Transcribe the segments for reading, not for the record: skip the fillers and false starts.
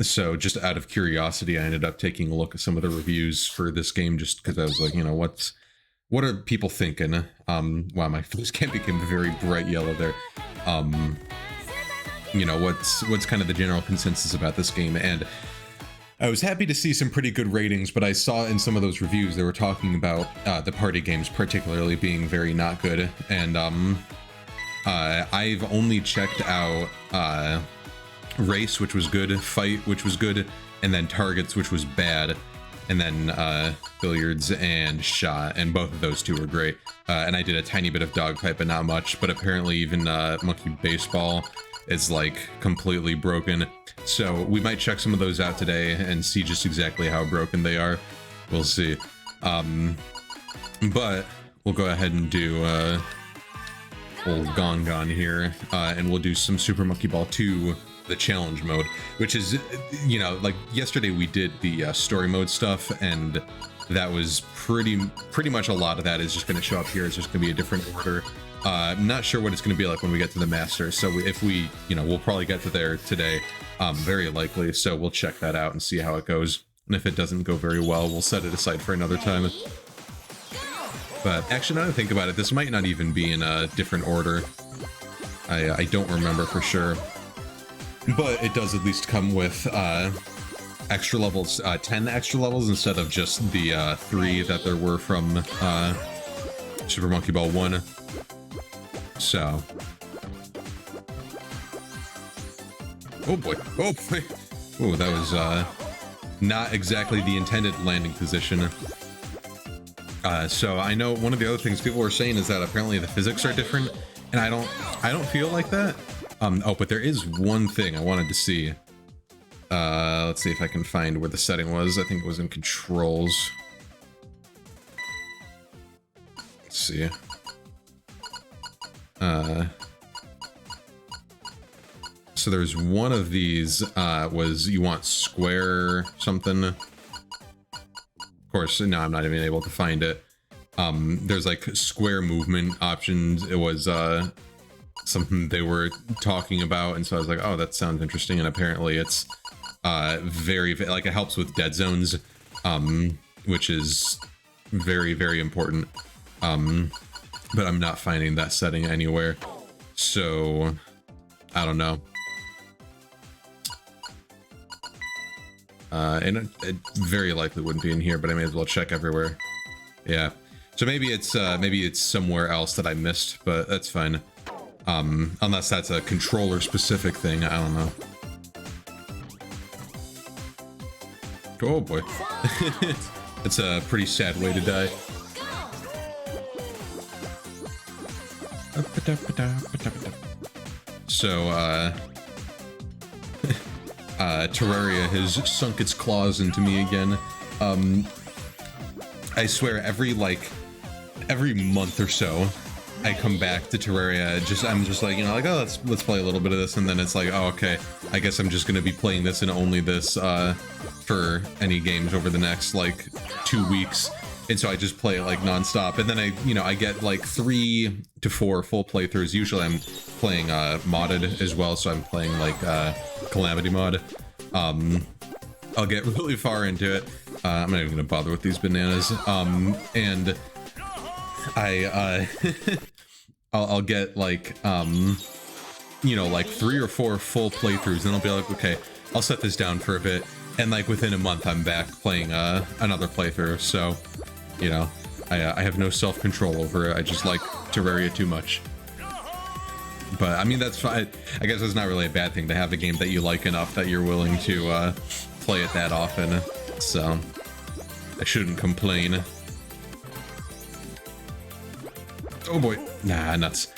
So just out of curiosity, I ended up taking a look at some of the reviews for this game just because I was like, you know, what are people thinking? Wow, my face cam became very bright yellow there. You know, what's kind of the general consensus about this game? And I was happy to see some pretty good ratings, but I saw in some of those reviews they were talking about the party games particularly being very not good. And I've only checked out Race, which was good, Fight, which was good, and then Targets, which was bad, and then Billiards and Shot, and both of those two were great. And I did a tiny bit of Dogfight, but not much. But apparently even Monkey Baseball is like completely broken. So we might check some of those out today and see just exactly how broken they are. We'll see. But we'll go ahead and do old Gone here, and we'll do some Super Monkey Ball 2, the challenge mode, which is, you know, like yesterday we did the story mode stuff, and that was pretty much a lot of that is just going to show up here. It's just going to be a different order. I'm not sure what it's going to be like when we get to the master, so if we, you know, we'll probably get to there today, very likely, so we'll check that out and see how it goes, and if it doesn't go very well, we'll set it aside for another time. But actually, now that I think about it, this might not even be in a different order. I don't remember for sure. But it does at least come with extra levels, 10 extra levels instead of just the 3 that there were from Super Monkey Ball 1. So. Oh boy. Oh boy. Oh, that was not exactly the intended landing position. So I know one of the other things people were saying is that apparently the physics are different, and I don't feel like that. Oh, but there is one thing I wanted to see. Let's see if I can find where the setting was. I think it was in controls. Let's see. So there's one of these, was you want square something. Of course, no, I'm not even able to find it. There's like square movement options. It was, something they were talking about, and so I was like, oh, that sounds interesting, and apparently it's very, like, it helps with dead zones, which is very, very important, but I'm not finding that setting anywhere, so I don't know. And it very likely wouldn't be in here, but I may as well check everywhere. Yeah, so maybe it's somewhere else that I missed, but that's fine. Unless that's a controller specific thing, I don't know. Oh boy. It's a pretty sad way to die. So, Terraria has sunk its claws into me again. I swear every month or so, I come back to Terraria, I'm just like, you know, like, oh, let's play a little bit of this, and then it's like, oh, okay, I guess I'm just gonna be playing this and only this for any games over the next like 2 weeks, and so I just play it like nonstop, and then I get like 3 to 4 full playthroughs. Usually I'm playing modded as well, so I'm playing like Calamity mod. I'll get really far into it. I'm not even gonna bother with these bananas, and I'll get like, you know, like 3 or 4 full playthroughs, and I'll be like, okay, I'll set this down for a bit, and like within a month I'm back playing another playthrough. So, you know, I have no self-control over it. I just like Terraria too much. But I mean, that's fine. I guess it's not really a bad thing to have a game that you like enough that you're willing to play it that often. So I shouldn't complain. Oh boy. Nah, nuts.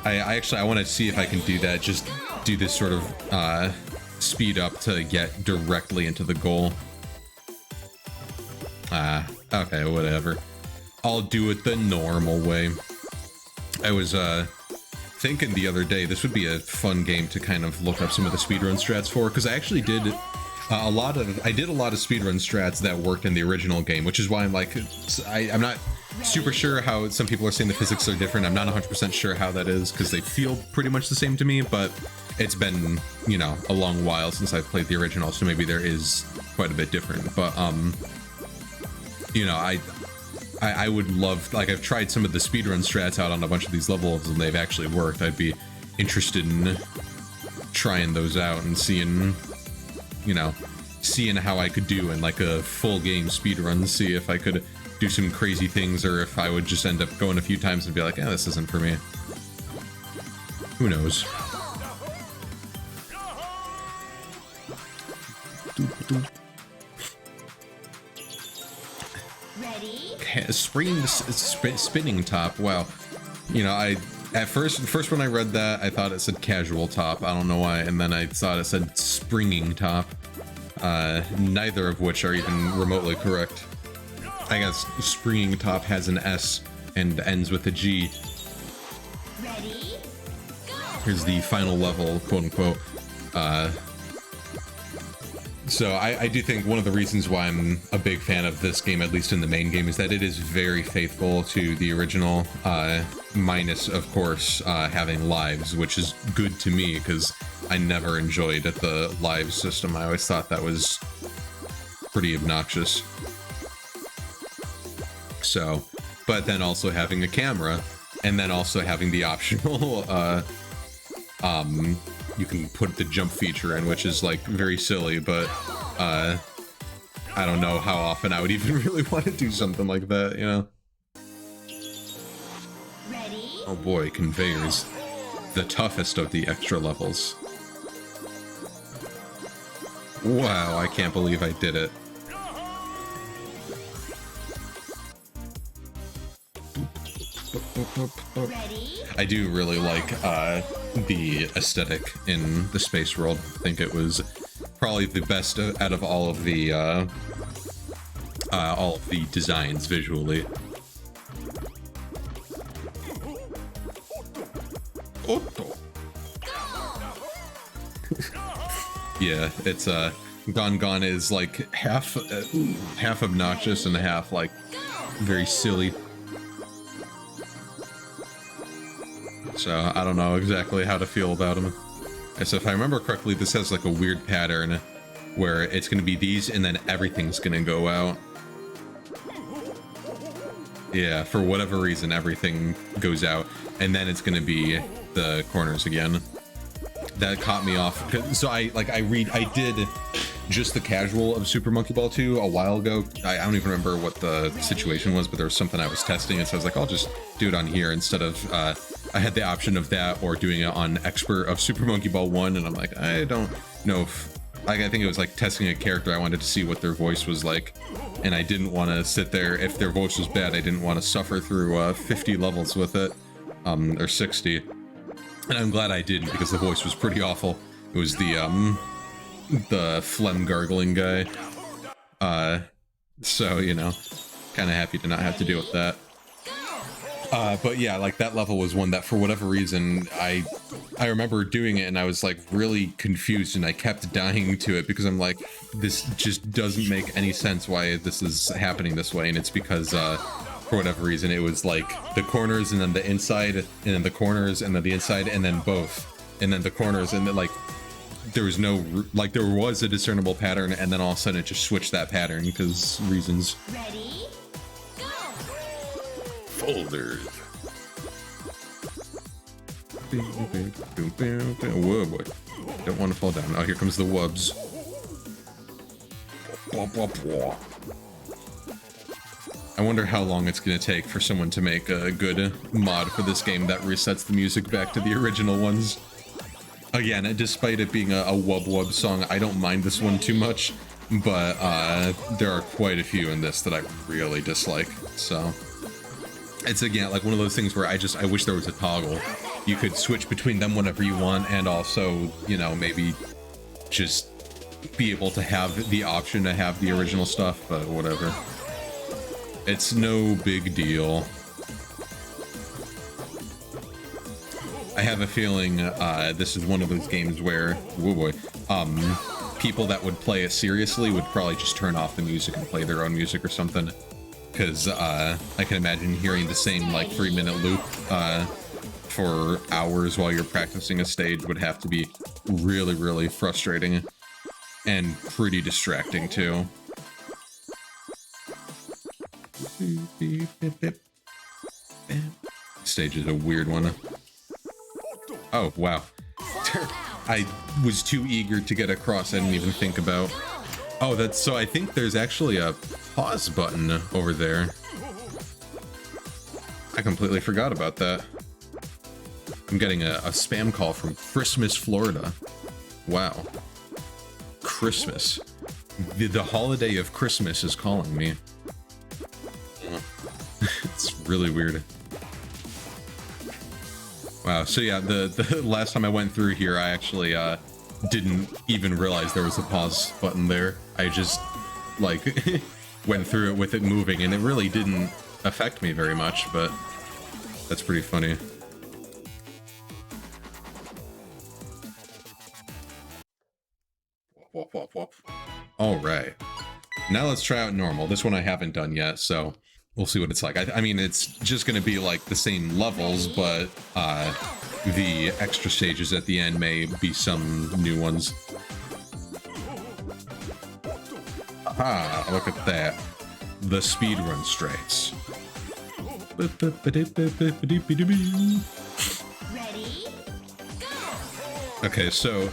I want to see if I can do that. Just do this sort of speed up to get directly into the goal. Okay, whatever. I'll do it the normal way. I was thinking the other day this would be a fun game to kind of look up some of the speedrun strats for, because I actually did a lot of speedrun strats that worked in the original game, which is why I'm like, I'm not super sure how some people are saying the physics are different. I'm not 100% sure how that is because they feel pretty much the same to me, but it's been, you know, a long while since I've played the original, so maybe there is quite a bit different. But you know, I would love, like, I've tried some of the speedrun strats out on a bunch of these levels and they've actually worked. I'd be interested in trying those out and seeing, you know, seeing how I could do in like a full game speedrun, see if I could do some crazy things or if I would just end up going a few times and be like, this isn't for me. Who knows? Spinning top. Wow. You know, at first when I read that, I thought it said casual top. I don't know why. And then I thought it said springing top. Neither of which are even remotely correct. I guess springing top has an S and ends with a G. Ready? Here's the final level, quote unquote. So I do think one of the reasons why I'm a big fan of this game, at least in the main game, is that it is very faithful to the original, minus, of course, having lives, which is good to me because I never enjoyed the live system. I always thought that was pretty obnoxious. So, but then also having a camera, and then also having the optional, you can put the jump feature in, which is like very silly, but I don't know how often I would even really want to do something like that, you know? Ready? Oh boy, conveyors. The toughest of the extra levels. Wow, I can't believe I did it. Ready? I do really like the aesthetic in the space world. I think it was probably the best out of all of the designs visually. Yeah, it's Gone is like half obnoxious and half like very silly. So I don't know exactly how to feel about him. So if I remember correctly, this has like a weird pattern where it's going to be these and then everything's going to go out. Yeah, for whatever reason, everything goes out and then it's going to be the corners again. That caught me off. So I did just the casual of Super Monkey Ball 2 a while ago. I don't even remember what the situation was, but there was something I was testing, and so I was like, I'll just do it on here instead of, I had the option of that or doing it on Expert of Super Monkey Ball 1, and I'm like, I don't know if, I think it was like testing a character. I wanted to see what their voice was like, and I didn't want to sit there, if their voice was bad, I didn't want to suffer through 50 levels with it, or 60. And I'm glad I didn't, because the voice was pretty awful. It was the phlegm gargling guy. So, you know, kind of happy to not have to deal with that. But yeah, like that level was one that for whatever reason, I remember doing it and I was like really confused and I kept dying to it because I'm like, this just doesn't make any sense why this is happening this way. And it's because, for whatever reason, it was like the corners and then the inside and then the corners and then the inside and then both. And then the corners and then like, there was no, like there was a discernible pattern and then all of a sudden it just switched that pattern because reasons. Ready? Go! Folders. Whoa, boy. Don't want to fall down. Oh, here comes the wubs. I wonder how long it's going to take for someone to make a good mod for this game that resets the music back to the original ones. Again, despite it being a wub wub song, I don't mind this one too much, but there are quite a few in this that I really dislike, so... It's again, like one of those things where I wish there was a toggle. You could switch between them whenever you want, and also, you know, maybe just be able to have the option to have the original stuff, but whatever. It's no big deal. I have a feeling this is one of those games where, whoa boy, people that would play it seriously would probably just turn off the music and play their own music or something. because I can imagine hearing the same like 3-minute loop for hours while you're practicing a stage would have to be really, really frustrating and pretty distracting too. Stage is a weird one. Oh, wow. I was too eager to get across, I didn't even think about. Oh, that's so I think there's actually a pause button over there. I completely forgot about that. I'm getting a spam call from Christmas, Florida. Wow. Christmas. The holiday of Christmas is calling me. It's really weird. Wow, so yeah, the last time I went through here, I actually didn't even realize there was a pause button there. I just, like, went through it with it moving, and it really didn't affect me very much, but that's pretty funny. Whoop, whoop, whoop. All right. Now let's try out normal. This one I haven't done yet, so we'll see what it's like. I mean, it's just going to be like the same levels, but the extra stages at the end may be some new ones. Ah, look at that. The speedrun straights. Ready? Go! Okay, so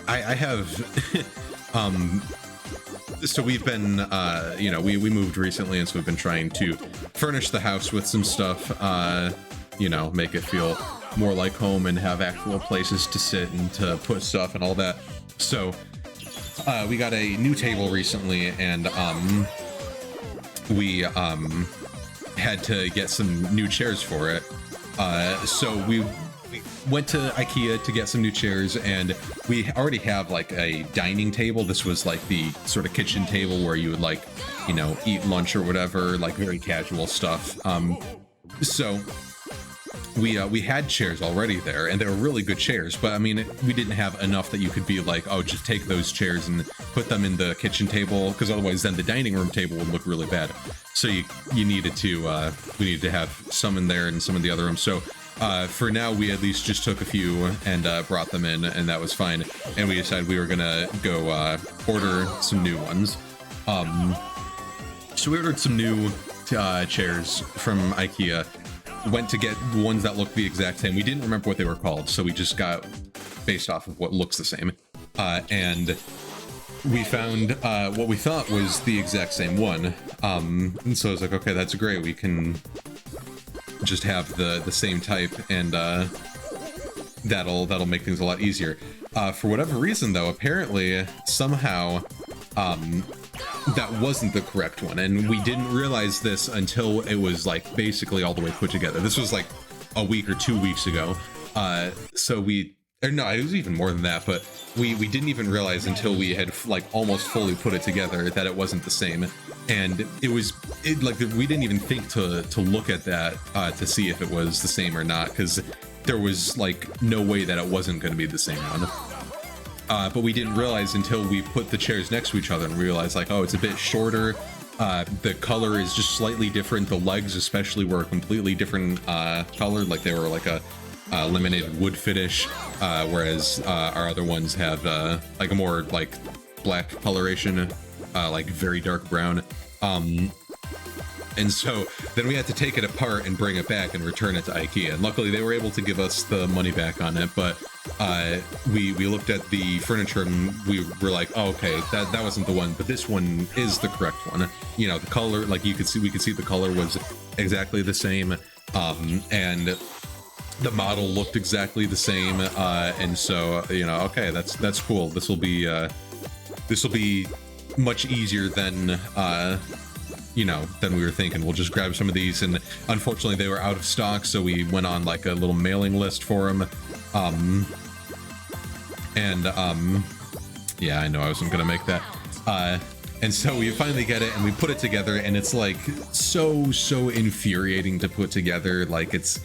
I have so we've been you know, we moved recently, and so we've been trying to furnish the house with some stuff, you know, make it feel more like home and have actual places to sit and to put stuff and all that. So we got a new table recently, and we had to get some new chairs for it. So we went to IKEA to get some new chairs, and we already have like a dining table. This was like the sort of kitchen table where you would, like, you know, eat lunch or whatever, like very casual stuff. So we had chairs already there, and they were really good chairs, but I mean, we didn't have enough that you could be like, oh, just take those chairs and put them in the kitchen table, because otherwise then the dining room table would look really bad. So you needed to we needed to have some in there and some in the other room. So for now, we at least just took a few and brought them in, and that was fine. And we decided we were gonna go order some new ones. So we ordered some new chairs from IKEA. Went to get ones that looked the exact same. We didn't remember what they were called, so we just got based off of what looks the same. And we found what we thought was the exact same one. And so I was like, okay, that's great. We can just have the same type, and that'll make things a lot easier. For whatever reason, though, apparently somehow that wasn't the correct one, and we didn't realize this until it was like basically all the way put together. This was like a week or 2 weeks ago. So no, it was even more than that, but we didn't even realize until we had like almost fully put it together that it wasn't the same. And it like we didn't even think to look at that to see if it was the same or not, because there was like no way that it wasn't going to be the same one. But we didn't realize until we put the chairs next to each other and realized, like, oh, it's a bit shorter. The color is just slightly different. The legs especially were a completely different color, like they were like a laminated wood finish, whereas our other ones have like a more like black coloration, like very dark brown. And so then we had to take it apart and bring it back and return it to IKEA. And luckily they were able to give us the money back on it, but we looked at the furniture and we were like, oh, okay, that wasn't the one, but this one is the correct one. You know, the color, like we could see the color was exactly the same, and the model looked exactly the same, and so, you know, okay, that's cool. This will be much easier than you know, than we were thinking. We'll just grab some of these, and unfortunately they were out of stock, so we went on like a little mailing list for them. Yeah, I know I wasn't gonna make that. And so we finally get it, and we put it together, and it's like so infuriating to put together. Like, it's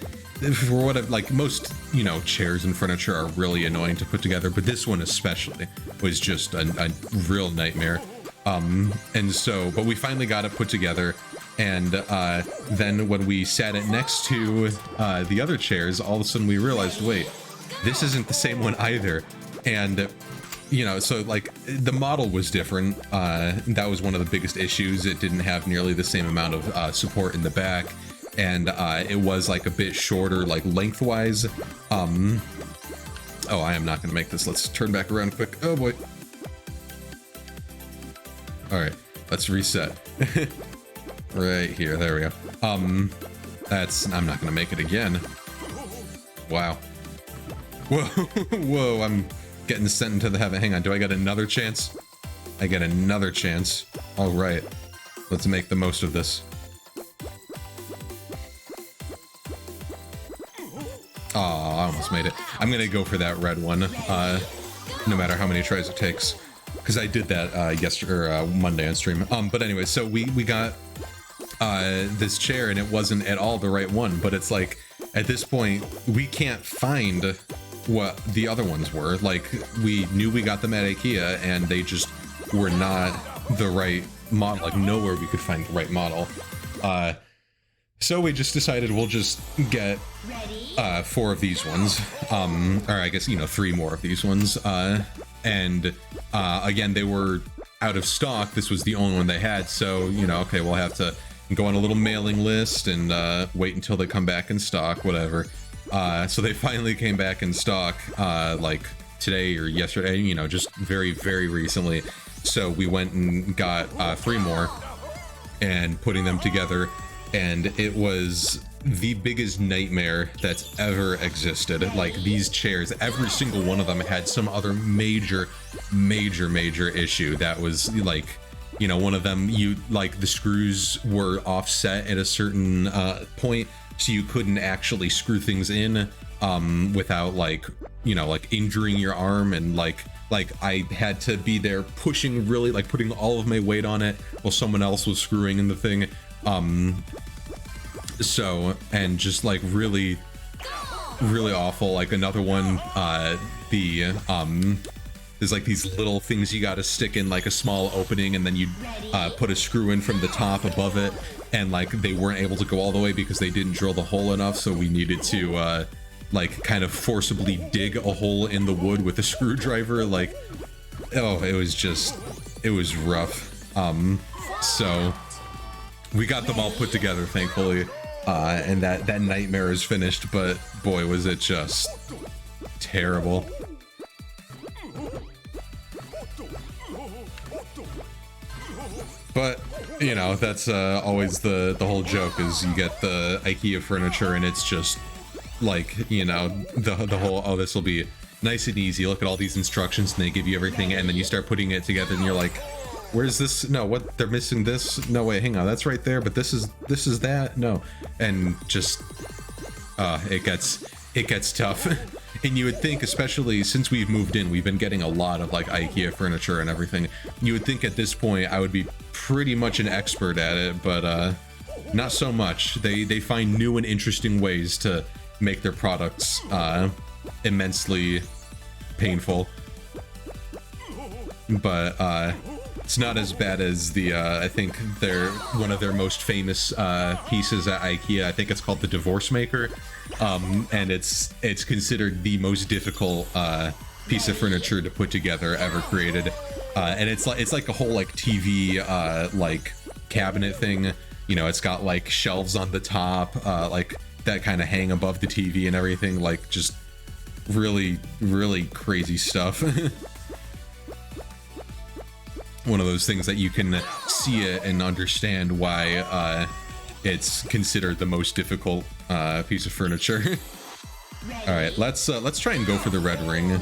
for what like most, you know, chairs and furniture are really annoying to put together, but this one especially was just a real nightmare. And so, but we finally got it put together, And then when we sat it next to the other chairs, all of a sudden we realized, wait, this isn't the same one either. And you know, so like the model was different. That was one of the biggest issues. It didn't have nearly the same amount of support in the back, and it was like a bit shorter, like lengthwise. Oh, I am not going to make this. Let's turn back around quick. Oh boy. All right, let's reset. Right here. There we go. I'm not going to make it again. Wow. Whoa, whoa, I'm getting sent into the heaven. Hang on, do I get another chance? I get another chance. All right, let's make the most of this. Oh, I almost made it. I'm gonna go for that red one, no matter how many tries it takes, because I did that yesterday or Monday on stream. But anyway, so we got this chair, and it wasn't at all the right one. But it's like at this point we can't find what the other ones were. Like, we knew we got them at IKEA, and they just were not the right model. Like, nowhere we could find the right model. So we just decided we'll just get 4 of these ones, or I guess, you know, 3 more of these ones. And again, they were out of stock. This was the only one they had, so, you know, okay, we'll have to go on a little mailing list and wait until they come back in stock, whatever. So they finally came back in stock, like today or yesterday, you know, just very, very recently. So we went and got 3 more and putting them together, and it was the biggest nightmare that's ever existed. Like, these chairs, every single one of them had some other major issue. That was like, you know, one of them, like the screws were offset at a certain point, so you couldn't actually screw things in without, like, you know, like injuring your arm. And like I had to be there pushing, really, like putting all of my weight on it while someone else was screwing in the thing. So, and just like really awful. Like another one, there's like these little things you gotta stick in like a small opening, and then you put a screw in from the top above it, and like they weren't able to go all the way because they didn't drill the hole enough, so we needed to like kind of forcibly dig a hole in the wood with a screwdriver. Like, oh, it was rough. So we got them all put together, thankfully, and that nightmare is finished, but boy, was it just terrible. But, you know, that's always the whole joke, is you get the IKEA furniture and it's just like, you know, the whole, oh, this will be nice and easy, look at all these instructions, and they give you everything, and then you start putting it together and you're like, where's this? No, what, they're missing this? No, wait, hang on, that's right there, but this is that? No. And just it gets tough. And you would think, especially since we've moved in, we've been getting a lot of like IKEA furniture and everything, you would think at this point I would be pretty much an expert at it, but not so much. They find new and interesting ways to make their products immensely painful. But it's not as bad as the I think one of their most famous pieces at IKEA. I think it's called the Divorce Maker, and it's considered the most difficult piece of furniture to put together ever created. And it's like a whole like TV like cabinet thing. You know, it's got like shelves on the top, like that kind of hang above the TV and everything. Like, just really crazy stuff. One of those things that you can see it and understand why it's considered the most difficult piece of furniture. All right, let's try and go for the red ring.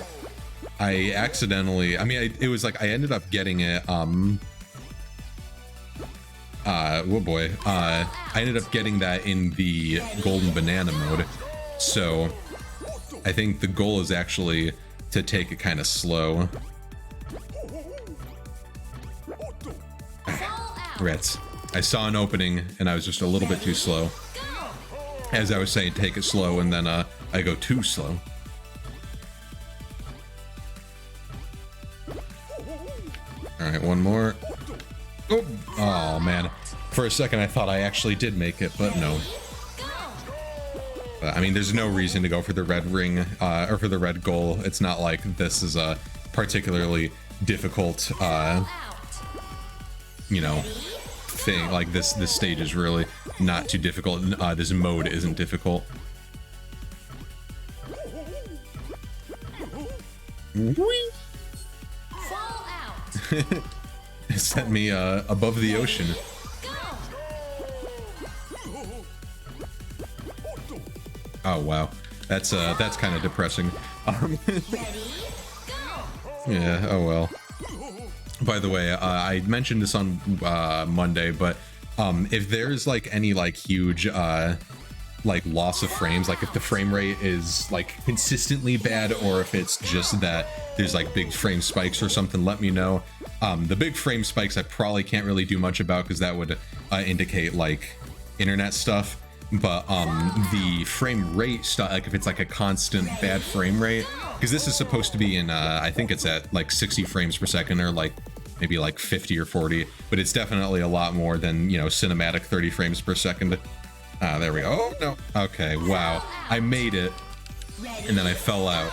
I accidentally, I mean, it was like I ended up getting it. Oh boy, I ended up getting that in the golden banana mode. So I think the goal is actually to take it kind of slow. Rats. I saw an opening and I was just a little bit too slow. As I was saying, take it slow, and then I go too slow. All right, one more. Oh man, For a second, I thought I actually did make it, but no. I mean, there's no reason to go for the red ring, or for the red goal. It's not like this is a particularly difficult, you know, thing. Like this stage is really not too difficult. This mode isn't difficult. Fall out. It sent me above the ocean. Oh wow, that's kind of depressing. Yeah. Oh well. By the way, I mentioned this on Monday, but if there's like any like huge like loss of frames, like if the frame rate is like consistently bad, or if it's just that there's like big frame spikes or something, let me know. The big frame spikes I probably can't really do much about because that would indicate like internet stuff. But the frame rate stuff, like if it's like a constant bad frame rate, because this is supposed to be in I think it's at like 60 frames per second, or like maybe like 50 or 40, but it's definitely a lot more than, you know, cinematic 30 frames per second. There we go. Oh no. Okay, wow, I made it and then I fell out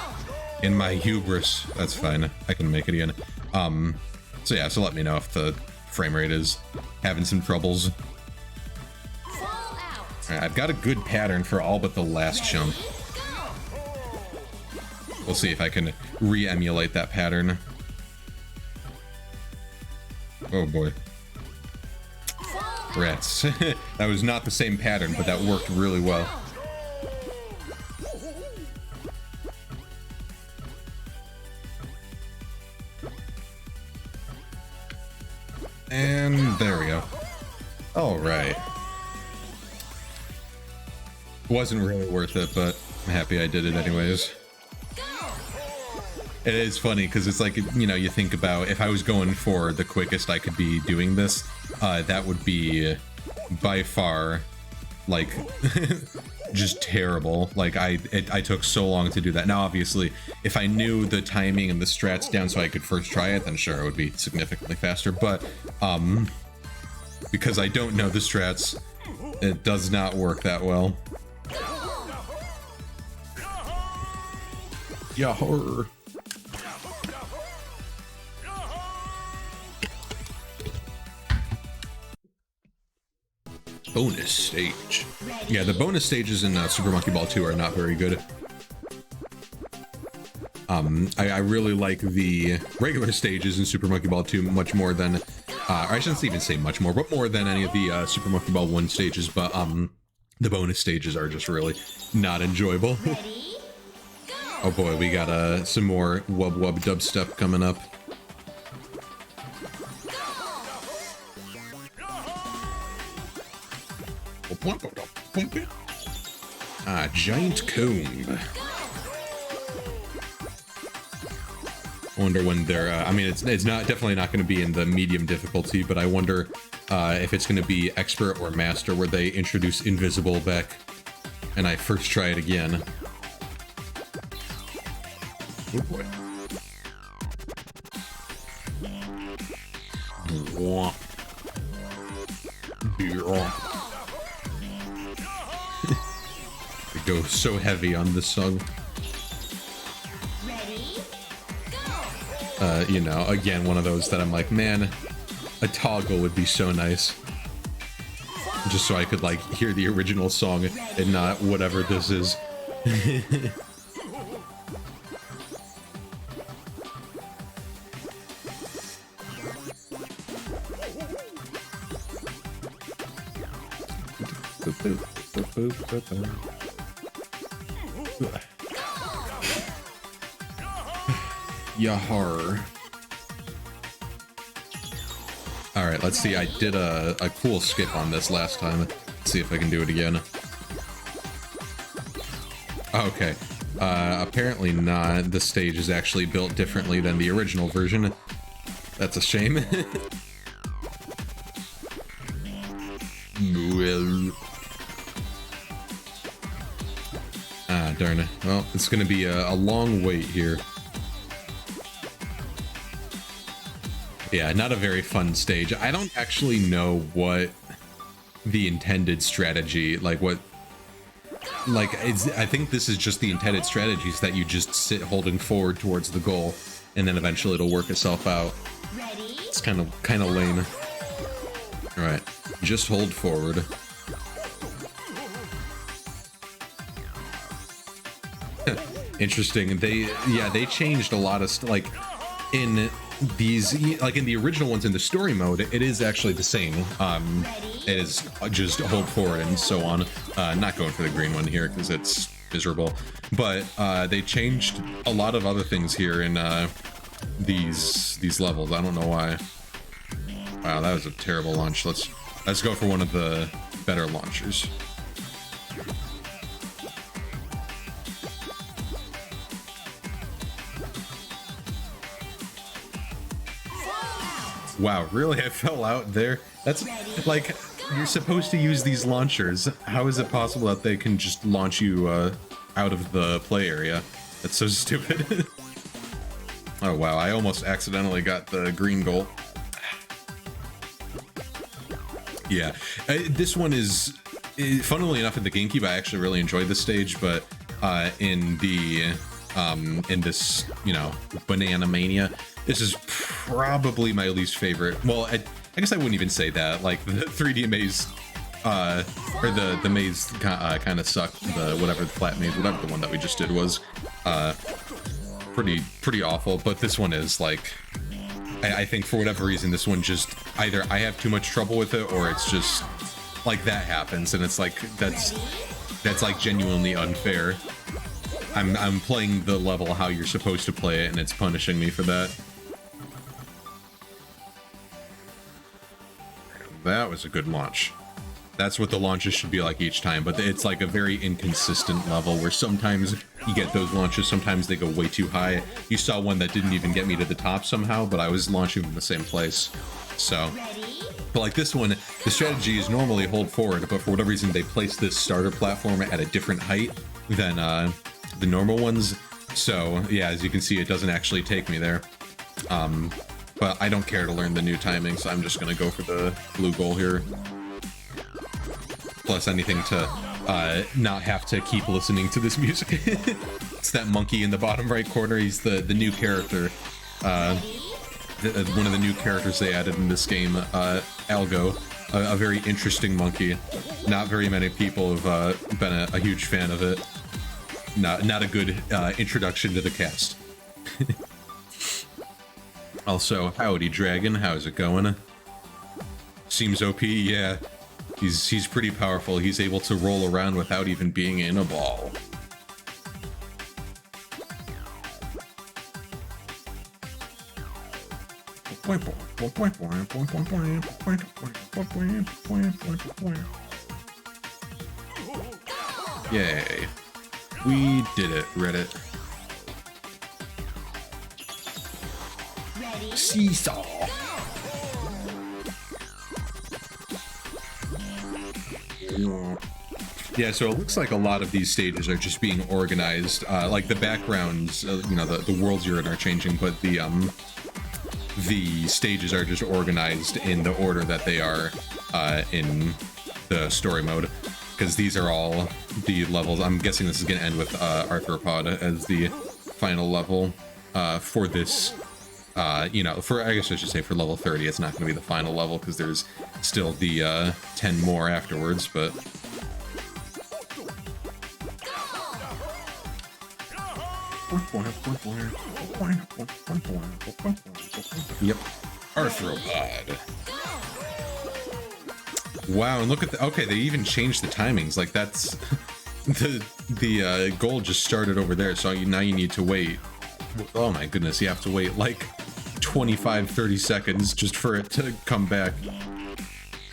in my hubris. That's fine, I can make it again. So yeah, so let me know if the frame rate is having some troubles. Alright, I've got a good pattern for all but the last jump. We'll see if I can re-emulate that pattern. Oh boy. Rats. That was not the same pattern, but that worked really well. And there we go. All right. Wasn't really worth it, but I'm happy I did it anyways. It is funny because it's like, you know, you think about if I was going for the quickest I could be doing this, that would be by far like just terrible. Like I took so long to do that. Now obviously if I knew the timing and the strats down so I could first try it, then sure, it would be significantly faster, but because I don't know the strats, it does not work that well. Yeah, horror. Bonus stage. Yeah, the bonus stages in Super Monkey Ball 2 are not very good. I really like the regular stages in Super Monkey Ball 2 much more than, or I shouldn't even say much more, but more than any of the Super Monkey Ball 1 stages, but the bonus stages are just really not enjoyable. Oh boy, we got some more wub wub dubstep coming up. Giant comb. I wonder when they're, I mean, it's not definitely not going to be in the medium difficulty, but I wonder if it's going to be expert or master, where they introduce invisible back and I first try it again. Oh boy. They go so heavy on this song. You know, again, one of those that I'm like, man, a toggle would be so nice. Just so I could like hear the original song and not whatever this is. Yahar. Alright, let's see. I did a cool skip on this last time. Let's see if I can do it again. Okay. Apparently not. The stage is actually built differently than the original version. That's a shame. Ah, darn it. Well, it's gonna be a long wait here. Yeah, not a very fun stage. I don't actually know what the intended strategy, like what, like I think this is just the intended strategy is that you just sit holding forward towards the goal, and then eventually it'll work itself out. Ready? It's kind of lame. All right, just hold forward. Interesting. They changed a lot of like in these, like in the original ones in the story mode, it is actually the same. It is just hold forward and so on. Not going for the green one here because it's miserable, but they changed a lot of other things here in these levels. I don't know why. Wow, that was a terrible launch. Let's go for one of the better launchers. Wow, really? I fell out there? That's like, you're supposed to use these launchers. How is it possible that they can just launch you out of the play area? That's so stupid. Oh wow, I almost accidentally got the green goal. Yeah, this one is, funnily enough, in the GameCube, I actually really enjoyed this stage, but in this, you know, Banana Mania, this is probably my least favorite. Well, I guess I wouldn't even say that. Like, the 3D maze, or the maze kind of sucked. The whatever the flat maze, whatever the one that we just did was, pretty awful. But this one is like, I think for whatever reason, this one just either I have too much trouble with it, or it's just like that happens, and it's like that's like genuinely unfair. I'm playing the level how you're supposed to play it, and it's punishing me for that. That was a good launch. That's what the launches should be like each time, but it's like a very inconsistent level where sometimes you get those launches, sometimes they go way too high. You saw one that didn't even get me to the top somehow, but I was launching from the same place. So, but like this one, the strategy is normally hold forward, but for whatever reason they place this starter platform at a different height than the normal ones. So yeah, as you can see, it doesn't actually take me there. But I don't care to learn the new timing, so I'm just gonna go for the blue goal here. Plus anything to not have to keep listening to this music. It's that monkey in the bottom right corner. He's the new character. One of the new characters they added in this game, Algo. A very interesting monkey. Not very many people have been a huge fan of it. Not a good introduction to the cast. Also, howdy dragon, how's it going? Seems OP, yeah. He's pretty powerful. He's able to roll around without even being in a ball. Yay. We did it, Reddit. Ready? Seesaw. Yeah, so it looks like a lot of these stages are just being organized. Like the backgrounds, you know, the worlds you're in are changing, but the stages are just organized in the order that they are in the story mode. Because these are all the levels. I'm guessing this is going to end with Arthropod as the final level for this. You know, I guess I should say for level 30, it's not going to be the final level because there's still the 10 more afterwards, but... Yep, Arthropod. Wow, and look at the... Okay, they even changed the timings. Like, that's... the goal just started over there, so now you need to wait. Oh my goodness, you have to wait like 25-30 seconds just for it to come back.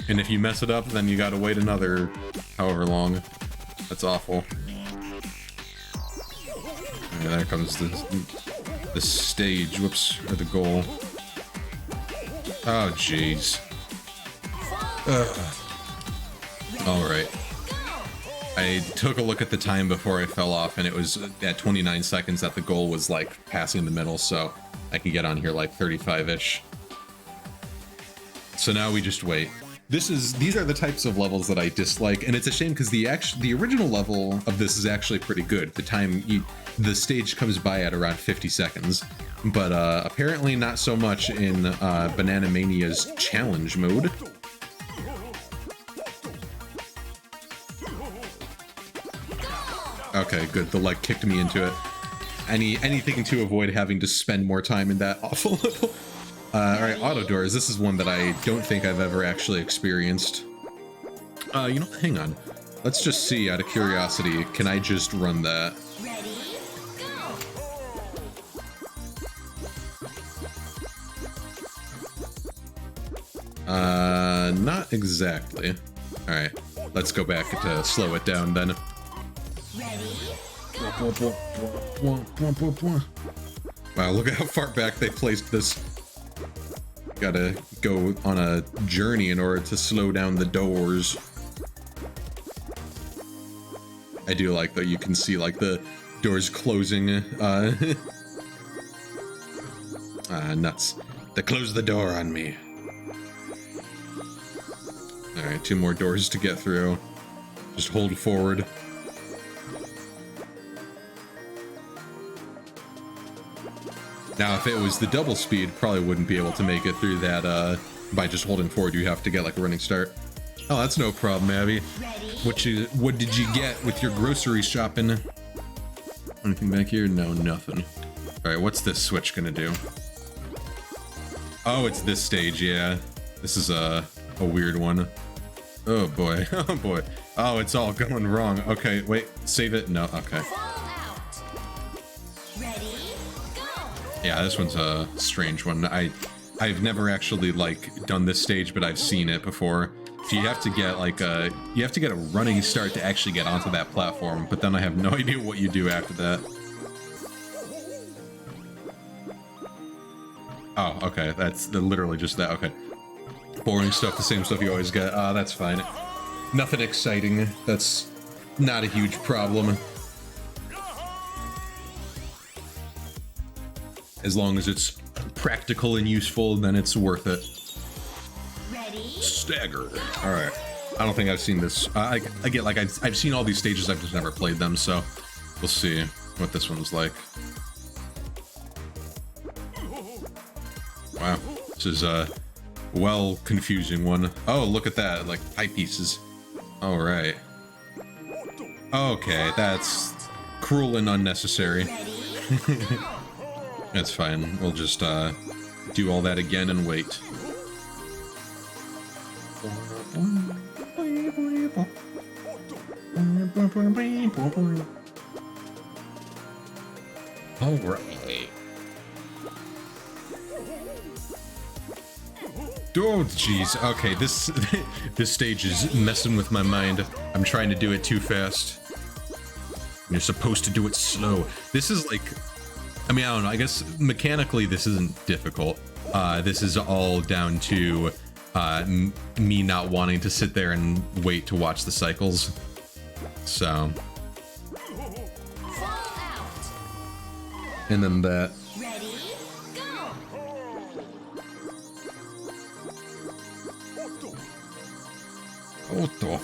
And if you mess it up, then you gotta wait another however long. That's awful. And there comes the stage. Whoops, or the goal. Oh jeez. Alright. I took a look at the time before I fell off, and it was at 29 seconds that the goal was like passing the middle, so I can get on here like 35-ish. So now we just wait. these are the types of levels that I dislike, and it's a shame because the original level of this is actually pretty good. The stage comes by at around 50 seconds, but apparently not so much in Banana Mania's challenge mode. Okay, good. The leg kicked me into it. Anything to avoid having to spend more time in that awful level. Alright, auto doors. This is one that I don't think I've ever actually experienced. You know, hang on. Let's just see, out of curiosity, can I just run that? Ready, go! Not exactly. Alright, let's go back to slow it down then. ready, Wow, look at how far back they placed this. Gotta go on a journey in order to slow down the doors. I do like that you can see like the doors closing. Nuts. They closed the door on me. Alright, 2 more doors to get through. Just hold forward. Now, if it was the double speed, probably wouldn't be able to make it through that by just holding forward. You have to get like a running start. Oh, that's no problem, Abby. ready, What did you get with your grocery shopping? Anything back here? No, nothing. All right, what's this switch gonna do? Oh, it's this stage, yeah. This is a weird one. Oh boy, oh boy. Oh, it's all going wrong. Okay, wait, save it. No, okay. fall out. Ready, go! Yeah, this one's a strange one. I've never actually like done this stage, but I've seen it before. So you have to get like a running start to actually get onto that platform, but then I have no idea what you do after that. Oh, okay, that's literally just that. Okay, boring stuff, the same stuff you always get. That's fine. Nothing exciting. That's not a huge problem. As long as it's practical and useful, then it's worth it. Ready, Stagger. All right. I don't think I've seen this. I get like I've seen all these stages. I've just never played them, so we'll see what this one's like. Wow, this is a well confusing one. Oh, look at that, like pie pieces. All right. Okay, that's cruel and unnecessary. ready, go! That's fine. We'll just do all that again and wait. All right. Oh, jeez. Okay, this this stage is messing with my mind. I'm trying to do it too fast. You're supposed to do it slow. This is like, I mean, I don't know. I guess mechanically this isn't difficult. This is all down to me not wanting to sit there and wait to watch the cycles. So, Fall out. and then that. Ready, go! Auto.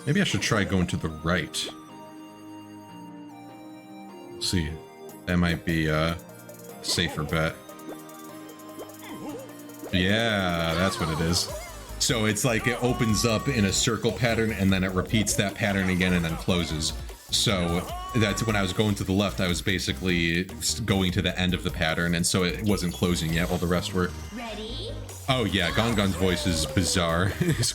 Maybe I should try going to the right. See, that might be a safer bet. Yeah, that's what it is. So it's like it opens up in a circle pattern and then it repeats that pattern again and then closes. So that's when I was going to the left, I was basically going to the end of the pattern, and so it wasn't closing yet while the rest were. Ready, Oh yeah, Gongon's voice is bizarre. It's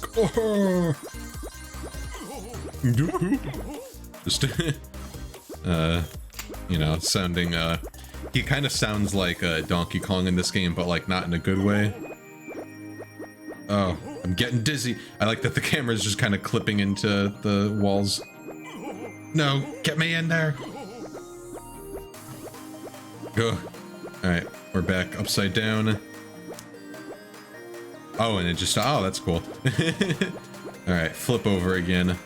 just you know, sounding he kind of sounds like Donkey Kong in this game, but like not in a good way. Oh, I'm getting dizzy. I like that the camera's just kind of clipping into the walls. No, get me in there. Go. Alright, we're back upside down. Oh, and it just, oh, that's cool. Alright, flip over again.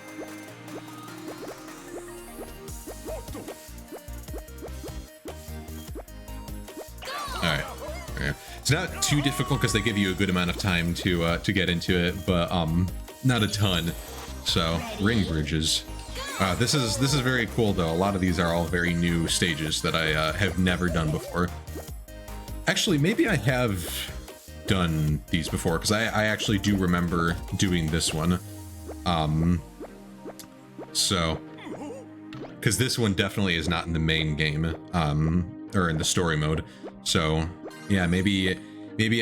Alright. It's not too difficult because they give you a good amount of time to get into it, but not a ton. So ring bridges. This is very cool though. A lot of these are all very new stages that I have never done before. Actually, maybe I have done these before because I actually do remember doing this one. So because this one definitely is not in the main game, or in the story mode. So yeah, maybe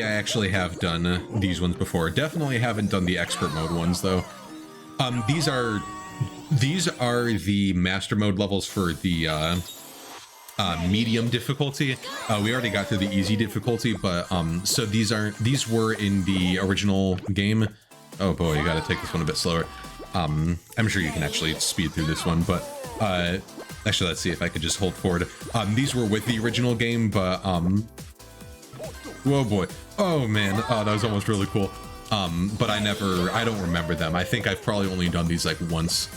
I actually have done these ones before. Definitely haven't done the expert mode ones though. These are the master mode levels for the medium difficulty. We already got through the easy difficulty, but so these were in the original game. Oh boy, you gotta take this one a bit slower. I'm sure you can actually speed through this one, but actually let's see if I could just hold forward. These were with the original game, but whoa boy, oh man, oh that was almost really cool. But I don't remember them. I think I've probably only done these like once,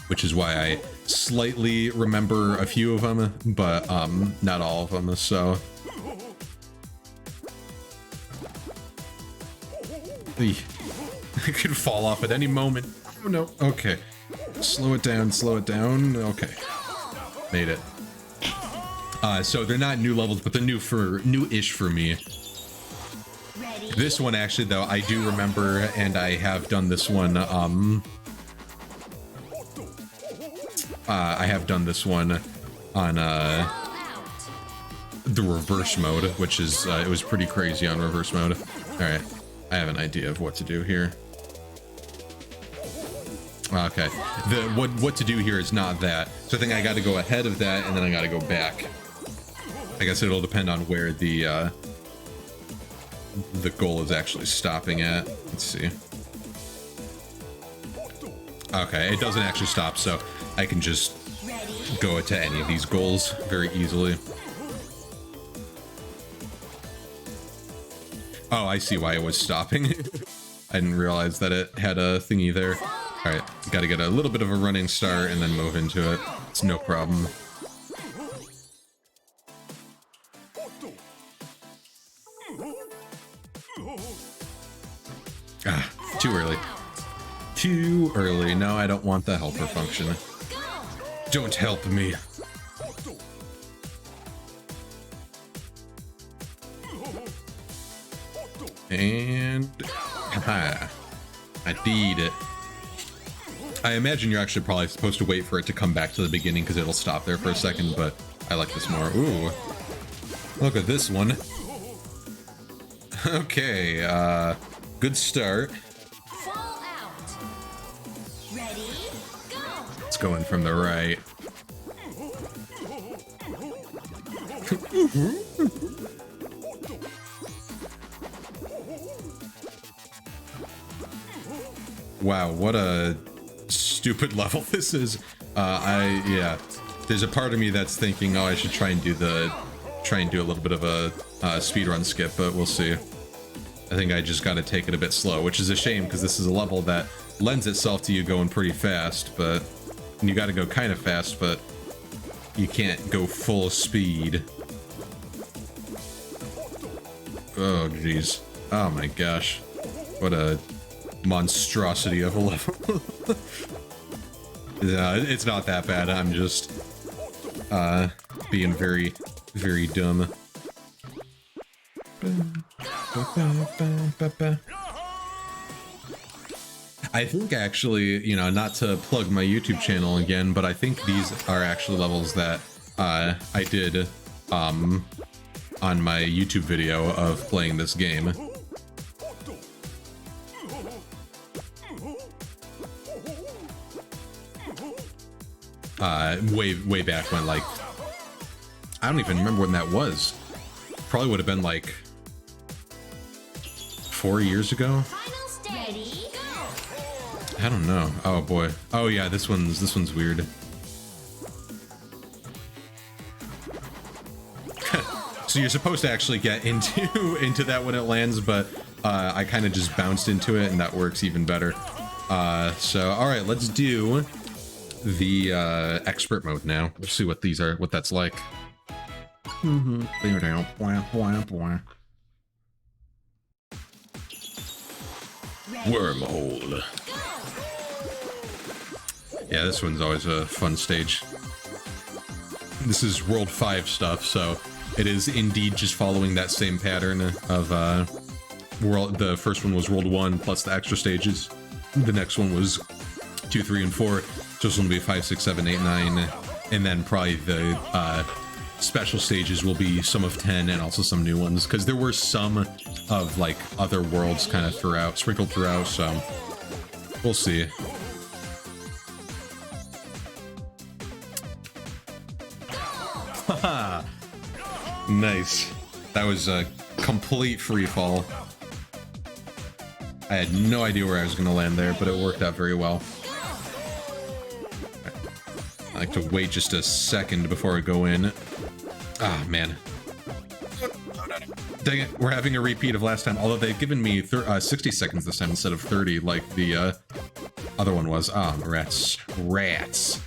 which is why I slightly remember a few of them, but not all of them. So I could fall off at any moment. Oh no. Okay, slow it down, slow it down. Okay, made it. So they're not new levels, but they're new-ish for me. This one actually though, I do remember, and I have done this one. I have done this one on the reverse mode, which is it was pretty crazy on reverse mode. All right, I have an idea of what to do here. Okay, what to do here is not that. So I think I got to go ahead of that, and then I got to go back. I guess it'll depend on where the goal is actually stopping at. Let's see. Okay, it doesn't actually stop, so I can just go to any of these goals very easily. Oh, I see why it was stopping. I didn't realize that it had a thingy there. All right, gotta get a little bit of a running start and then move into it. It's no problem. Ah, too early. Too early. No, I don't want the helper function. Don't help me. And haha, I did it. I imagine you're actually probably supposed to wait for it to come back to the beginning because it'll stop there for a second, but I like this more. Ooh, look at this one. Okay, good start. Fall out. Ready, go. It's going from the right. Wow, what a stupid level this is. Yeah, there's a part of me that's thinking, oh, I should try and do a little bit of a speedrun skip, but we'll see. I think I just got to take it a bit slow, which is a shame because this is a level that lends itself to you going pretty fast, but you got to go kind of fast, but you can't go full speed. Oh, jeez. Oh my gosh. What a monstrosity of a level. It's not that bad. I'm just being very, very dumb. I think actually, you know, not to plug my YouTube channel again, but I think these are actually levels that I did on my YouTube video of playing this game. Way back when, like, I don't even remember when that was. Probably would have been like 4 years ago. Final stage. I don't know. Oh boy. Oh yeah, this one's weird. So you're supposed to actually get into that when it lands, but I kind of just bounced into it, and that works even better. So all right, let's do the expert mode now. Let's see what these are, what that's like. Wormhole. Yeah, this one's always a fun stage. This is World 5 stuff, so it is indeed just following that same pattern of world. The first one was World 1 plus the extra stages. The next one was 2, 3, and 4. So this one will be 5, 6, 7, 8, 9, and then probably the special stages will be some of 10 and also some new ones, because there were some of like other worlds kind of sprinkled throughout, so we'll see. Haha. Nice. That was a complete free fall. I had no idea where I was going to land there, but it worked out very well. I like to wait just a second before I go in. Ah, man. Dang it, we're having a repeat of last time, although they've given me 60 seconds this time instead of 30 like the other one was. Ah, rats. Rats.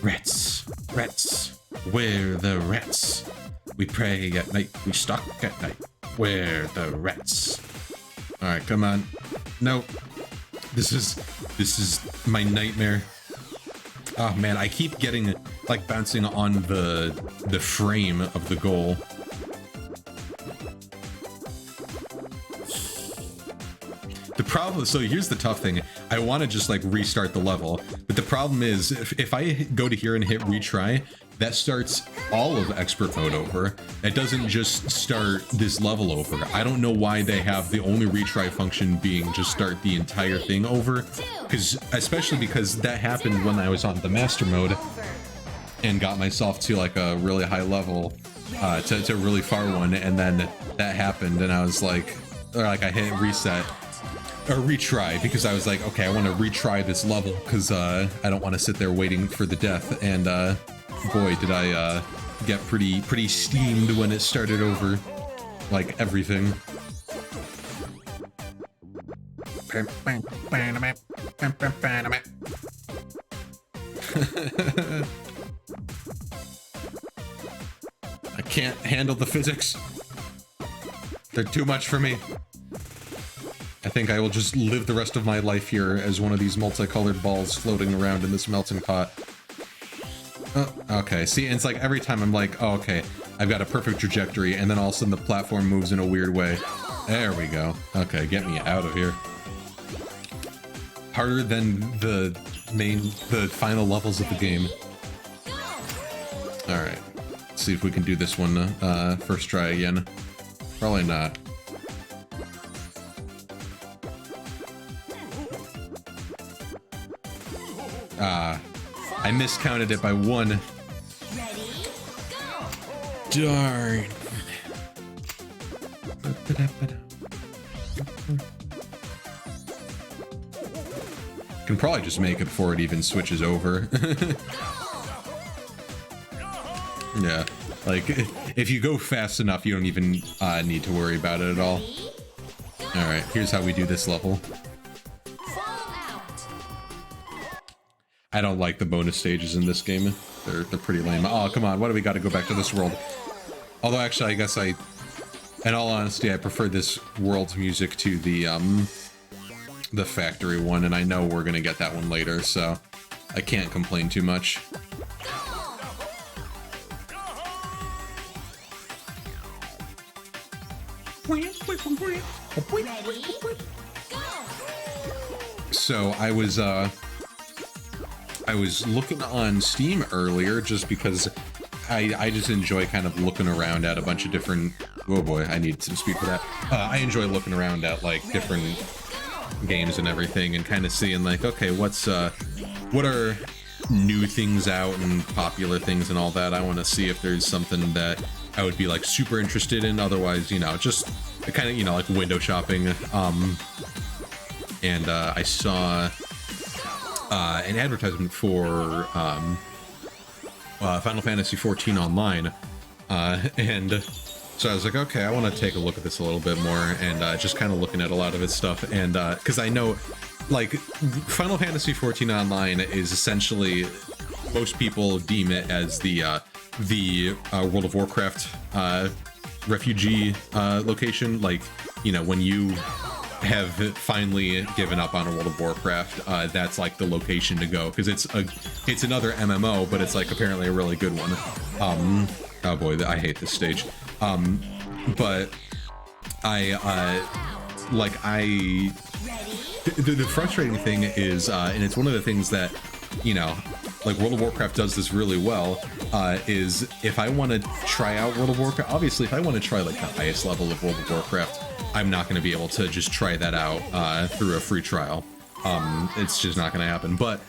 Rats. Rats. Where the rats? We pray at night, we stalk at night. Where the rats? Alright, come on. No. This is my nightmare. Oh man, I keep getting like bouncing on the frame of the goal. The problem, so here's the tough thing. I want to just like restart the level, but the problem is if I go to here and hit retry, that starts all of expert mode over. It doesn't just start this level over. I don't know why they have the only retry function being just start the entire thing over, especially because that happened when I was on the master mode and got myself to like a really high level, to a really far one, and then that happened and I was like, I hit reset or retry because I was like, okay, I want to retry this level because I don't want to sit there waiting for the death, and boy, did I get pretty steamed when it started over, like everything. I can't handle the physics. They're too much for me. I think I will just live the rest of my life here as one of these multicolored balls floating around in this melting pot. Oh, okay, see, it's like every time I'm like, oh, okay, I've got a perfect trajectory, and then all of a sudden the platform moves in a weird way. There we go. Okay, get me out of here. Harder than the final levels of the game. Alright, let's see if we can do this one first try again. Probably not. I miscounted it by 1. Ready, go! Darn. Can probably just make it before it even switches over. Yeah, like if you go fast enough, you don't even need to worry about it at all. All right, here's how we do this level. I don't like the bonus stages in this game. They're pretty lame. Oh, come on. Why do we got to go back to this world? Although, actually, I guess in all honesty, I prefer this world's music to the factory one, and I know we're going to get that one later, so I can't complain too much. Ready, go! So I was looking on Steam earlier just because I just enjoy kind of looking around at a bunch of different... Oh boy, I need some speed for that. I enjoy looking around at like different games and everything and kind of seeing like, okay, what are new things out and popular things and all that. I want to see if there's something that I would be like super interested in. Otherwise, you know, just kind of, you know, like window shopping. And I saw an advertisement for Final Fantasy XIV Online, and so I was like, okay, I want to take a look at this a little bit more, and just kind of looking at a lot of its stuff, and because I know, like, Final Fantasy XIV Online is essentially, most people deem it as the the World of Warcraft refugee location. Like, you know, when you have finally given up on a World of Warcraft, that's like the location to go, because it's another MMO, but it's like apparently a really good one. Oh boy, I hate this stage. But the frustrating thing is, and it's one of the things that, you know, like World of Warcraft does this really well, is if I want to try out World of Warcraft, obviously if I want to try like the highest level of World of Warcraft, I'm not going to be able to just try that out through a free trial. It's just not going to happen. But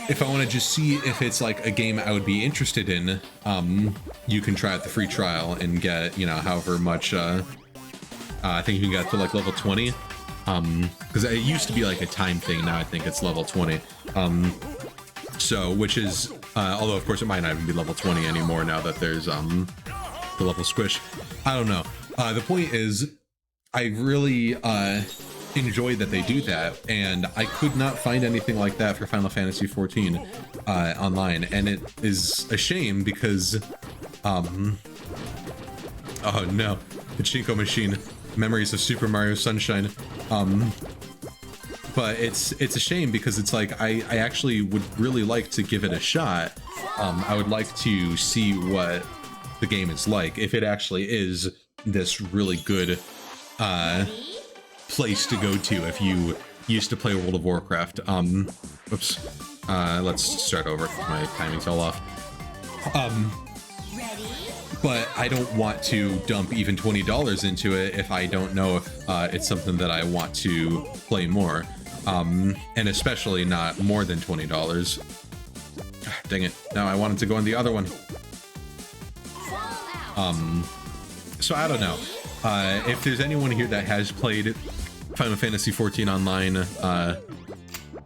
if I want to just see if it's like a game I would be interested in, you can try out the free trial and get, you know, however much, I think you can get to like level 20. Because it used to be like a time thing, now I think it's level 20. So, which is, although of course it might not even be level 20 anymore now that there's the level squish. I don't know. The point is, I really enjoy that they do that, and I could not find anything like that for Final Fantasy XIV online, and it is a shame because, oh no, the Pachinko machine, memories of Super Mario Sunshine. But it's a shame because it's like I actually would really like to give it a shot. I would like to see what the game is like, if it actually is this really good place to go to if you used to play World of Warcraft. Oops. Let's start over. My timing's all off. But I don't want to dump even $20 into it if I don't know if it's something that I want to play more. And especially not more than $20. Dang it. No, I wanted to go on the other one. So I don't know. If there's anyone here that has played Final Fantasy XIV Online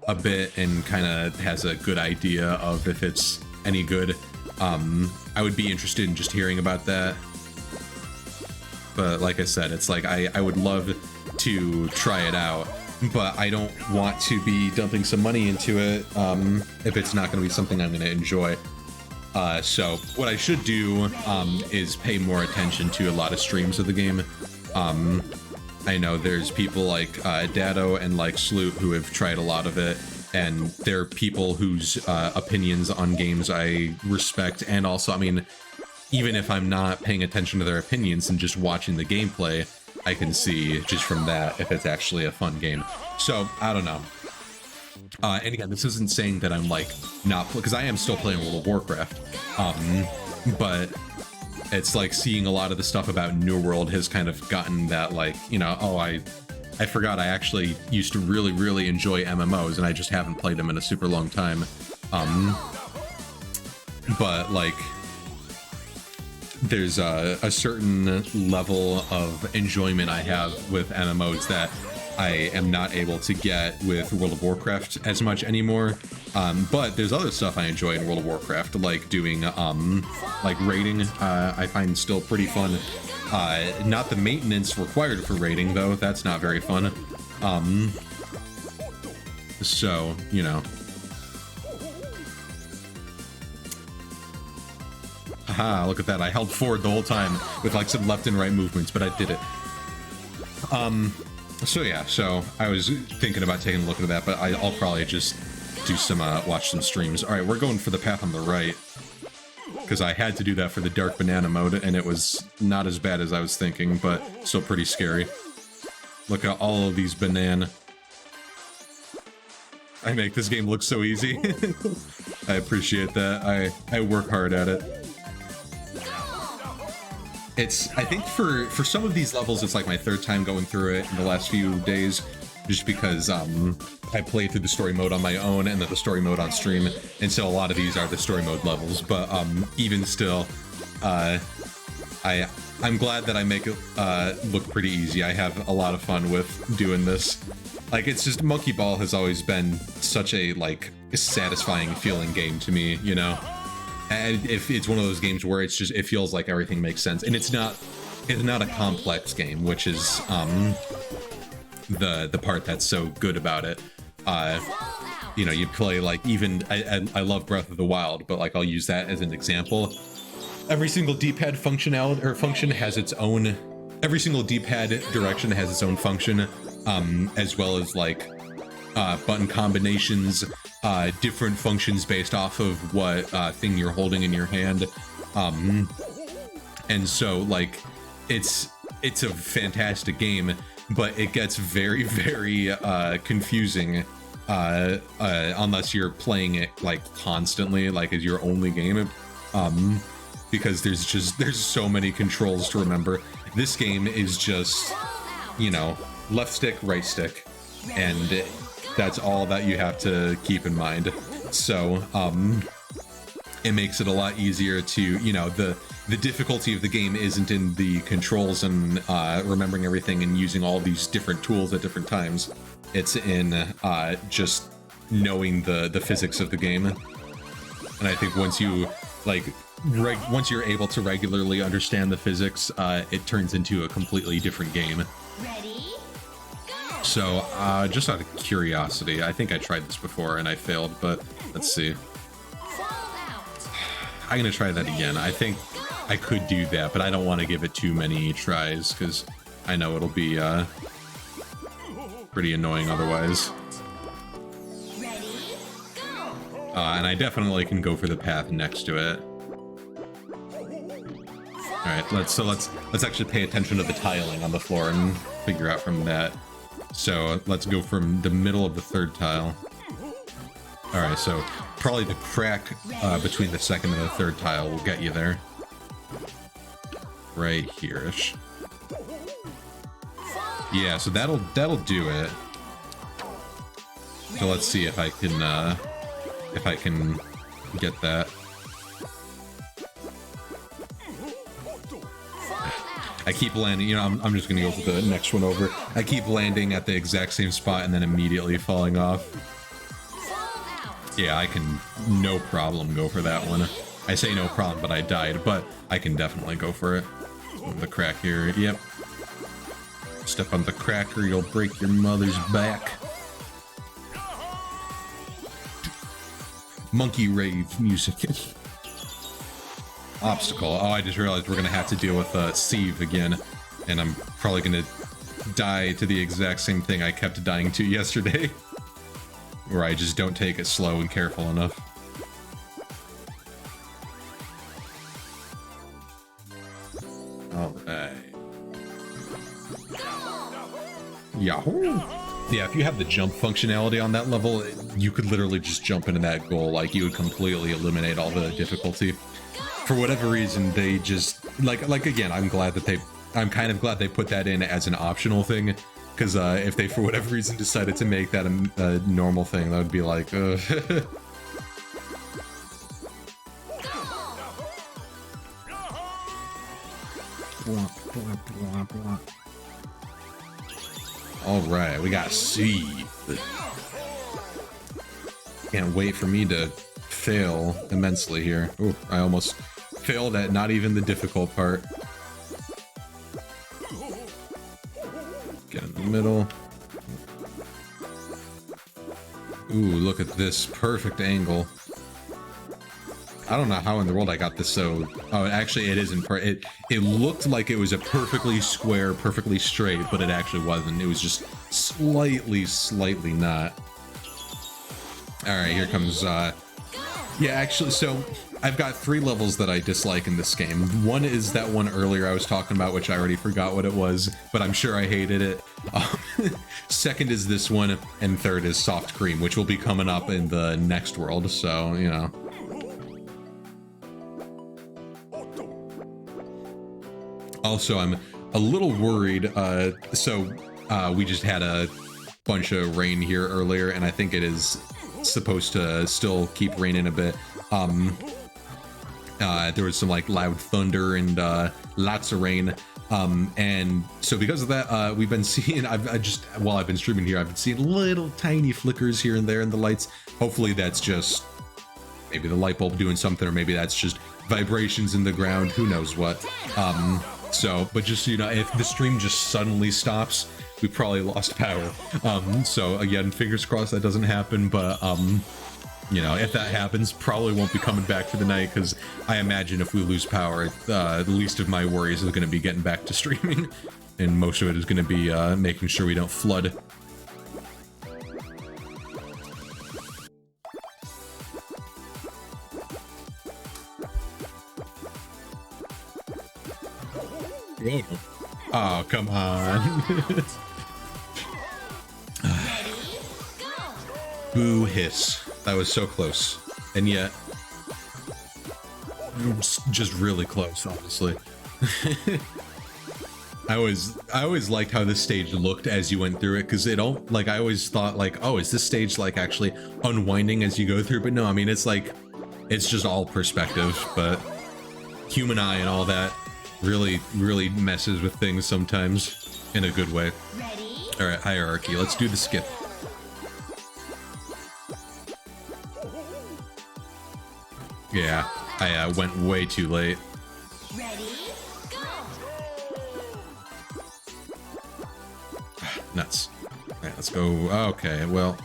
a bit and kind of has a good idea of if it's any good, I would be interested in just hearing about that. But like I said, it's like I would love to try it out, but I don't want to be dumping some money into it if it's not going to be something I'm going to enjoy. So what I should do is pay more attention to a lot of streams of the game. I know there's people like Dado and like Sloot who have tried a lot of it, and they're people whose opinions on games I respect. And also, I mean, even if I'm not paying attention to their opinions and just watching the gameplay, I can see just from that if it's actually a fun game. So, I don't know. And again, this isn't saying that I'm like not, because I am still playing World of Warcraft. But it's like seeing a lot of the stuff about New World has kind of gotten that, like, you know, oh, I forgot I actually used to really, really enjoy MMOs, and I just haven't played them in a super long time. But like, there's a certain level of enjoyment I have with MMOs that I am not able to get with World of Warcraft as much anymore. But there's other stuff I enjoy in World of Warcraft, like doing like raiding. I find still pretty fun. Not the maintenance required for raiding, though. That's not very fun. So, you know. Haha, look at that. I held forward the whole time with like some left and right movements, but I did it. So yeah, so I was thinking about taking a look at that, but I'll probably just do some, watch some streams. All right, we're going for the path on the right, because I had to do that for the Dark Banana mode, and it was not as bad as I was thinking, but still pretty scary. Look at all of these banana. I make this game look so easy. I appreciate that. I work hard at it. I think for some of these levels, it's like my third time going through it in the last few days, just because I played through the story mode on my own and then the story mode on stream, and so a lot of these are the story mode levels. But even still, I'm glad that I make it look pretty easy. I have a lot of fun with doing this. Like, it's just Monkey Ball has always been such a like satisfying feeling game to me, you know. And if it's one of those games where it's just, it feels like everything makes sense, and it's not a complex game, which is the part that's so good about it. You know, you play like, even I love Breath of the Wild, but like I'll use that as an example. every single D-pad functionality or function has its own. Every single D-pad direction has its own function, as well as like button combinations, different functions based off of what thing you're holding in your hand, and so like it's a fantastic game, but it gets very, very confusing unless you're playing it like constantly, like as your only game, because there's so many controls to remember. This game is just, you know, left stick, right stick, and that's all that you have to keep in mind. So it makes it a lot easier to, you know, the difficulty of the game isn't in the controls and remembering everything and using all these different tools at different times. It's in just knowing the physics of the game. And I think once you like once you're able to regularly understand the physics, it turns into a completely different game. Ready? Go! So just out of curiosity, I think I tried this before and I failed, but let's see. Fall out. I'm gonna try that again. I think I could do that, but I don't want to give it too many tries because I know it'll be pretty annoying otherwise. Ready? Go! And I definitely can go for the path next to it. All right, let's actually pay attention to the tiling on the floor and figure out from that. So let's go from the middle of the third tile. All right, so probably the crack between the second and the third tile will get you there. Right here-ish. Yeah, so that'll do it. So let's see if I can get that. I keep landing, you know, I'm just gonna go for the next one over. I keep landing at the exact same spot and then immediately falling off. Yeah, I can no problem go for that one. I say no problem, but I died, but I can definitely go for it. The crack here, yep. Step on the cracker, you'll break your mother's back. Monkey rave music. Obstacle. Oh, I just realized we're gonna have to deal with Sieve again, and I'm probably gonna die to the exact same thing I kept dying to yesterday, where I just don't take it slow and careful enough. All right. Yahoo! Yeah, if you have the jump functionality on that level, you could literally just jump into that goal. Like, you would completely eliminate all the difficulty. For whatever reason, they just like again, I'm kind of glad they put that in as an optional thing, because if they for whatever reason decided to make that a normal thing, that would be like all right, we got C. Can't wait for me to fail immensely here. Oh, I almost failed at not even the difficult part. Get in the middle. Ooh, look at this perfect angle. I don't know how in the world I got this so... Oh, actually, it isn't. It looked like it was a perfectly square, perfectly straight, but it actually wasn't. It was just slightly not. All right, here comes... Yeah, actually, so I've got 3 levels that I dislike in this game. One is that one earlier I was talking about, which I already forgot what it was, but I'm sure I hated it. Second is this one, and third is Soft Cream, which will be coming up in the next world, so, you know. Also, I'm a little worried, we just had a bunch of rain here earlier, and I think it is supposed to still keep raining a bit. There was some like loud thunder and lots of rain, and so because of that, we've been seeing, while I've been streaming here, I've been seeing little tiny flickers here and there in the lights. Hopefully that's just maybe the light bulb doing something, or maybe that's just vibrations in the ground, who knows what. But just, you know, if the stream just suddenly stops, we probably lost power. So again, fingers crossed that doesn't happen, but you know, if that happens, probably won't be coming back for the night, because I imagine if we lose power, the least of my worries is going to be getting back to streaming, and most of it is going to be making sure we don't flood. Oh, come on. Boo hiss. That was so close. And yet, just really close, honestly. I always liked how this stage looked as you went through it, because like, I always thought like, oh, is this stage like actually unwinding as you go through? But no, I mean, it's like, it's just all perspective, but human eye and all that really messes with things sometimes in a good way. Ready? All right, hierarchy. Let's do the skip. Yeah, I went way too late. Ready? Go! Nuts. All right, let's go. Okay, well,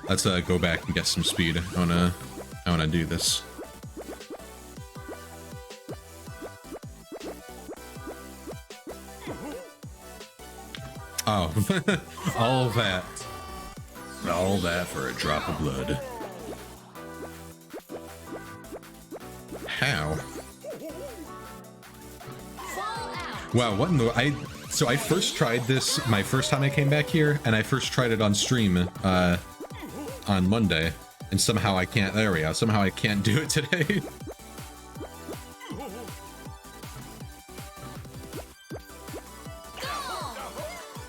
let's go back and get some speed. I wanna do this. Oh, all that for a drop of blood. How? Wow, what in the... So I first tried this my first time I came back here, and I first tried it on stream on Monday, and somehow I can't... There we go. Somehow I can't do it today.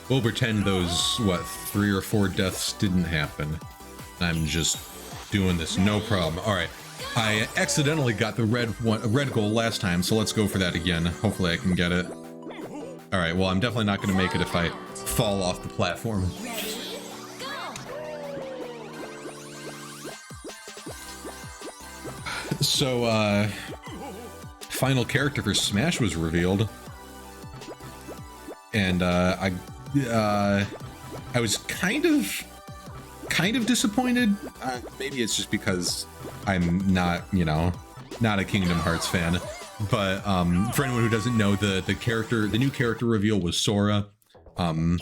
We'll pretend those, what, 3 or 4 deaths didn't happen. I'm just doing this, no problem. All right. I accidentally got the red goal last time, so let's go for that again. Hopefully I can get it. All right, well, I'm definitely not going to make it if I fall off the platform. So, final character for Smash was revealed. And, I was kind of disappointed. Maybe it's just because I'm not, you know, not a Kingdom Hearts fan. But for anyone who doesn't know, the new character reveal was Sora. Oh,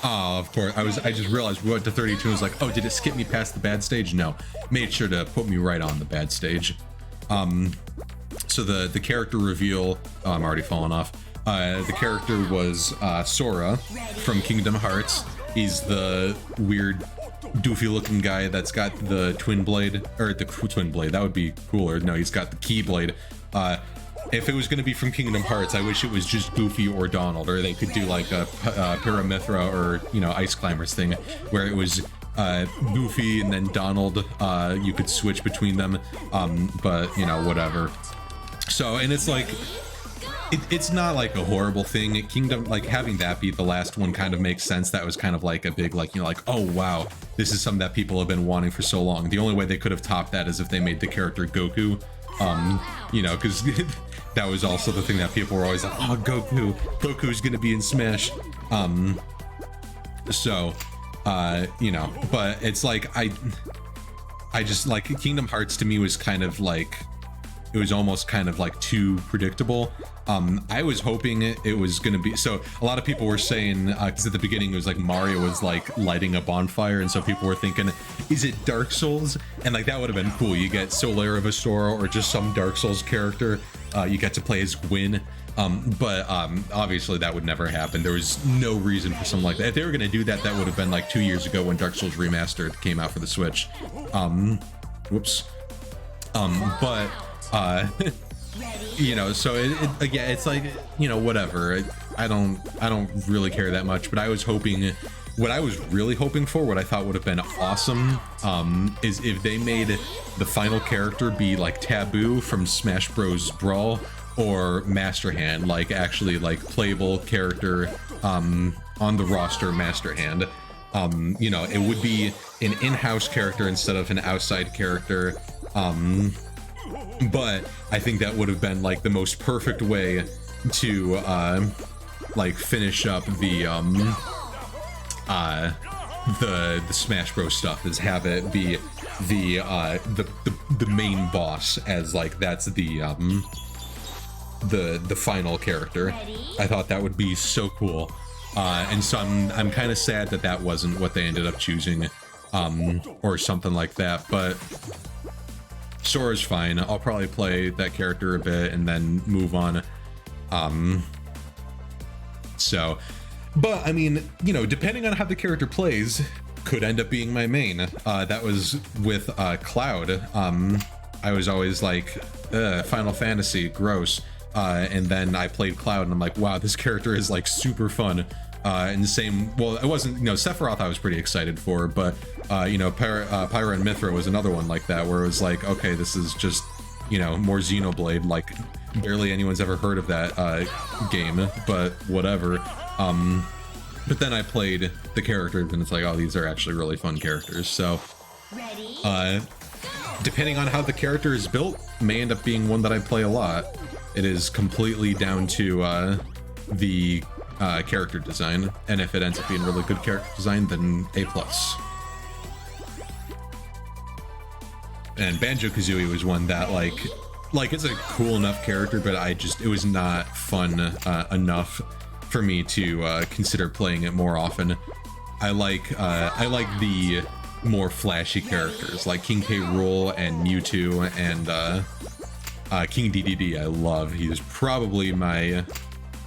of course. I just realized we went to 32 and was like, oh, did it skip me past the bad stage? No, made sure to put me right on the bad stage. So the character reveal, oh, I'm already falling off. The character was Sora from Kingdom Hearts. He's the weird, doofy-looking guy that's got the twin blade, or the twin blade. That would be cooler. No, he's got the key blade. If it was going to be from Kingdom Hearts, I wish it was just Goofy or Donald, or they could do like a Paramithra or, you know, Ice Climbers thing, where it was Goofy and then Donald. You could switch between them, but, you know, whatever. So, and it's like... It's not like a horrible thing. Kingdom, like, having that be the last one kind of makes sense. That was kind of like a big, like, you know, like, oh wow, this is something that people have been wanting for so long. The only way they could have topped that is if they made the character Goku, you know, because that was also the thing that people were always like, oh, Goku's gonna be in Smash. So, you know, but it's like, I just, like, Kingdom Hearts to me was kind of like, it was almost kind of like too predictable. I was hoping it was gonna be, so a lot of people were saying, because at the beginning it was like Mario was like lighting a bonfire, and so people were thinking, is it Dark Souls? And like that would have been cool. You get Solaire of Astora or just some Dark Souls character. You get to play as Gwyn. But obviously that would never happen. There was no reason for something like that. If they were gonna do that, that would have been like 2 years ago when Dark Souls Remastered came out for the Switch. Whoops. But you know, so again, it's like, you know, whatever. I don't really care that much, but I was hoping, what I was really hoping for, what I thought would have been awesome, is if they made the final character be like Taboo from Smash Bros. Brawl, or Master Hand, like actually like playable character on the roster, Master Hand. You know, it would be an in-house character instead of an outside character. But I think that would have been like the most perfect way to like finish up the the Smash Bros stuff is have it be the main boss as like that's the final character. I thought that would be so cool. And so I'm kind of sad that that wasn't what they ended up choosing, or something like that. But Sora's fine. I'll probably play that character a bit and then move on. So, but I mean, you know, depending on how the character plays, could end up being my main. That was with Cloud. I was always like, Final Fantasy, gross. And then I played Cloud and I'm like, wow, this character is like super fun. And the same, well, it wasn't, you know, Sephiroth I was pretty excited for, but, you know, Pyra and Mithra was another one like that, where it was like, okay, this is just, you know, more Xenoblade, like barely anyone's ever heard of that game, but whatever. But then I played the characters and it's like, oh, these are actually really fun characters. So, depending on how the character is built, may end up being one that I play a lot. It is completely down to the character design, and if it ends up being really good character design, then A+. And Banjo-Kazooie was one that like it's a cool enough character, but it was not fun enough for me to consider playing it more often. I like the more flashy characters like King K. Rool and Mewtwo and King DDD. I love. He's probably my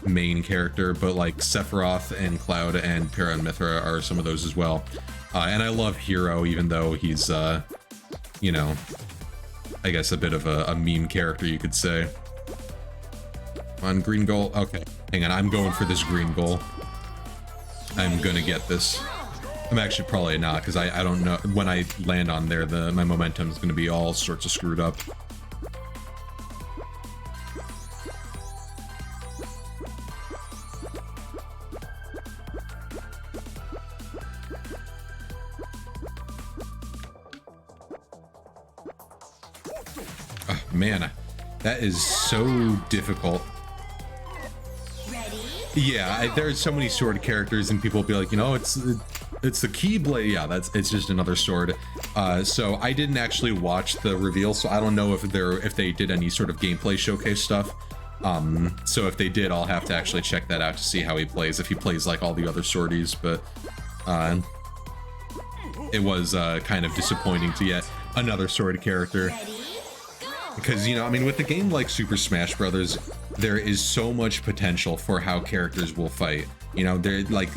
main character, but like Sephiroth and Cloud and Pyra and Mithra are some of those as well. And I love Hero, even though he's you know, I guess a bit of a meme character, you could say. On green goal. Okay, hang on, I'm going for this green goal. I'm gonna get this. I'm actually probably not, because I don't know, when I land on there, my momentum is gonna be all sorts of screwed up. Oh, man, that is so difficult. Yeah, there's so many sword characters, and people will be like, you know, it's the Keyblade. Yeah, it's just another sword. So I didn't actually watch the reveal, so I don't know if they did any sort of gameplay showcase stuff. So if they did, I'll have to actually check that out to see how he plays, if he plays like all the other swordies. But it was kind of disappointing to get another sword character. Because, you know, I mean, with a game like Super Smash Brothers, there is so much potential for how characters will fight. You know, they're like,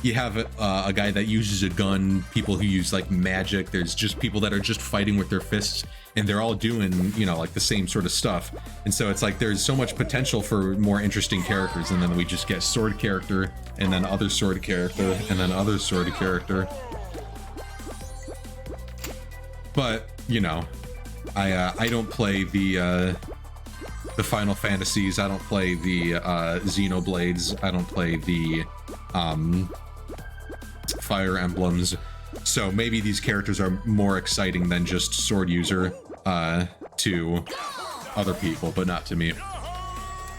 you have a guy that uses a gun, people who use like magic, there's just people that are just fighting with their fists, and they're all doing, you know, like the same sort of stuff. And so it's like there's so much potential for more interesting characters, and then we just get sword character, and then other sword character, and then other sword character. But, you know, I don't play the Final Fantasies, I don't play the Xenoblades, I don't play the Fire Emblems, so maybe these characters are more exciting than just sword user to other people, but not to me.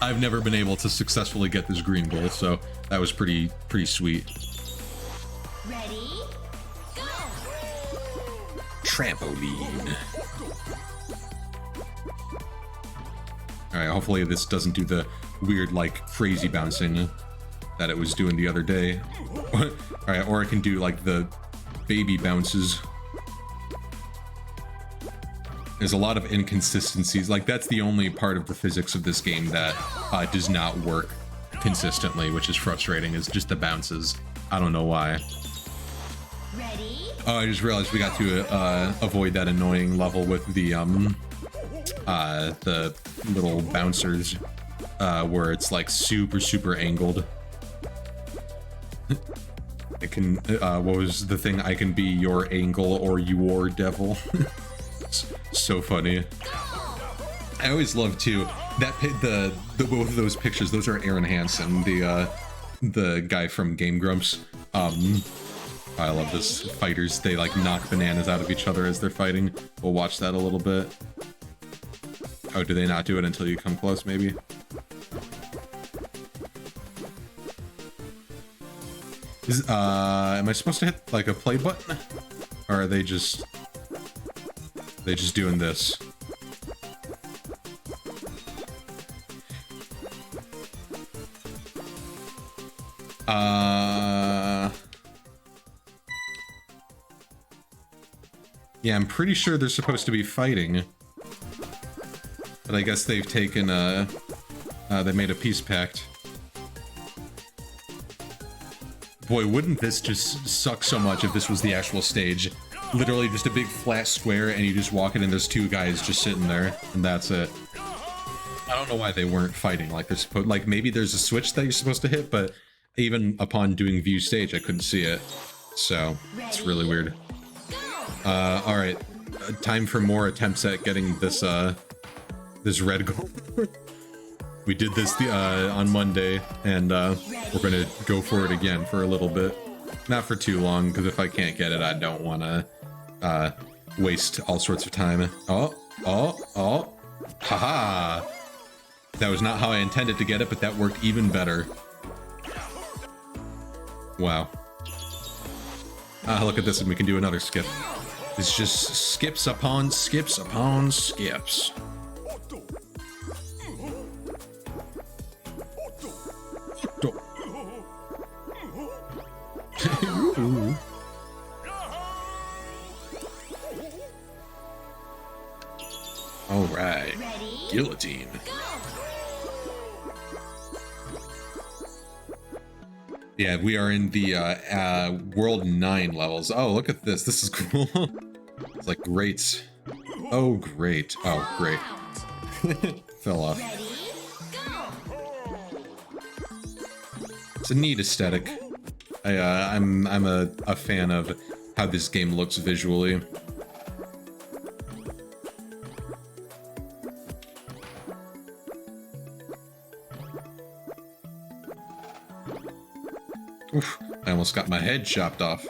I've never been able to successfully get this green goal, so that was pretty sweet. Ready, go! Trampoline. Alright, hopefully this doesn't do the weird, like, crazy bouncing that it was doing the other day. Alright, or it can do, like, the baby bounces. There's a lot of inconsistencies. Like, that's the only part of the physics of this game that does not work consistently, which is frustrating, is just the bounces. I don't know why. Ready? Oh, I just realized we got to avoid that annoying level with the little bouncers, where it's like super angled. It can, what was the thing? I can be your angle or your devil. So funny. I always love too that the both of those pictures. Those are Aaron Hansen, the guy from Game Grumps. I love this. Fighters, they like knock bananas out of each other as they're fighting. We'll watch that a little bit. Oh, do they not do it until you come close, maybe? Am I supposed to hit like a play button? Or are they just doing this? Yeah, I'm pretty sure they're supposed to be fighting. But I guess they've taken, they made a peace pact. Boy, wouldn't this just suck so much if this was the actual stage? Literally just a big flat square and you just walk in and there's two guys just sitting there, and that's it. I don't know why they weren't fighting like they're supposed, like maybe there's a switch that you're supposed to hit, but even upon doing view stage, I couldn't see it. So, it's really weird. Alright. Time for more attempts at getting this, this red gold. We did this on Monday, and we're gonna go for it again for a little bit. Not for too long, because if I can't get it, I don't want to waste all sorts of time. Oh, haha! That was not how I intended to get it, but that worked even better. Wow. Look at this, and we can do another skip. It's just skips upon skips upon skips. All right, guillotine. Yeah, we are in the World 9 levels. Oh, look at this. This is cool. It's like great. Oh, great. Oh, great. Fell off. It's a neat aesthetic. I'm a fan of how this game looks visually. Oof, I almost got my head chopped off.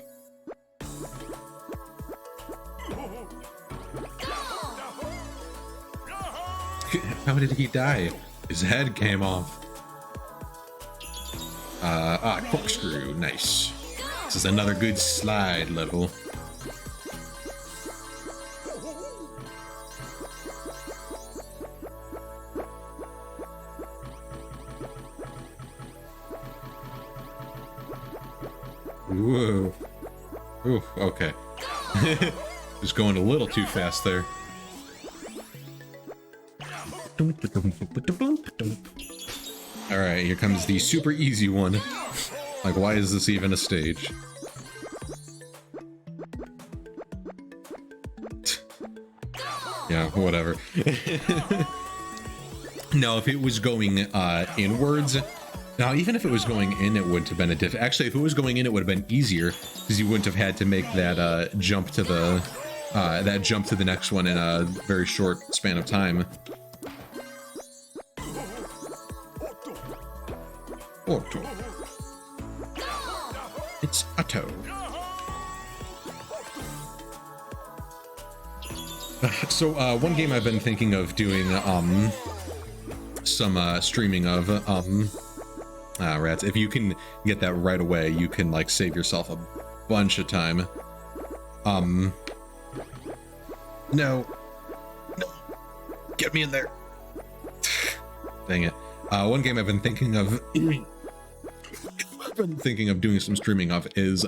How did he die? His head came off. Corkscrew, nice. This is another good slide level. Whoa. Ooh, okay. Just going a little too fast there. Alright, here comes the super easy one. Like, why is this even a stage? Yeah, whatever. No, if it was going inwards... Now, even if it was going in, it wouldn't have been a diff. Actually, if it was going in, it would have been easier because you wouldn't have had to make that jump to the next one in a very short span of time. Otto. It's Otto. So one game I've been thinking of doing some streaming of rats. If you can get that right away, you can like save yourself a bunch of time. No, get me in there. Dang it. One game I've been thinking of doing some streaming of is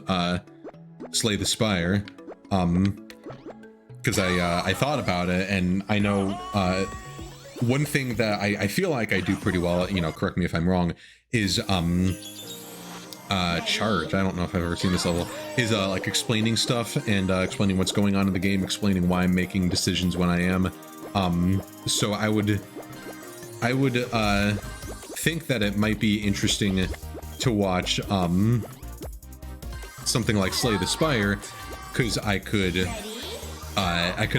Slay the Spire. Because I thought about it, and I know one thing that I feel like I do pretty well, you know, correct me if I'm wrong, is Charge. I don't know if I've ever seen this level. Is like explaining stuff and explaining what's going on in the game, explaining why I'm making decisions when I am. So I would think that it might be interesting to watch something like Slay the Spire, because I could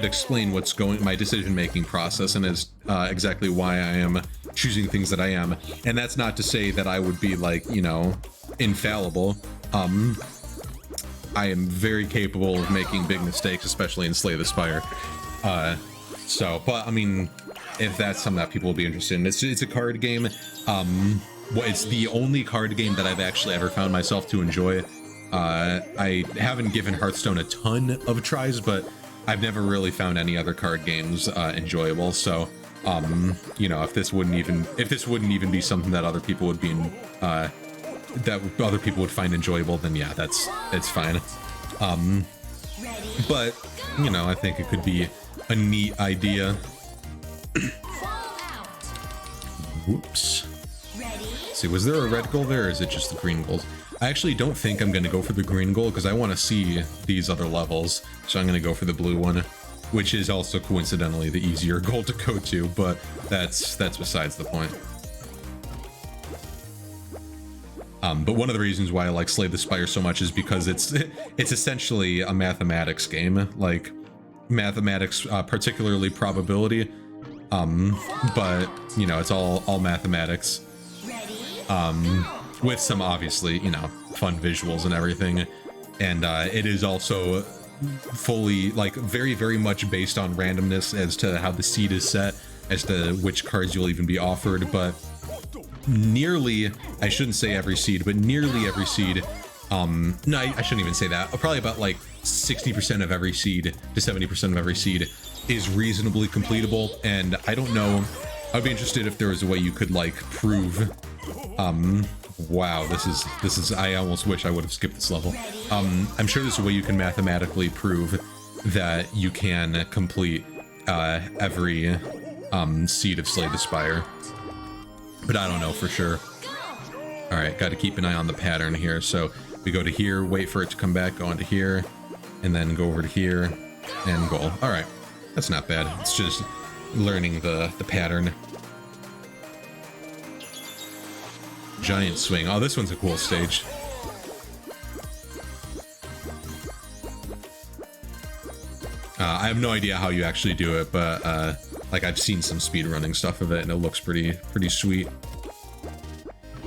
explain what's my decision-making process and is exactly why I am choosing things that I am. And that's not to say that I would be like, you know, infallible. I am very capable of making big mistakes, especially in Slay the Spire. But I mean, if that's something that people will be interested in, it's a card game. it's the only card game that I've actually ever found myself to enjoy. I haven't given Hearthstone a ton of tries, but I've never really found any other card games enjoyable. So, you know, if this wouldn't even be something that other people would find enjoyable, then yeah, it's fine. But you know, I think it could be a neat idea. Whoops. See, was there a red goal there, or is it just the green goals? I actually don't think I'm going to go for the green goal because I want to see these other levels. So I'm going to go for the blue one, which is also coincidentally the easier goal to go to, but that's besides the point. But one of the reasons why I like Slay the Spire so much is because it's essentially a mathematics game, like mathematics, particularly probability. But you know, it's all mathematics. With some obviously, you know, fun visuals and everything. And it is also fully, like, very much based on randomness as to how the seed is set, as to which cards you'll even be offered. But nearly, I shouldn't say every seed, but nearly every seed, no, I shouldn't even say that. Probably about like 60% of every seed to 70% of every seed is reasonably completable. And I don't know, I'd be interested if there was a way you could like prove, wow, this is, I almost wish I would have skipped this level. I'm sure there's a way you can mathematically prove that you can complete every seed of Slay the Spire, but I don't know for sure. All right, got to keep an eye on the pattern here. So we go to here, wait for it to come back, go into here, and then go over to here and goal. All right, that's not bad. It's just learning the pattern. Giant swing. Oh, this one's a cool stage. I have no idea how you actually do it, but like I've seen some speedrunning stuff of it, and it looks pretty sweet.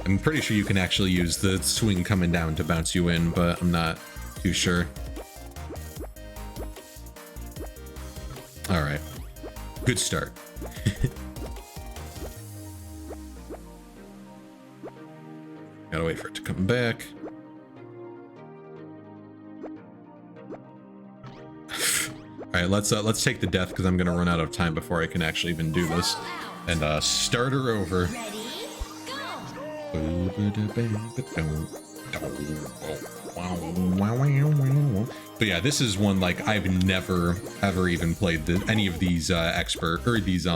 I'm pretty sure you can actually use the swing coming down to bounce you in, but I'm not too sure. All right, good start. Gotta wait for it to come back. All right, let's take the death because I'm gonna run out of time before I can actually even do this. And start her over. But yeah, this is one like I've never ever even played any of these expert or these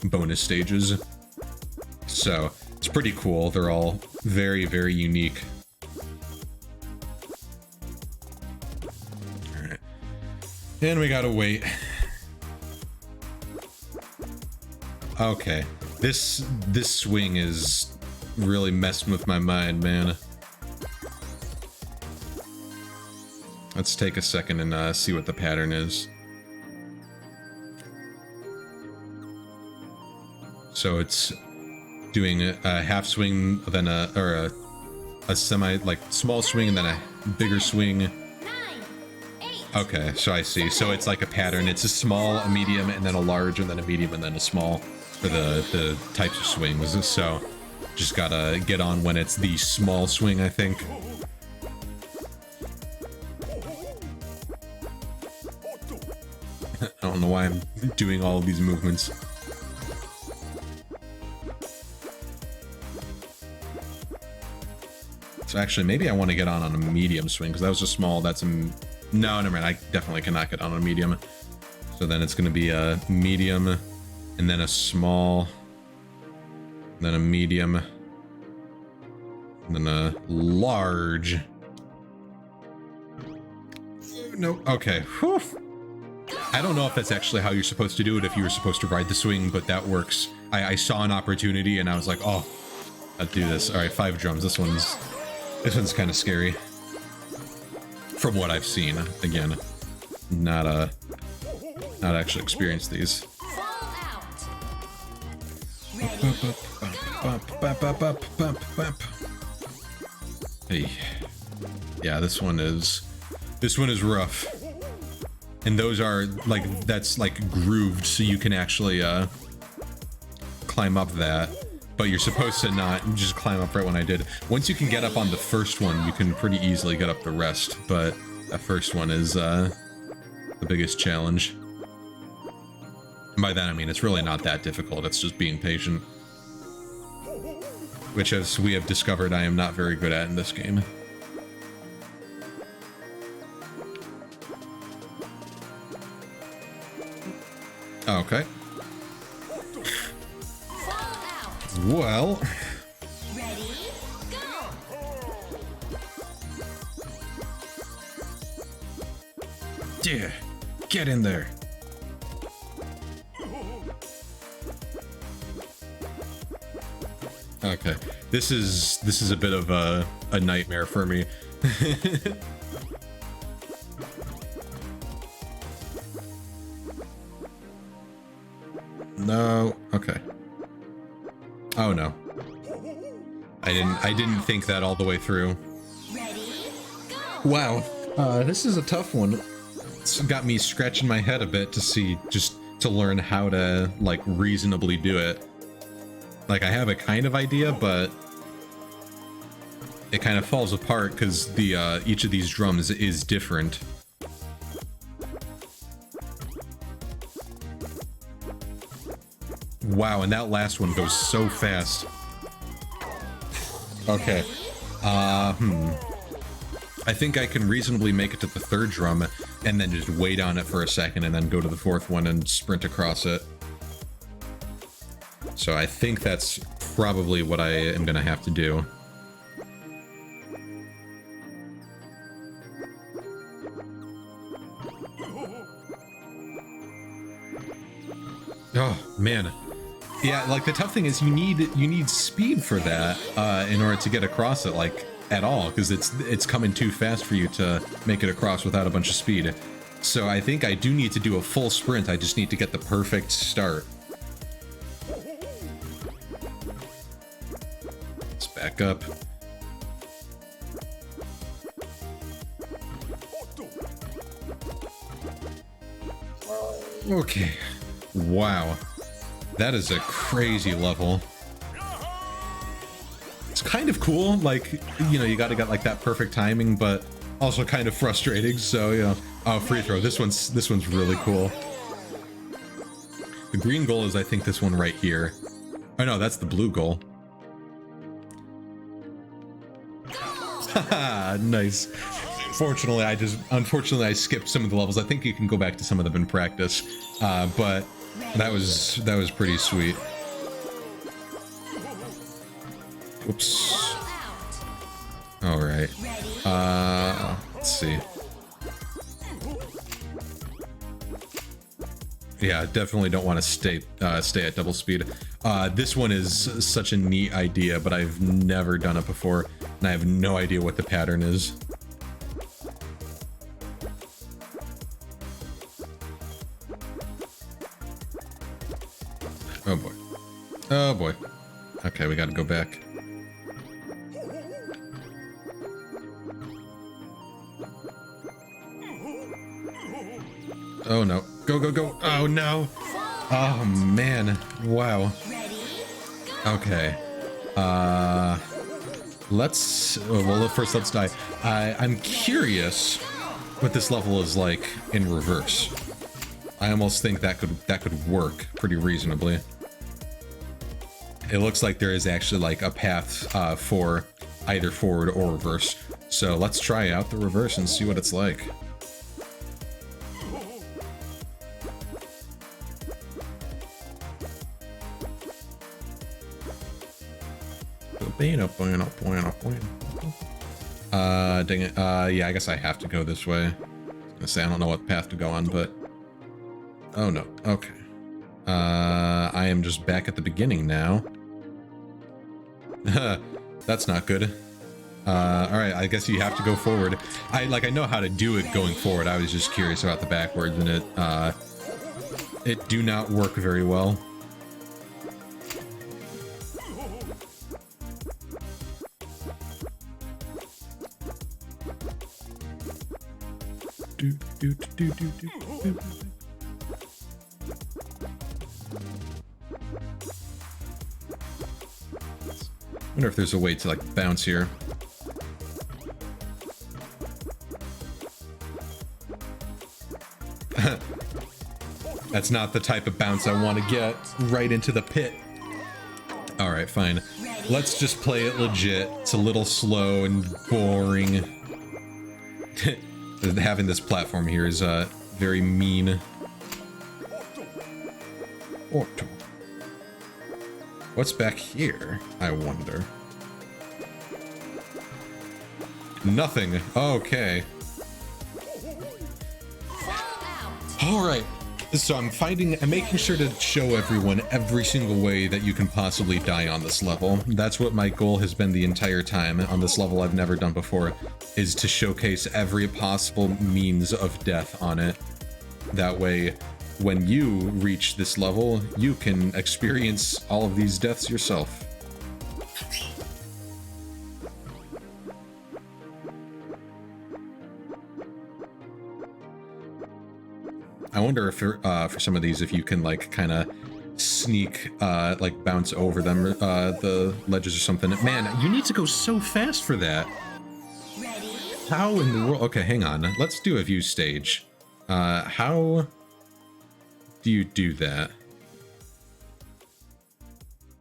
bonus stages. So it's pretty cool. They're all very unique. All right, and we gotta wait. Okay, this swing is really messing with my mind, man. Let's take a second and see what the pattern is. So it's doing a half swing, then a semi, like small swing, and then a bigger swing. 9, 8. Okay, so I see. So it's like a pattern. It's a small, a medium, and then a large, and then a medium, and then a small for the types of swings. So just gotta get on when it's the small swing, I think. I don't know why I'm doing all of these movements. So actually, maybe I want to get on a medium swing because that was a small. That's a no, never mind. I definitely cannot get on a medium. So then it's going to be a medium, and then a small, and then a medium, and then a large. No, okay. Whew. I don't know if that's actually how you're supposed to do it, if you were supposed to ride the swing, but that works. I saw an opportunity and I was like, oh, I'll do this. All right, 5 drums. This one's kind of scary. From what I've seen, again, not actually experienced these. Hey, yeah, this one is rough. And those are like, that's like grooved, so you can actually climb up that. but you're supposed to not just climb up right when I did. Once you can get up on the first one, you can pretty easily get up the rest, but that first one is the biggest challenge. And by that I mean it's really not that difficult, it's just being patient. Which, as we have discovered, I am not very good at in this game. Okay. Well. Ready, go! Yeah, get in there. Okay, this is a bit of a nightmare for me. No. Okay. Oh no. I didn't think that all the way through. Ready, go! Wow. This is a tough one. It's got me scratching my head a bit to learn how to like reasonably do it. Like I have a kind of idea, but it kind of falls apart because the each of these drums is different. Wow, and that last one goes so fast. Okay. I think I can reasonably make it to the third drum and then just wait on it for a second and then go to the fourth one and sprint across it. So I think that's probably what I am gonna have to do. Oh, man. Yeah, like the tough thing is you need speed for that in order to get across it, like at all, because it's coming too fast for you to make it across without a bunch of speed. So I think I do need to do a full sprint. I just need to get the perfect start. Let's back up. Okay. Wow. That is a crazy level. It's kind of cool, like, you know, you gotta get like that perfect timing, but also kind of frustrating, so, you know. Oh, free throw. This one's really cool. The green goal is, I think, this one right here. Oh no, that's the blue goal. Haha, nice. Unfortunately, I skipped some of the levels. I think you can go back to some of them in practice, but that was pretty sweet. Oops. All right. Let's see. Yeah, definitely don't want to stay at double speed. This one is such a neat idea, but I've never done it before, and I have no idea what the pattern is. Oh boy. Oh boy. Okay, we gotta go back. Oh no. Go, go, go. Oh no. Oh man. Wow. Okay. Well, first let's die. I'm curious what this level is like in reverse. I almost think that could work pretty reasonably. It looks like there is actually like a path for either forward or reverse. So let's try out the reverse and see what it's like. Dang it. Yeah, I guess I have to go this way. I was gonna say I don't know what path to go on, but oh no. Okay. I am just back at the beginning now. That's not good. Alright, I guess you have to go forward. I know how to do it going forward. I was just curious about the backwards, and it do not work very well. Wonder if there's a way to like bounce here. That's not the type of bounce I want to get right into the pit. All right, fine. Let's just play it legit. It's a little slow and boring. Having this platform here is very mean. What's back here, I wonder? Nothing. Okay. All right. So I'm making sure to show everyone every single way that you can possibly die on this level. That's what my goal has been the entire time on this level I've never done before, is to showcase every possible means of death on it. That way, when you reach this level, you can experience all of these deaths yourself. I wonder if for some of these, if you can like kind of sneak, like bounce over them, the ledges or something. Man, you need to go so fast for that. Ready? How in the world? Okay, hang on. Let's do a view stage. How do you do that?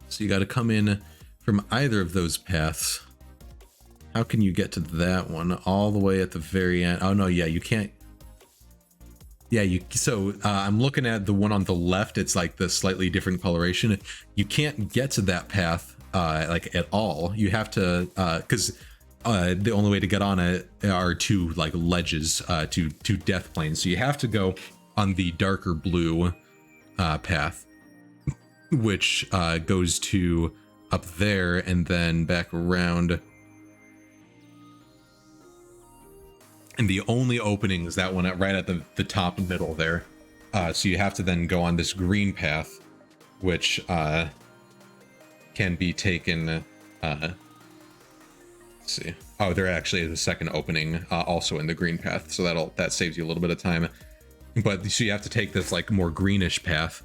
So you got to come in from either of those paths. How can you get to that one all the way at the very end? Oh no, yeah, you can't. Yeah, I'm looking at the one on the left. It's like the slightly different coloration. You can't get to that path like at all. You have to because the only way to get on it are two like ledges, two death planes. So you have to go on the darker blue path, which goes to up there and then back around. And the only opening is that one right at the top middle there. So you have to then go on this green path, which can be taken. Let's see. Oh, there actually is a second opening also in the green path. So that saves you a little bit of time. But so you have to take this like more greenish path,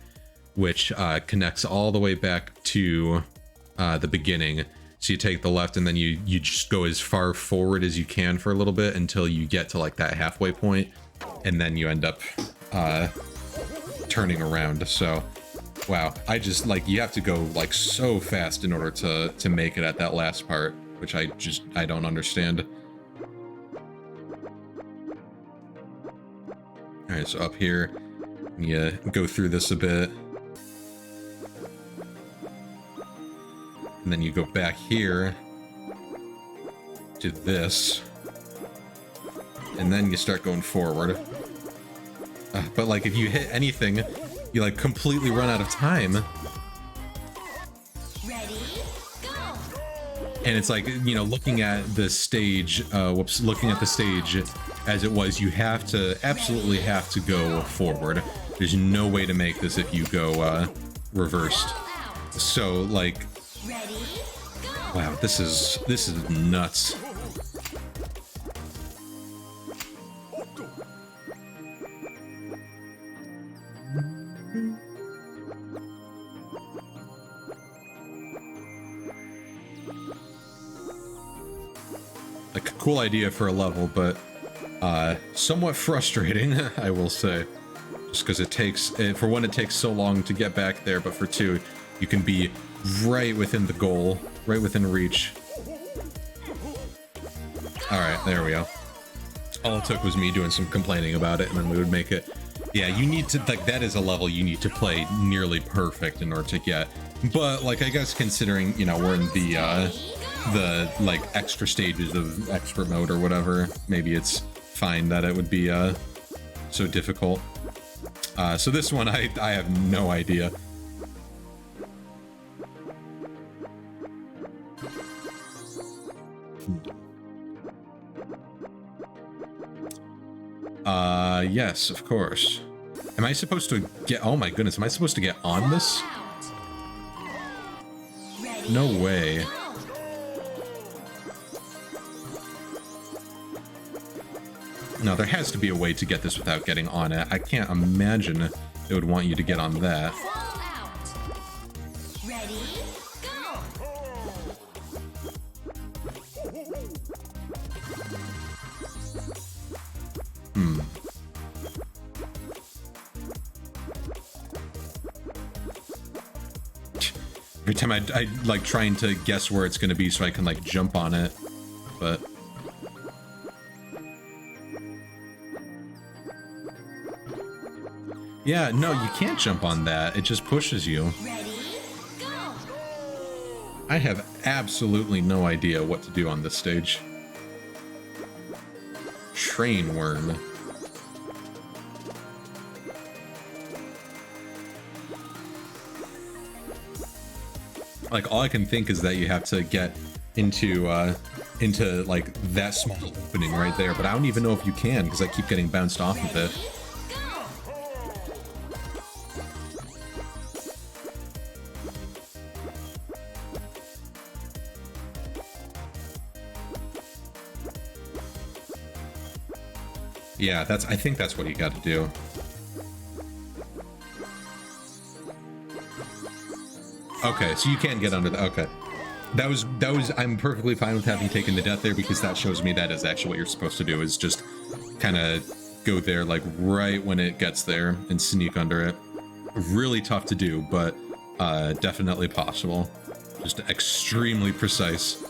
which connects all the way back to the beginning. So you take the left and then you just go as far forward as you can for a little bit until you get to like that halfway point, and then you end up turning around. So wow, I just like, you have to go like so fast in order to make it at that last part, which I don't understand. All right, so up here you go through this a bit. And then you go back here to this, and then you start going forward. But like, if you hit anything, you like completely run out of time. Ready? Go! And it's like, you know, looking at the stage, looking at the stage as it was, you absolutely have to go forward. There's no way to make this if you go reversed. So like, Ready? Go! wow, this is nuts. Like a cool idea for a level, but somewhat frustrating, I will say. Just because it takes, for one, it takes so long to get back there, but for two, you can be right within the goal, right within reach. All right, there we go. All it took was me doing some complaining about it, and then we would make it. Yeah, you need to, like, that is a level you need to play nearly perfect in order to get. But, like, I guess considering, you know, we're in the like, extra stages of expert mode or whatever, maybe it's fine that it would be, so difficult. So this one, I have no idea. Yes, of course. Am I supposed to get, oh my goodness, am I supposed to get on this? No way. No, there has to be a way to get this without getting on it. I can't imagine it would want you to get on that. Ready? Go! Every time I like trying to guess where it's gonna be so I can like jump on it, but yeah, no, you can't jump on that. It just pushes you. Ready, go! I have absolutely no idea what to do on this stage. Train worm. Like, all I can think is that you have to get into like that small opening right there, but I don't even know if you can because I keep getting bounced off of it. Yeah, I think that's what you got to do. Okay, so you can't get under the, okay. That was, I'm perfectly fine with having taken the death there because that shows me that is actually what you're supposed to do, is just kind of go there like right when it gets there and sneak under it. Really tough to do, but definitely possible. Just extremely precise.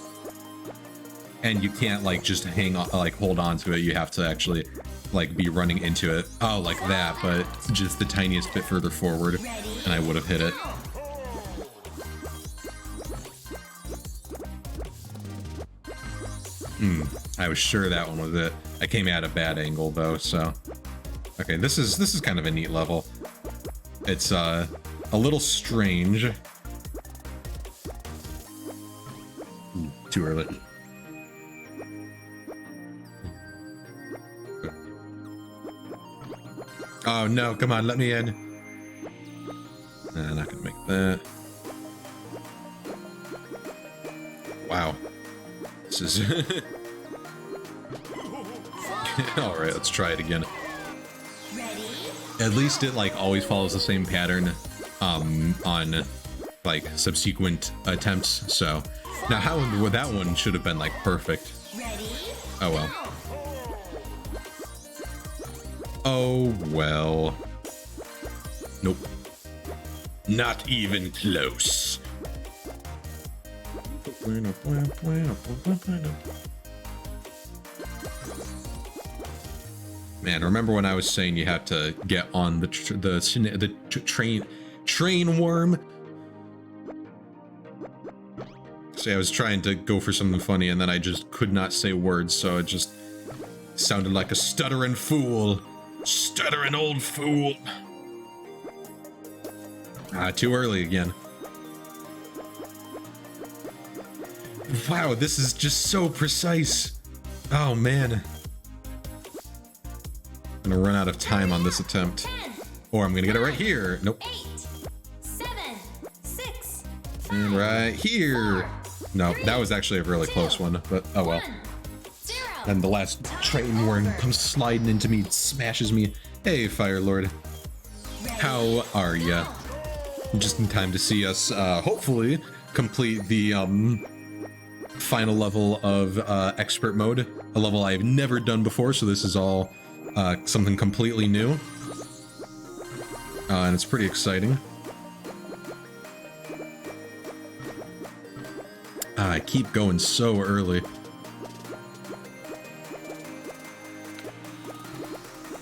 And you can't like just hang on, like hold on to it, you have to actually like be running into it. Oh, like that, but just the tiniest bit further forward and I would have hit it. I was sure that one was it. I came at a bad angle though, so. Okay, this is kind of a neat level. It's a little strange. Too early. Oh no, come on, let me in. Nah, not gonna make that. Wow. This is... Alright, let's try it again. Ready? At least it like always follows the same pattern on like subsequent attempts, so. Now that one should have been like perfect. Ready? Oh well. Oh well. Nope. Not even close. Man, remember when I was saying you have to get on the train worm? See, I was trying to go for something funny and then I just could not say words, so it just sounded like a stuttering fool. Stuttering old fool. Ah, too early again. Wow, this is just so precise. Oh man. I'm gonna run out of time on this attempt. 10, Or I'm gonna get it right here. Nope. 8, 7, 6, And right here. No, that was actually a really close one, but oh well. 0. And the last train worm comes sliding into me, smashes me. Hey, Fire Lord. How are ya? Just in time to see us, hopefully, complete the, final level of, expert mode. A level I've never done before, so this is all, something completely new. And it's pretty exciting. I keep going so early.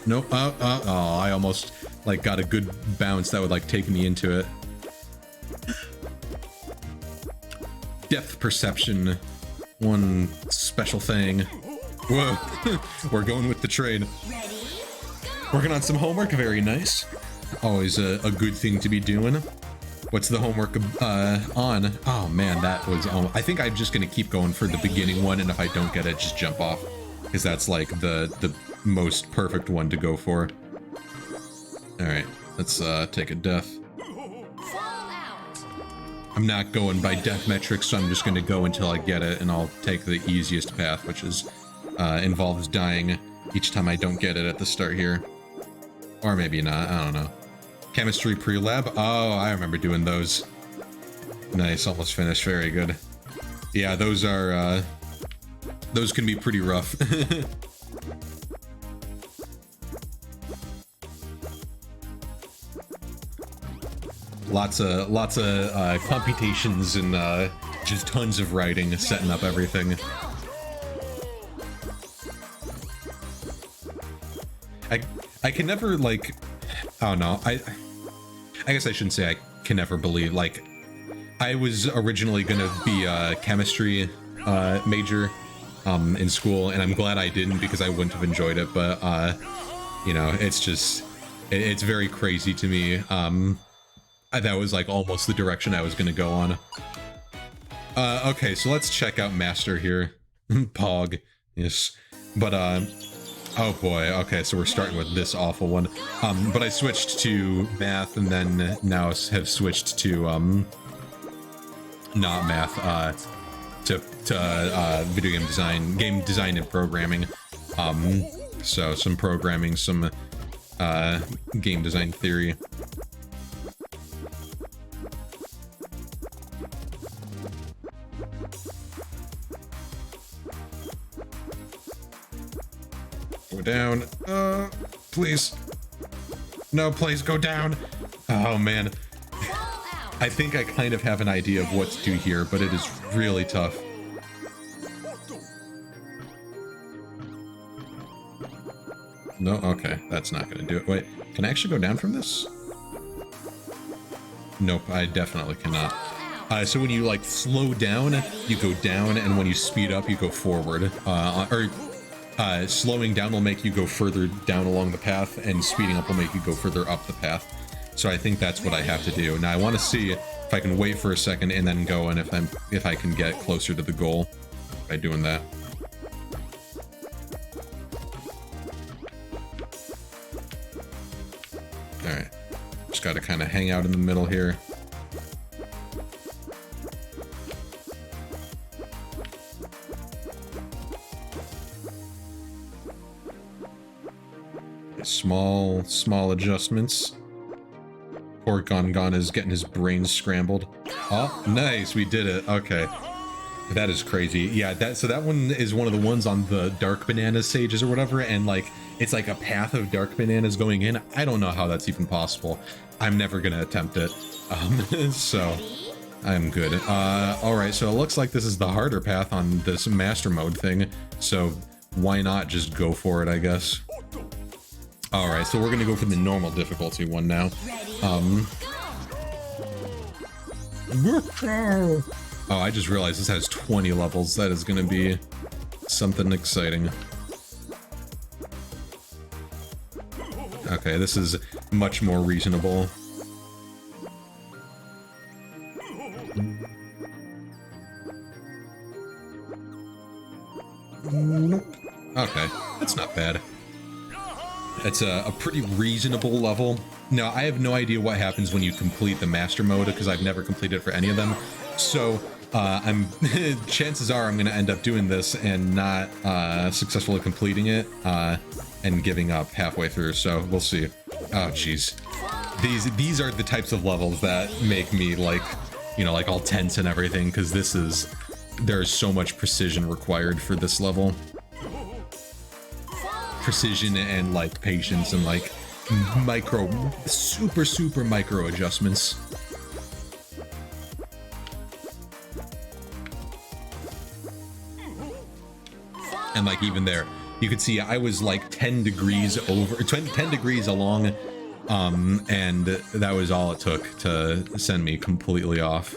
Nope. Oh, I almost like got a good bounce that would like take me into it. Depth perception. One special thing. Whoa. We're going with the train. Ready? Go! Working on some homework. Very nice. Always a good thing to be doing. What's the homework on? Oh man, that was I think I'm just gonna keep going for the beginning one, and if I don't get it, just jump off. Because that's like the most perfect one to go for. Alright, let's take a death. Fall out. I'm not going by death metrics, so I'm just gonna go until I get it, and I'll take the easiest path, which is involves dying each time I don't get it at the start here. Or maybe not, I don't know. Chemistry pre-lab? Oh, I remember doing those. Nice, almost finished, very good. Yeah, those are, those can be pretty rough. Lots of computations and just tons of writing, setting up everything. I can never, like, oh no, I guess I shouldn't say I can never believe, like, I was originally gonna be a chemistry major in school, and I'm glad I didn't because I wouldn't have enjoyed it, but you know, it's just, it's very crazy to me. That was like almost the direction I was gonna go on. Okay, so let's check out Master here. Pog, yes. But oh boy, okay, so we're starting with this awful one. But I switched to math and then now have switched to not math, to video game design and programming. So some programming, some game design theory. Go down. Please. No, please go down. Oh man. I think I kind of have an idea of what to do here, but it is really tough. No, okay, that's not gonna do it. Wait, can I actually go down from this? Nope, I definitely cannot. So when you like slow down, you go down, and when you speed up, you go forward. Slowing down will make you go further down along the path, and speeding up will make you go further up the path. So I think that's what I have to do. Now I want to see if I can wait for a second and then go, and if I can get closer to the goal by doing that. All right, just got to kind of hang out in the middle here. Small adjustments. Poor Gon is getting his brains scrambled. Oh, nice, we did it. Okay, that is crazy. Yeah, so that one is one of the ones on the dark banana sages or whatever, and like it's like a path of dark bananas going in. I don't know how that's even possible. I'm never gonna attempt it. So I'm good. All right, so it looks like this is the harder path on this master mode thing. So why not just go for it, I guess. All right, so we're gonna go for the normal difficulty one now. Oh, I just realized this has 20 levels. That is gonna be something exciting. Okay, this is much more reasonable. Okay, that's not bad. It's a pretty reasonable level. Now, I have no idea what happens when you complete the master mode because I've never completed it for any of them. So, chances are I'm going to end up doing this and not successfully completing it and giving up halfway through. So we'll see. Oh, jeez. These are the types of levels that make me like, you know, like all tense and everything, because there's so much precision required for this level. Precision and like patience and like super micro adjustments. And like even there, you could see I was like 10 degrees along, and that was all it took to send me completely off.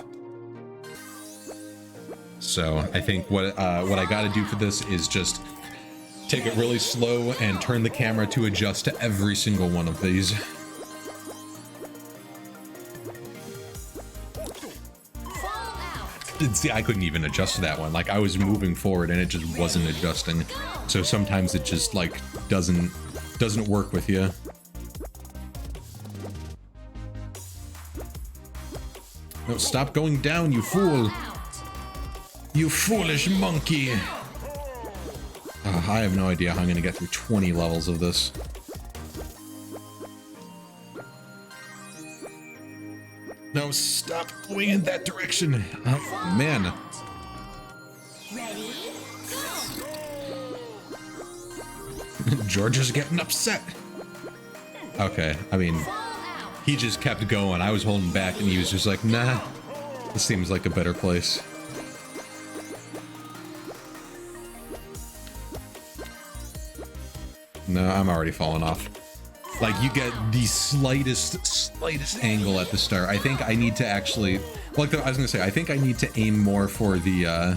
So I think what I got to do for this is just take it really slow and turn the camera to adjust to every single one of these. See, I couldn't even adjust to that one. Like, I was moving forward and it just wasn't adjusting. So sometimes it just like doesn't work with you. No, stop going down, you fool! You foolish monkey! I have no idea how I'm gonna get through 20 levels of this. No, stop going in that direction. Oh, man. Ready? George is getting upset. Okay, I mean, he just kept going. I was holding back, and he was just like, nah, this seems like a better place. No, I'm already falling off. Like, you get the slightest angle at the start. I think I need to actually, like I was gonna say, I think I need to aim more for the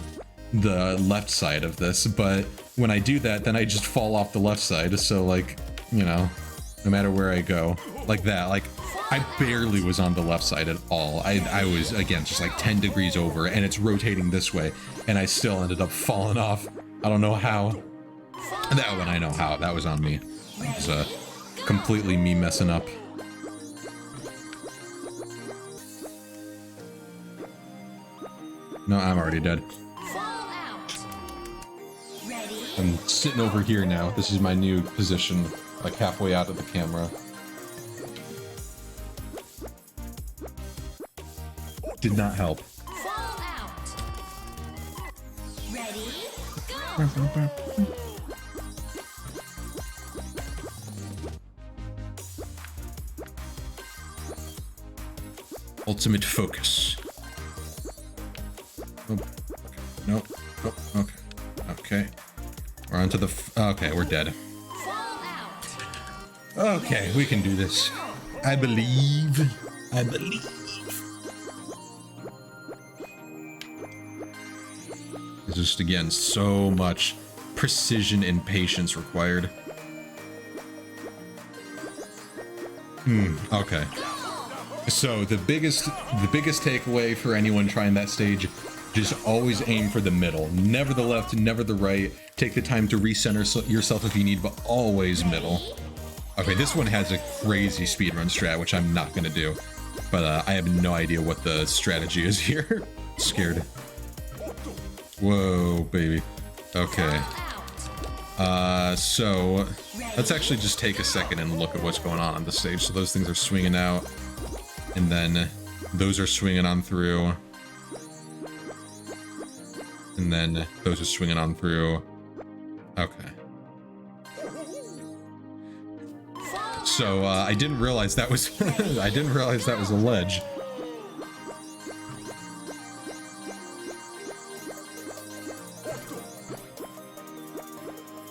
left side of this, but when I do that, then I just fall off the left side. So, like, you know, no matter where I go, like that, like, I barely was on the left side at all. I was, again, just like 10 degrees over, and it's rotating this way, and I still ended up falling off. I don't know how. That one I know how. That was on me. It was completely me messing up. No, I'm already dead. I'm sitting over here now. This is my new position, like halfway out of the camera. Did not help. Ready, go! Ultimate focus. Oh, okay. Nope. Oh, okay. Okay. We're onto the. Okay, we're dead. Okay, we can do this. I believe. I believe. There's just, again, so much precision and patience required. Okay. So the biggest takeaway for anyone trying that stage, just always aim for the middle. Never the left, never the right. Take the time to recenter yourself if you need, but always middle. Okay, this one has a crazy speedrun strat, which I'm not gonna do. But I have no idea what the strategy is here. Scared. Whoa, baby. Okay. So let's actually just take a second and look at what's going on the stage. So those things are swinging out, and then those are swinging on through, and then those are swinging on through. Okay. So I didn't realize that was I didn't realize that was a ledge.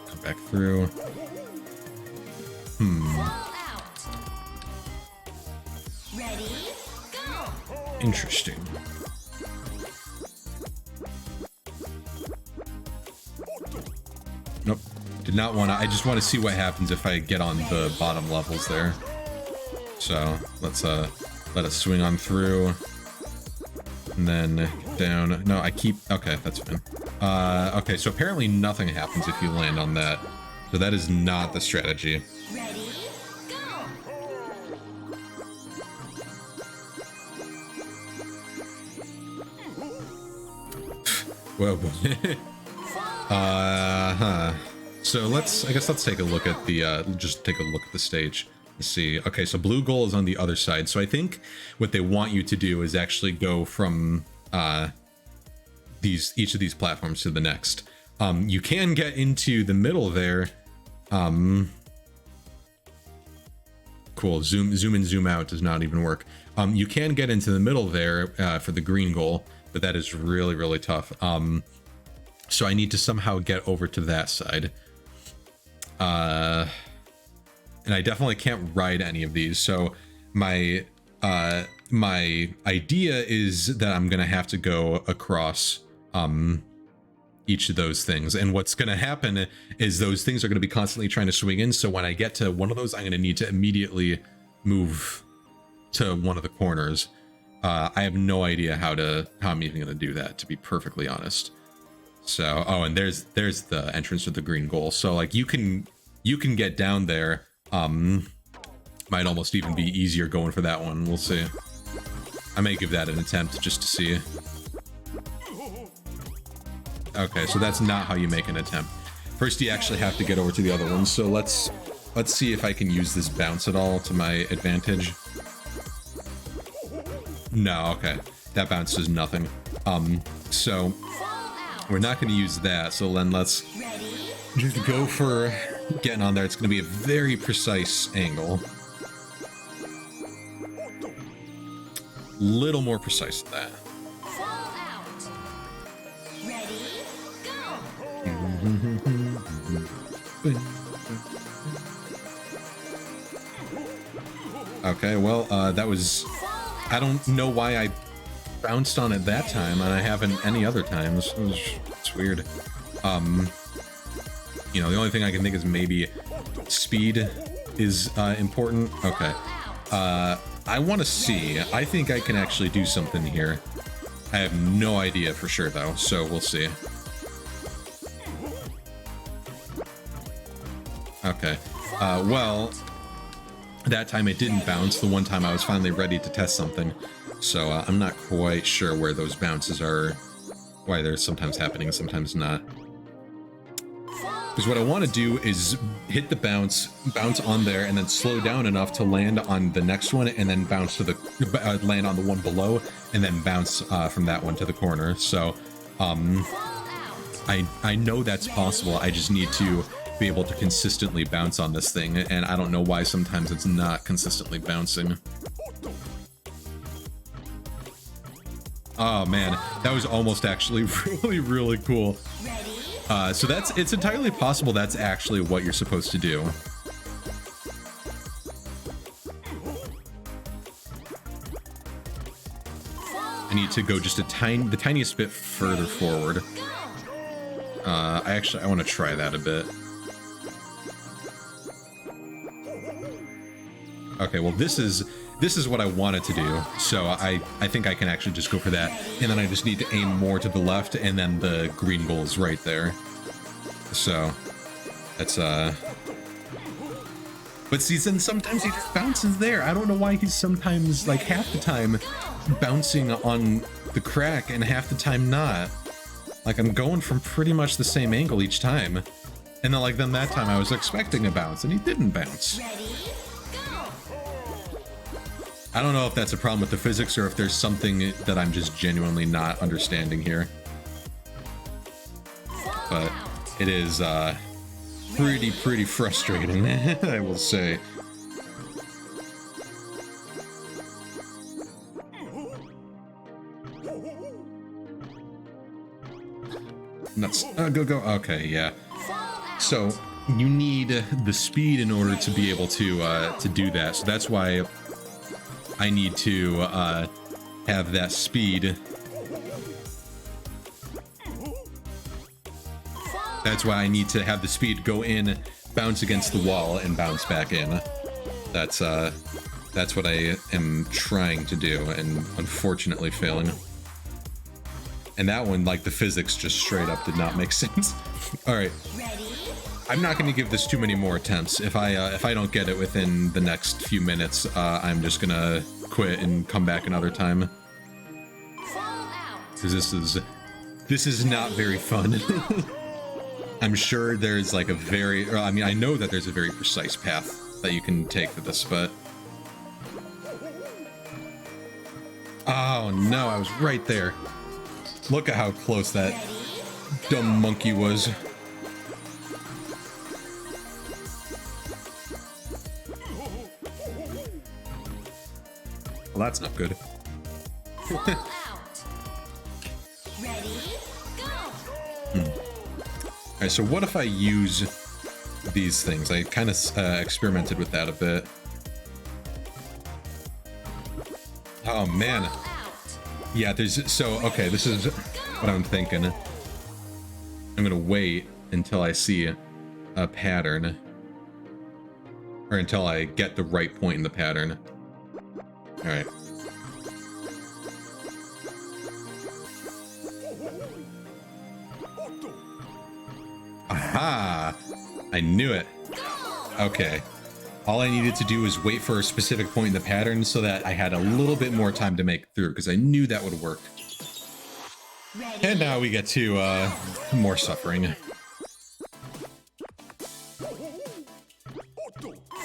Come back through. Interesting. Nope. Did not want to. I just want to see what happens if I get on the bottom levels there. So let's let us swing on through, and then down. No, I keep. Okay, that's fine. Okay, so apparently nothing happens if you land on that. So that is not the strategy. Ready, go! Whoa. So I guess let's take a look at the, just take a look at the stage. Let's see. Okay, so blue goal is on the other side. So I think what they want you to do is actually go from, each of these platforms to the next. You can get into the middle there. Cool. Zoom in, zoom out does not even work. You can get into the middle there, for the green goal, but that is really, really tough. So I need to somehow get over to that side. And I definitely can't ride any of these. So my idea is that I'm gonna have to go across each of those things. And what's gonna happen is those things are gonna be constantly trying to swing in. So when I get to one of those, I'm gonna need to immediately move to one of the corners. I have no idea how I'm even gonna do that, to be perfectly honest. So, oh, and there's the entrance to the green goal. So like you can get down there. Might almost even be easier going for that one. We'll see. I may give that an attempt just to see. Okay, so that's not how you make an attempt. First, you actually have to get over to the other one. So let's see if I can use this bounce at all to my advantage. No, okay. That bounce does nothing. So we're not going to use that. So then let's just go for getting on there. It's going to be a very precise angle. little more precise than that. Fall out. Ready, go. Okay, well, that was... I don't know why I bounced on it that time, and I haven't any other times. It's weird. You know, the only thing I can think is maybe speed is important. Okay. I want to see. I think I can actually do something here. I have no idea for sure, though, so we'll see. Okay. Well, that time it didn't bounce. The one time I was finally ready to test something. So I'm not quite sure where those bounces are, why they're sometimes happening, sometimes not. Because what I want to do is hit the bounce on there, and then slow down enough to land on the next one, and then bounce to the land on the one below, and then bounce from that one to the corner. So I know that's possible. I just need to be able to consistently bounce on this thing, and I don't know why sometimes it's not consistently bouncing. Oh man, that was almost actually really cool. So it's entirely possible that's actually what you're supposed to do. I need to go just the tiniest bit further forward. I want to try that a bit. Okay, well this is what I wanted to do, so I think I can actually just go for that, and then I just need to aim more to the left, and then the green goal is right there. So that's but see, then sometimes he just bounces there. I don't know why he's sometimes, like, half the time bouncing on the crack and half the time not. Like, I'm going from pretty much the same angle each time, and then that time I was expecting a bounce and he didn't bounce. I don't know if that's a problem with the physics or if there's something that I'm just genuinely not understanding here. But it is pretty frustrating, I will say. Nuts. Go. Okay, yeah. So you need the speed in order to be able to do that. So that's why I need to have that speed. That's why I need to have the speed go in, bounce against the wall, and bounce back in. That's what I am trying to do, and unfortunately failing. And that one, like, the physics just straight up did not make sense. All right. I'm not going to give this too many more attempts. If I don't get it within the next few minutes, I'm just gonna quit and come back another time. Because this is not very fun. I'm sure there's like I know that there's a very precise path that you can take for this, but oh no, I was right there. Look at how close that dumb monkey was. Well, that's not good. Alright, so what if I use these things? I kind of experimented with that a bit. Oh man. Yeah, okay, this is what I'm thinking. I'm gonna wait until I see a pattern. Or until I get the right point in the pattern. Alright. Aha! I knew it. Okay. All I needed to do was wait for a specific point in the pattern so that I had a little bit more time to make through, because I knew that would work. And now we get to more suffering.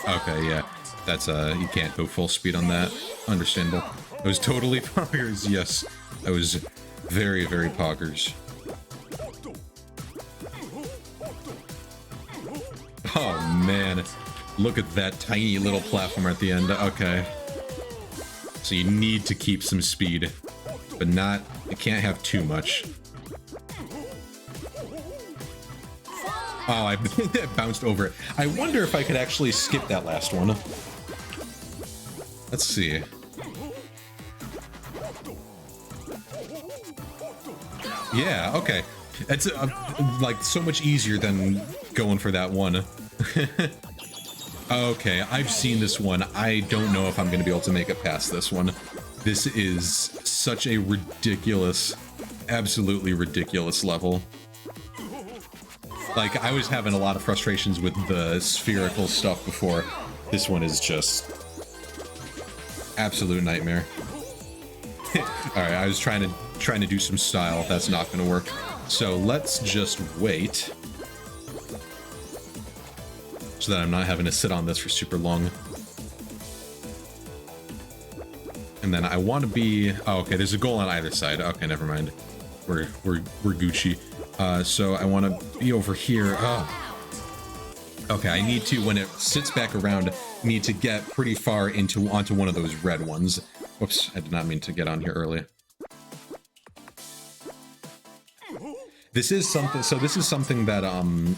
Okay, yeah. That's you can't go full speed on that. Understandable. I was totally poggers, yes. I was very poggers. Oh man, look at that tiny little platform at the end. Okay. So you need to keep some speed, but not, you can't have too much. Oh, I bounced over it. I wonder if I could actually skip that last one. Let's see. Yeah, okay. That's like so much easier than going for that one. Okay, I've seen this one. I don't know if I'm going to be able to make it past this one. This is such a ridiculous, absolutely ridiculous level. Like, I was having a lot of frustrations with the spherical stuff before. This one is just absolute nightmare. Alright, I was trying to do some style. That's not going to work. So let's just wait. So that I'm not having to sit on this for super long. And then I want to be... Oh, okay, there's a goal on either side. Okay, never mind. We're Gucci. So I want to be over here. Oh. Okay, I need to, when it sits back around, need to get pretty far onto one of those red ones. Whoops, I did not mean to get on here early. This is something that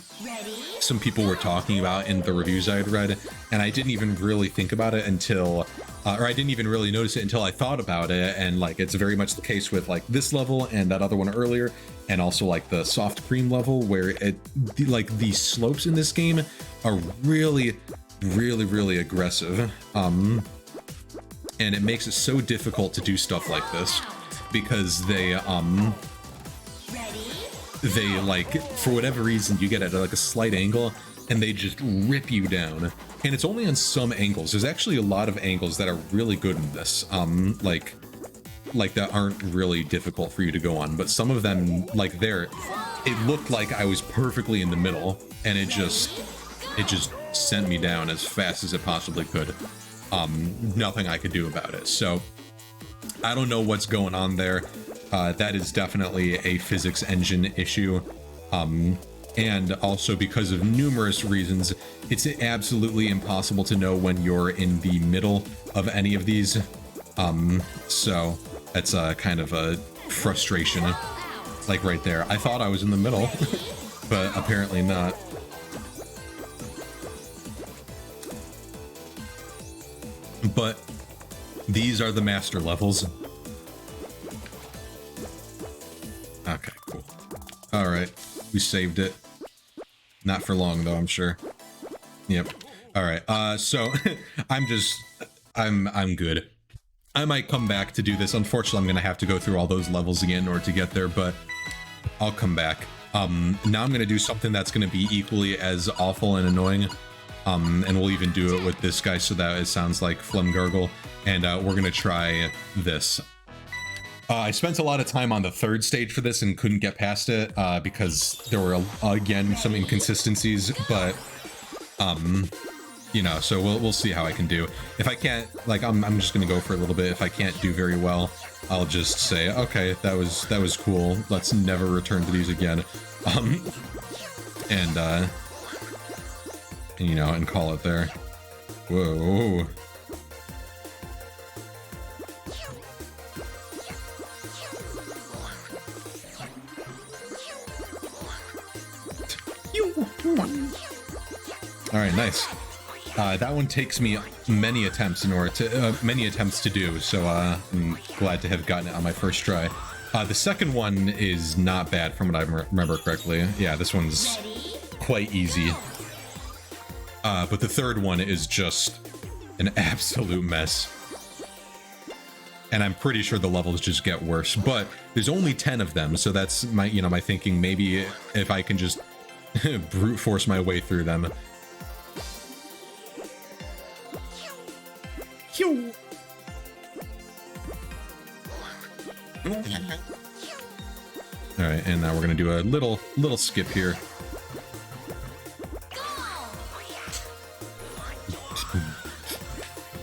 some people were talking about in the reviews I had read, and I didn't even really think about it until, or I didn't even really notice it until I thought about it, and like it's very much the case with like this level and that other one earlier, and also like the soft cream level, where like the slopes in this game are really aggressive, and it makes it so difficult to do stuff like this because they like, for whatever reason, you get at like a slight angle and they just rip you down. And it's only on some angles. There's actually a lot of angles that are really good in this, like that aren't really difficult for you to go on, but some of them, like there, it looked like I was perfectly in the middle, and it just sent me down as fast as it possibly could. Nothing I could do about it. So I don't know what's going on there. That is definitely a physics engine issue. And also because of numerous reasons, it's absolutely impossible to know when you're in the middle of any of these. So that's kind of a frustration, like right there. I thought I was in the middle, but apparently not. But these are the master levels. Okay, cool. All right, we saved it. Not for long though, I'm sure. Yep. All right. So I'm good. I might come back to do this. Unfortunately, I'm gonna have to go through all those levels again in order to get there, but I'll come back. Now I'm gonna do something that's gonna be equally as awful and annoying. And we'll even do it with this guy so that it sounds like Phlegm Gargle. And we're gonna try this. I spent a lot of time on the third stage for this and couldn't get past it because there were again some inconsistencies, but you know, so we'll see how I can do. If I can't, like, I'm just gonna go for a little bit. If I can't do very well, I'll just say, okay, that was cool. Let's never return to these again, and you know, and call it there. Whoa. All right, nice. That one takes me many attempts to do, so I'm glad to have gotten it on my first try. The second one is not bad from what I remember correctly. Yeah, this one's quite easy. But the third one is just an absolute mess. And I'm pretty sure the levels just get worse, but there's only 10 of them, so that's my, my thinking. Maybe if I can just brute force my way through them. All right, and now we're gonna do a little skip here.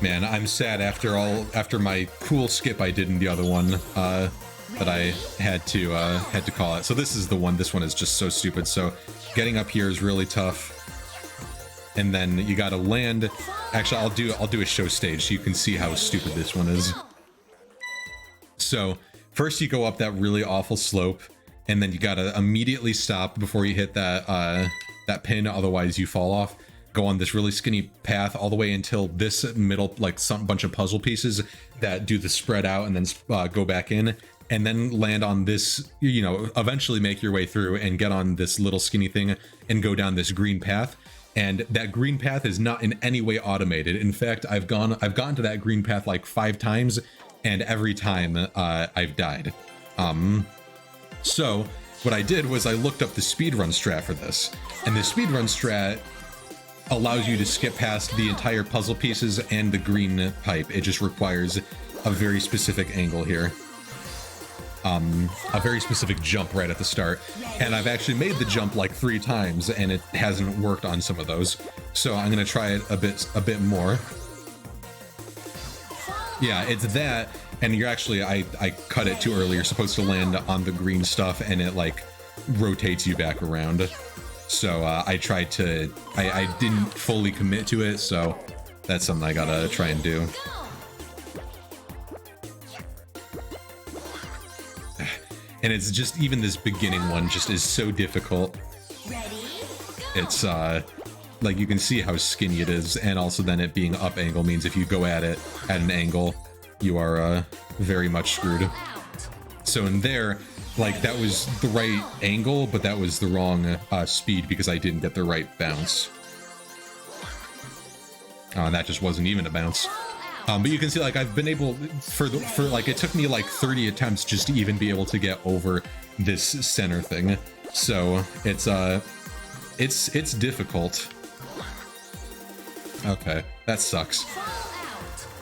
Man, I'm sad after my cool skip I did in the other one that I had to call it. So this is the one. This one is just so stupid. So getting up here is really tough, and then you got to land. Actually, I'll do a show stage so you can see how stupid this one is. So first you go up that really awful slope, and then you gotta immediately stop before you hit that that pin, otherwise you fall off. Go on this really skinny path all the way until this middle, like some bunch of puzzle pieces that do the spread out and then go back in, and then land on this, you know, eventually make your way through and get on this little skinny thing and go down this green path. And that green path is not in any way automated. In fact, I've gotten to that green path like 5 times, and every time I've died. So what I did was I looked up the speedrun strat for this, and the speedrun strat allows you to skip past the entire puzzle pieces and the green pipe. It just requires a very specific angle here. A very specific jump right at the start. And I've actually made the jump like 3 times, and it hasn't worked on some of those. So I'm gonna try it a bit more. Yeah, it's that, and you're actually, I cut it too early. You're supposed to land on the green stuff, and it like rotates you back around. So I tried to, I didn't fully commit to it, so that's something I gotta try and do. And it's just, even this beginning one just is so difficult. It's like, you can see how skinny it is, and also then it being up angle means if you go at it at an angle, you are very much screwed. So in there, like, that was the right angle, but that was the wrong speed because I didn't get the right bounce. And that just wasn't even a bounce. But you can see, like, I've been able, for like, it took me like 30 attempts just to even be able to get over this center thing. So it's difficult. Okay, that sucks.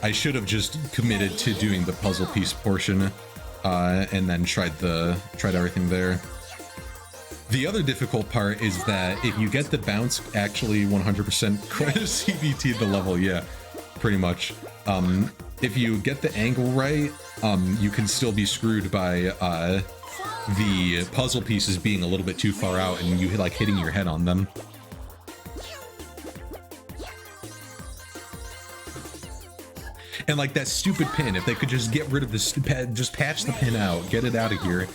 I should have just committed to doing the puzzle piece portion, and then tried everything there. The other difficult part is that if you get the bounce actually 100% CBT the level, yeah, pretty much. If you get the angle right, you can still be screwed by the puzzle pieces being a little bit too far out and you like hitting your head on them. And like that stupid pin, if they could just get rid of this, just patch the pin out, get it out of here,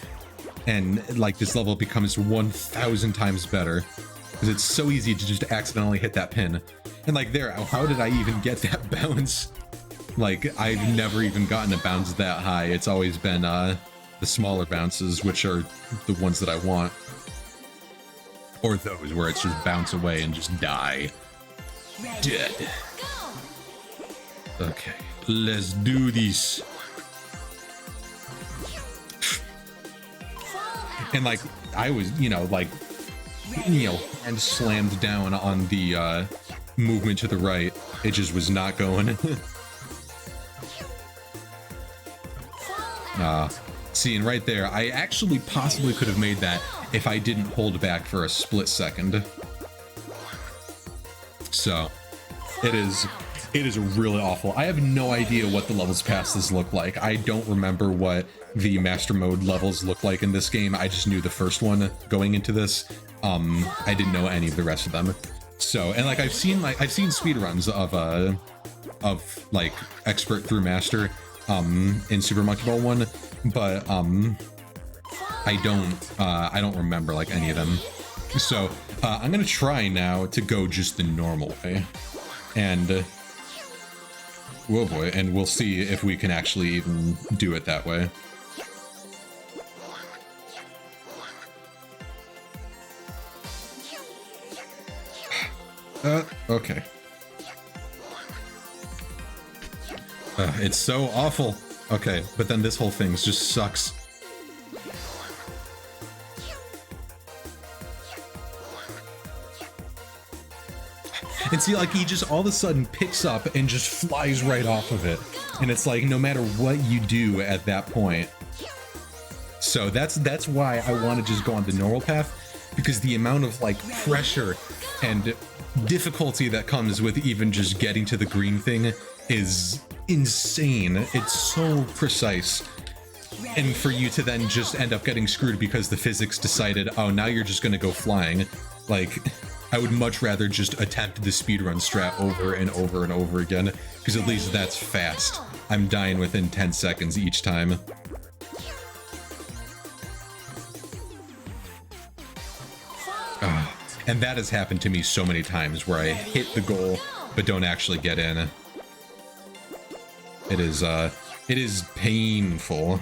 and like this level becomes 1,000 times better, because it's so easy to just accidentally hit that pin. And like there, how did I even get that bounce? Like, I've never even gotten a bounce that high. It's always been the smaller bounces, which are the ones that I want. Or those where it's just bounce away and just die. Dead. Okay, let's do this. And like, I was, and slammed down on the movement to the right. It just was not going. Seeing right there, I actually possibly could have made that if I didn't hold back for a split second. So, it is really awful. I have no idea what the levels past this look like. I don't remember what the master mode levels look like in this game. I just knew the first one going into this. I didn't know any of the rest of them. So, and like I've seen speedruns of like expert through master in Super Monkey Ball 1, but I don't remember like any of them. So I'm gonna try now to go just the normal way, and whoa boy, and we'll see if we can actually even do it that way. Okay. It's so awful. Okay, but then this whole thing just sucks. And see, like, he just all of a sudden picks up and just flies right off of it. And it's like, no matter what you do at that point. So that's why I want to just go on the normal path, because the amount of, like, pressure and difficulty that comes with even just getting to the green thing is insane. It's so precise. And for you to then just end up getting screwed because the physics decided, oh, now you're just gonna go flying. Like, I would much rather just attempt the speedrun strat over and over and over again, because at least that's fast. I'm dying within 10 seconds each time. And that has happened to me so many times where I hit the goal but don't actually get in. It is painful.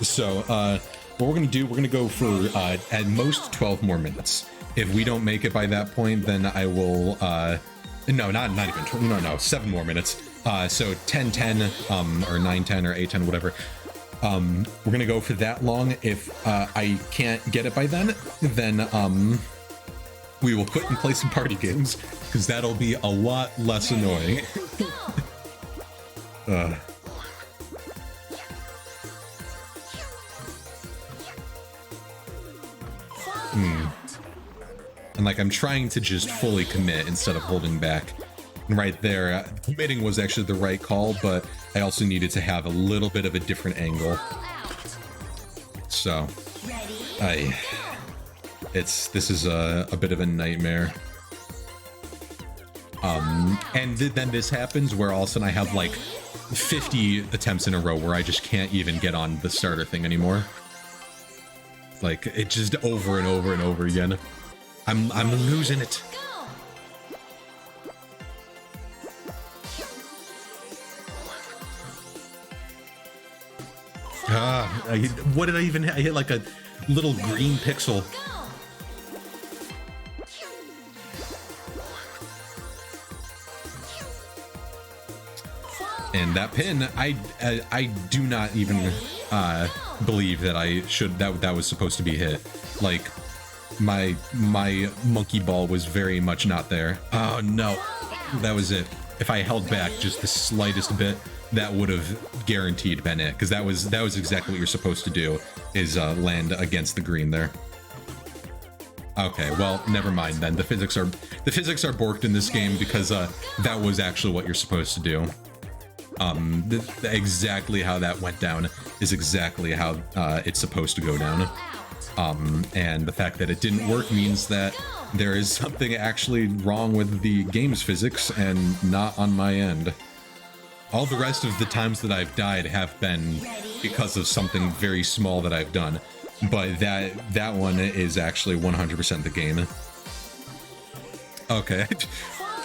So what we're gonna do, we're gonna go for at most 12 more minutes. If we don't make it by that point, then I will no, not even 12, no, 7 more minutes. So 10-10 or 9-10 or 8-10, whatever. We're gonna go for that long. If I can't get it by then we will quit and play some party games, because that'll be a lot less annoying. And like, I'm trying to just fully commit instead of holding back. And right there, committing was actually the right call, but I also needed to have a little bit of a different angle. So, this is a bit of a nightmare. And then this happens where all of a sudden I have like 50 attempts in a row where I just can't even get on the starter thing anymore. Like, it just over and over and over again. I'm losing it. What did I even hit? I hit like a little green pixel. And that pin, I do not even believe that that was supposed to be hit. Like, my monkey ball was very much not there. Oh no, that was it. If I held back just the slightest bit, that would have guaranteed been it, because that was exactly what you're supposed to do, is land against the green there. Okay, well, never mind then. The physics are borked in this game, because that was actually what you're supposed to do. Exactly how that went down is exactly how it's supposed to go down. And the fact that it didn't work means that there is something actually wrong with the game's physics and not on my end. All the rest of the times that I've died have been because of something very small that I've done, but that one is actually 100% the game. Okay,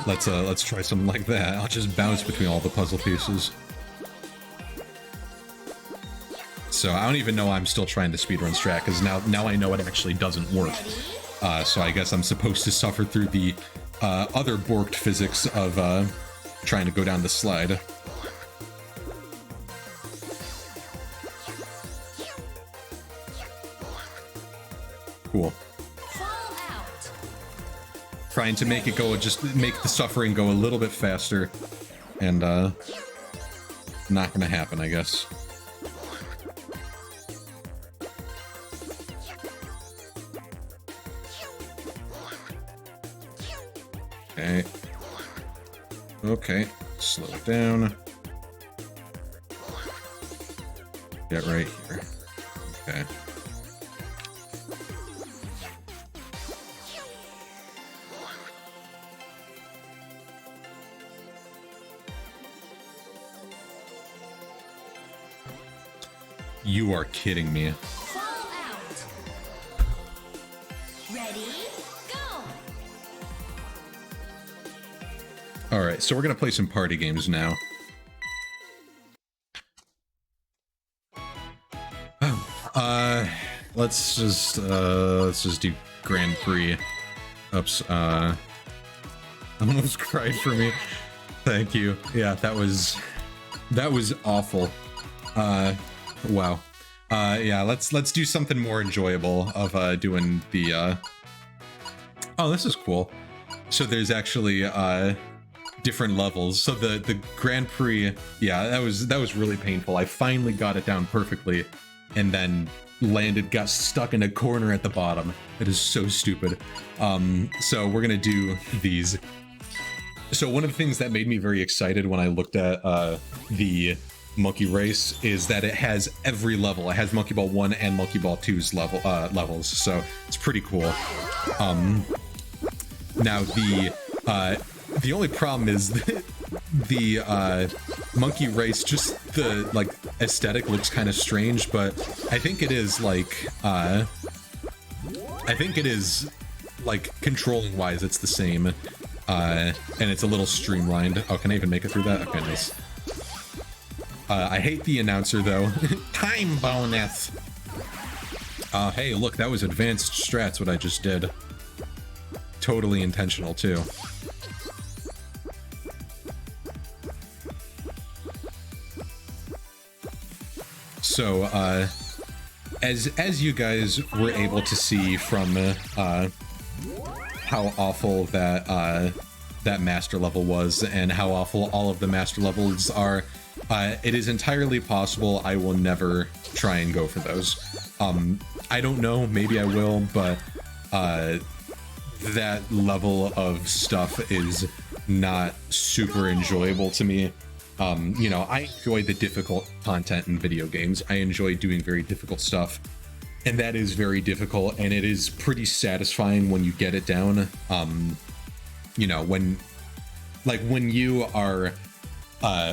let's try something like that. I'll just bounce between all the puzzle pieces. So I don't even know I'm still trying to speedrun strat, because now I know it actually doesn't work. So I guess I'm supposed to suffer through the other borked physics of trying to go down the slide. Cool. Trying to make it go, just make the suffering go a little bit faster, and not gonna happen, I guess. Okay. Okay, slow it down. Get right here. Okay. You are kidding me. Ready, go. All right, so we're gonna play some party games now. Let's just do Grand Prix. Oops, almost cried for me. Thank you. Yeah, that was awful. Wow. Yeah, let's do something more enjoyable of doing the Oh, this is cool. So there's actually different levels. So the Grand Prix, yeah, that was really painful. I finally got it down perfectly, and then got stuck in a corner at the bottom. It is so stupid. So we're gonna do these. So one of the things that made me very excited when I looked at the Monkey Race is that it has every level. It has Monkey Ball 1 and Monkey Ball 2's levels, so it's pretty cool. Now the only problem is that the Monkey Race, just the like aesthetic looks kind of strange, but I think it is like I think it is, like, controlling wise, it's the same. And it's a little streamlined. Oh, can I even make it through that? Okay, nice. I hate the announcer, though. Time bonus! Hey, look, that was advanced strats, what I just did. Totally intentional, too. So, as you guys were able to see from, how awful that, that master level was, and how awful all of the master levels are, it is entirely possible I will never try and go for those. I don't know, maybe I will, but, that level of stuff is not super enjoyable to me. You know, I enjoy the difficult content in video games. I enjoy doing very difficult stuff, and that is very difficult, and it is pretty satisfying when you get it down. You know, when you are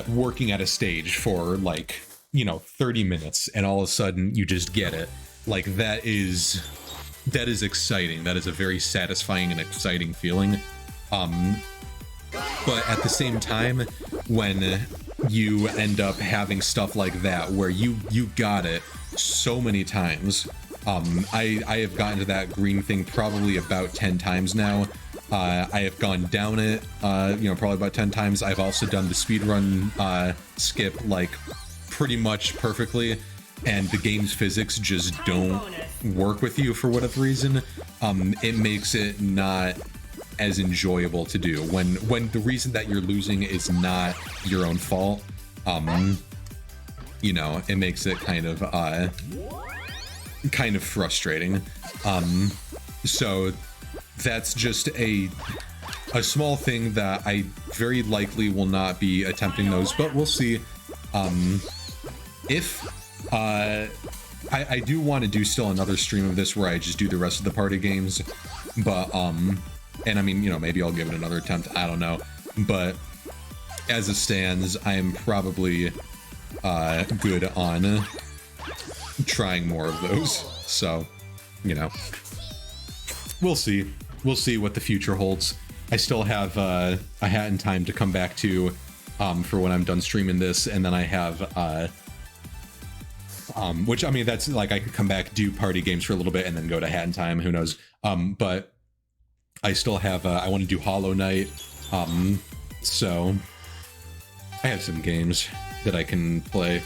working at a stage for, like, you know, 30 minutes, and all of a sudden you just get it. Like, that is exciting. That is a very satisfying and exciting feeling. But at the same time, when you end up having stuff like that, where you got it so many times, I have gotten to that green thing probably about 10 times now. I have gone down it, you know, probably about 10 times. I've also done the speedrun skip, like, pretty much perfectly, and the game's physics just don't work with you for whatever reason. It makes it not as enjoyable to do when the reason that you're losing is not your own fault. You know, it makes it kind of frustrating. So that's just a small thing that I very likely will not be attempting those, but we'll see. If I do want to do still another stream of this where I just do the rest of the party games, but and I mean, you know, maybe I'll give it another attempt, I don't know, but as it stands, I am probably good on trying more of those. So, you know, we'll see what the future holds. I still have a Hat in Time to come back to for when I'm done streaming this, and then I have which, I mean, that's like, I could come back, do party games for a little bit, and then go to Hat in Time, who knows. But I still have I want to do Hollow Knight, so I have some games that I can play.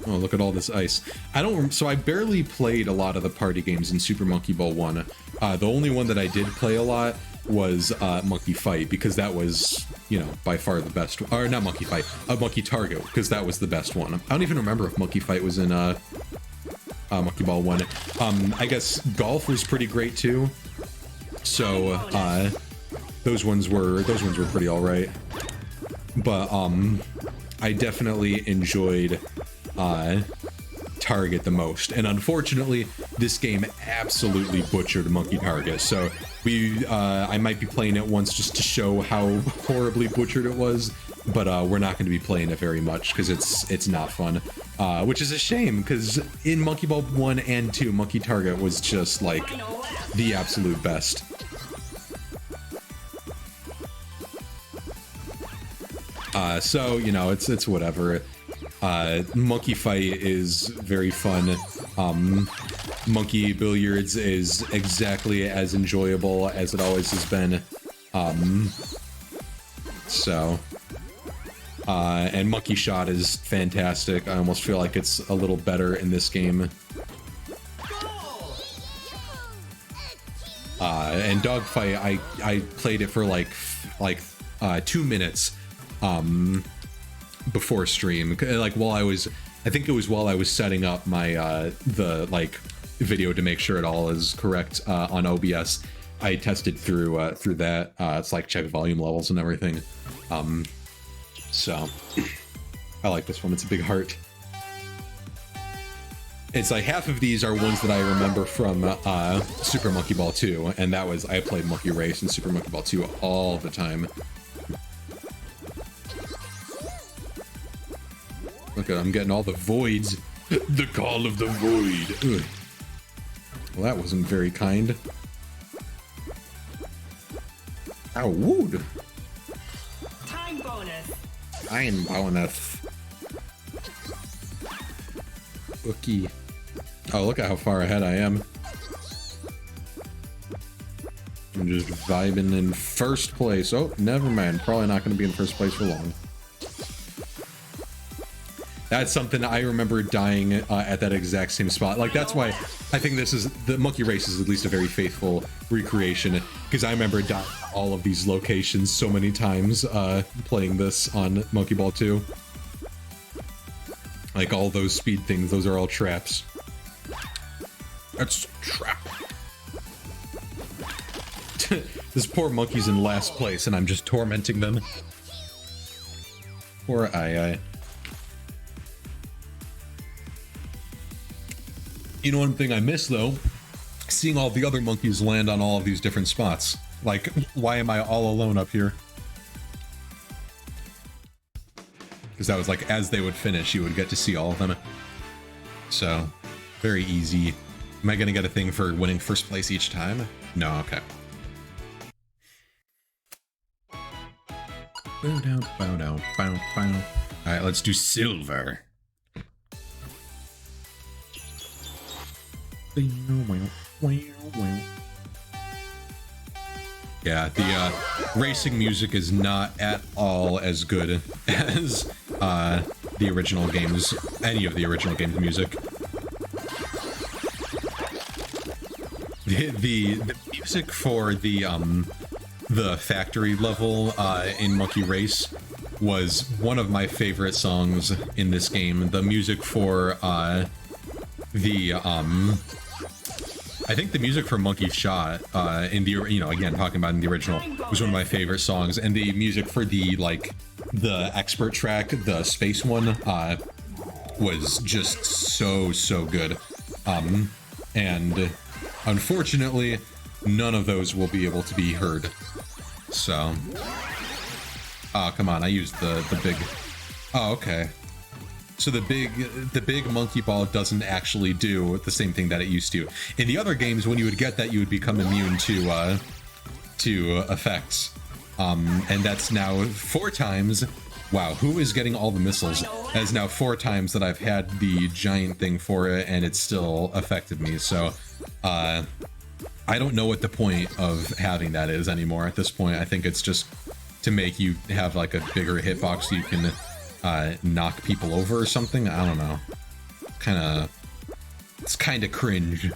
Oh, look at all this ice. So I barely played a lot of the party games in Super Monkey Ball 1. The only one that I did play a lot was Monkey Fight, because that was, you know, by far the best, or not Monkey Fight, Monkey Target, because that was the best one. I don't even remember if Monkey Fight was in Monkey Ball 1. I guess Golf was pretty great too. So those ones were pretty all right. But I definitely enjoyed Target the most, and unfortunately this game absolutely butchered Monkey Target, so I might be playing it once just to show how horribly butchered it was, but we're not going to be playing it very much because it's not fun, which is a shame, because in Monkey Ball 1 and 2, Monkey Target was just like the absolute best. So, you know, it's whatever. Monkey Fight is very fun. Monkey Billiards is exactly as enjoyable as it always has been. And Monkey Shot is fantastic. I almost feel like it's a little better in this game. And Dogfight, I played it for like 2 minutes before stream, like I think it was while I was setting up my the video to make sure it all is correct on OBS. I tested through that. It's like check volume levels and everything. So I like this one. It's a big heart. It's like half of these are ones that I remember from Super Monkey Ball 2, and that was, I played Monkey Race and Super Monkey Ball 2 all the time. Look at, I'm getting all the voids. The call of the void. Ugh. Well, that wasn't very kind. Ow, wood. Time bonus. Time bonus. Cookie. Oh, look at how far ahead I am. I'm just vibing in first place. Oh, never mind. Probably not going to be in first place for long. That's something I remember dying at that exact same spot. Like, that's why I think this is, the Monkey Race is at least a very faithful recreation, because I remember dying at all of these locations so many times playing this on Monkey Ball 2. Like, all those speed things, those are all traps. That's a trap. This poor monkey's in last place, and I'm just tormenting them. Poor Ai. You know, one thing I miss, though? Seeing all the other monkeys land on all of these different spots. Like, why am I all alone up here? Because that was like, as they would finish, you would get to see all of them. So, very easy. Am I gonna get a thing for winning first place each time? No, okay. Bow down, bow down, bow, bow. Alright, let's do silver. Yeah, the racing music is not at all as good as the original games, any of the original games music. The music for the factory level in Monkey Race was one of my favorite songs in this game. The music for I think the music for Monkey Shot in the, you know, again talking about in the original, was one of my favorite songs, and the music for the the expert track, the space one, was just so good. And unfortunately, none of those will be able to be heard. So, oh come on, I used the big. Oh, okay. So the big monkey ball doesn't actually do the same thing that it used to. In the other games, when you would get that, you would become immune to effects. And that's now 4 times. Wow, who is getting all the missiles? That is now 4 times that I've had the giant thing for it, and it's still affected me. So, I don't know what the point of having that is anymore at this point. I think it's just to make you have like a bigger hitbox so you can knock people over or something. I don't know. It's kind of cringe.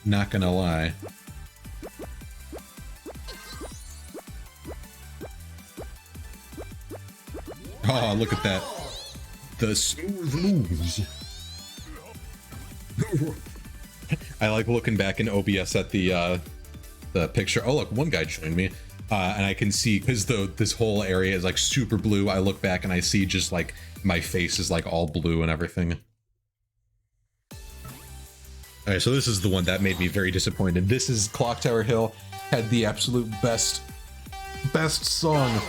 Not gonna lie. Oh, look at that. The smooth moves. I like looking back in OBS at the picture. Oh, look, one guy joined me. And I can see, because this whole area is like super blue, I look back and I see just like my face is like all blue and everything. Alright, so this is the one that made me very disappointed. This is Clock Tower Hill. Had the absolute best song.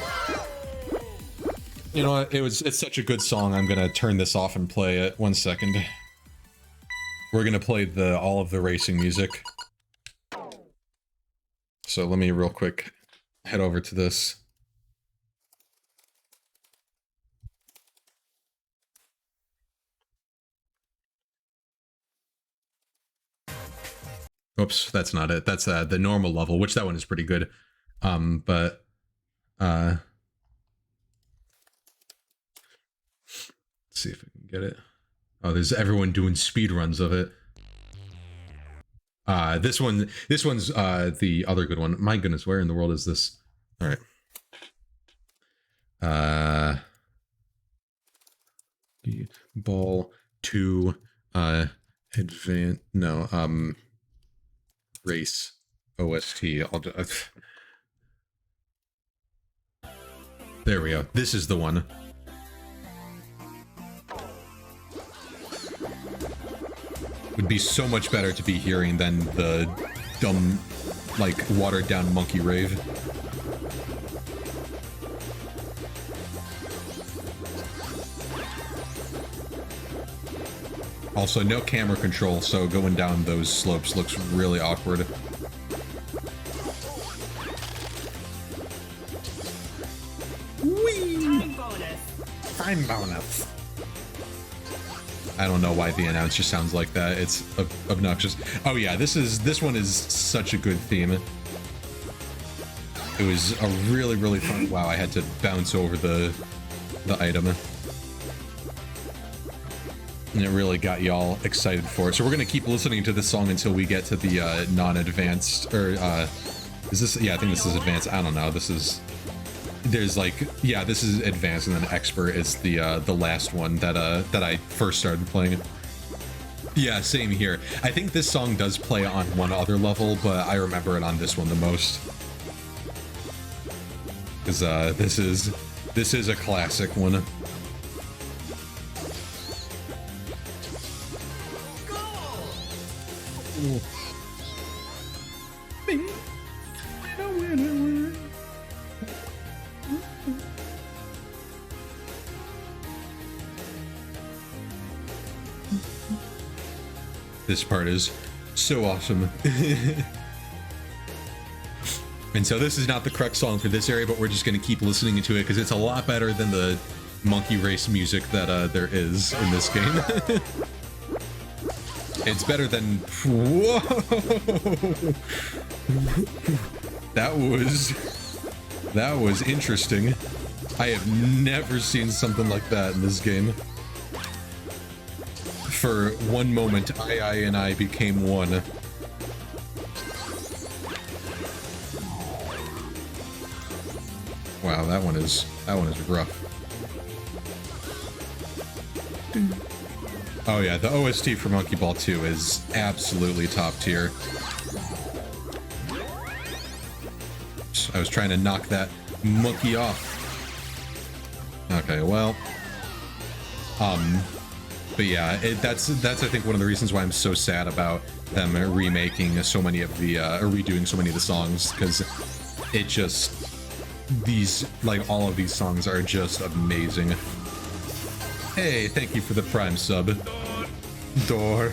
You know what? It's such a good song. I'm gonna turn this off and play it. 1 second. We're gonna play all of the racing music. So let me real quick head over to this. Oops, that's not it. That's the normal level, which that one is pretty good. But let's see if I can get it. Oh, there's everyone doing speed runs of it. This one's the other good one. My goodness, where in the world is this? All right. Ball 2 race OST. There we go. This is the one. Would be so much better to be hearing than the dumb, like, watered down monkey rave. Also, no camera control, so going down those slopes looks really awkward. Whee! Time bonus. Time bonus. I don't know why the announcer sounds like that. It's obnoxious. Oh yeah, this one is such a good theme. It was a really fun. Wow, I had to bounce over the item. And it really got y'all excited for it. So we're gonna keep listening to this song until we get to the non-advanced, or is this? Yeah, I think this is advanced. I don't know. This is. There's like, yeah, this is advanced, and then expert is the last one that I first started playing. Yeah, same here. I think this song does play on one other level, but I remember it on this one the most. Because this is a classic one. This part is so awesome. And so this is not the correct song for this area, but we're just going to keep listening to it because it's a lot better than the monkey race music that there is in this game. It's better than... Whoa! That was interesting. I have never seen something like that in this game. For one moment, I and I became one. Wow, that one is rough. Oh yeah, the OST for Monkey Ball 2 is absolutely top tier. I was trying to knock that monkey off. Okay, well, but yeah, that's I think one of the reasons why I'm so sad about them remaking so many of the or redoing so many of the songs, because it just, these, like, all of these songs are just amazing. Hey, thank you for the Prime sub. Door.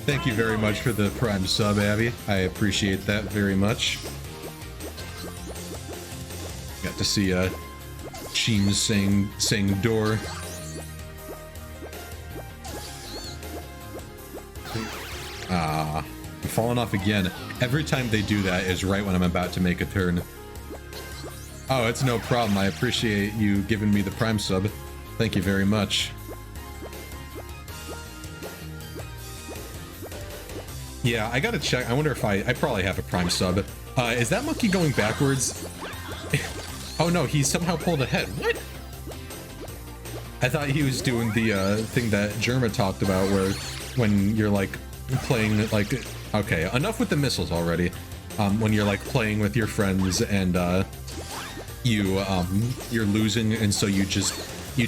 Thank you very much for the Prime sub, Abby. I appreciate that very much. Got to see Cheems saying door. I'm falling off again. Every time they do that is right when I'm about to make a turn. Oh, it's no problem. I appreciate you giving me the Prime sub. Thank you very much. Yeah, I gotta check. I wonder if I probably have a Prime sub. Is that monkey going backwards? Oh no, he somehow pulled ahead. What? I thought he was doing the thing that Jerma talked about, where when you're like playing, like, okay, enough with the missiles already. When you're like playing with your friends and you're losing, and so you just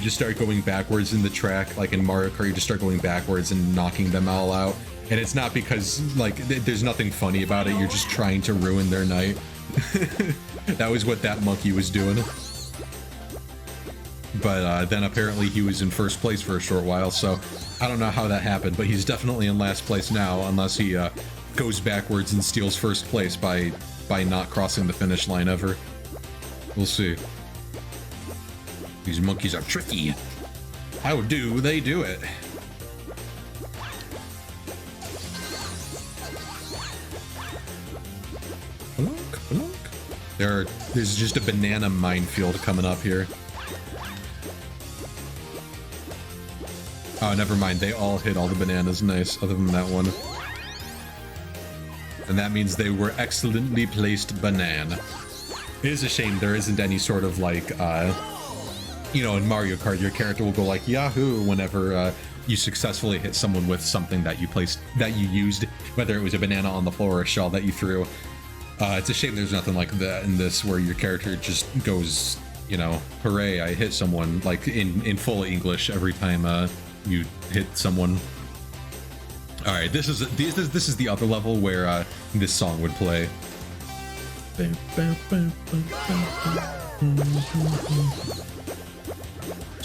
start going backwards in the track, like in Mario Kart, you just start going backwards and knocking them all out. And it's not because, like, there's nothing funny about it, you're just trying to ruin their night. That was what that monkey was doing. But then apparently he was in first place for a short while, so I don't know how that happened, but he's definitely in last place now, unless he goes backwards and steals first place by not crossing the finish line ever. We'll see. These monkeys are tricky. How do they do it? There's just a banana minefield coming up here. Oh, never mind. They all hit all the bananas. Nice, other than that one. And that means they were excellently placed banana. It is a shame there isn't any sort of, like, you know, in Mario Kart, your character will go like Yahoo whenever you successfully hit someone with something that you used, whether it was a banana on the floor or a shell that you threw. It's a shame there's nothing like that in this, where your character just goes, you know, hooray, I hit someone, like in full English every time you hit someone. All right, this is the other level where this song would play.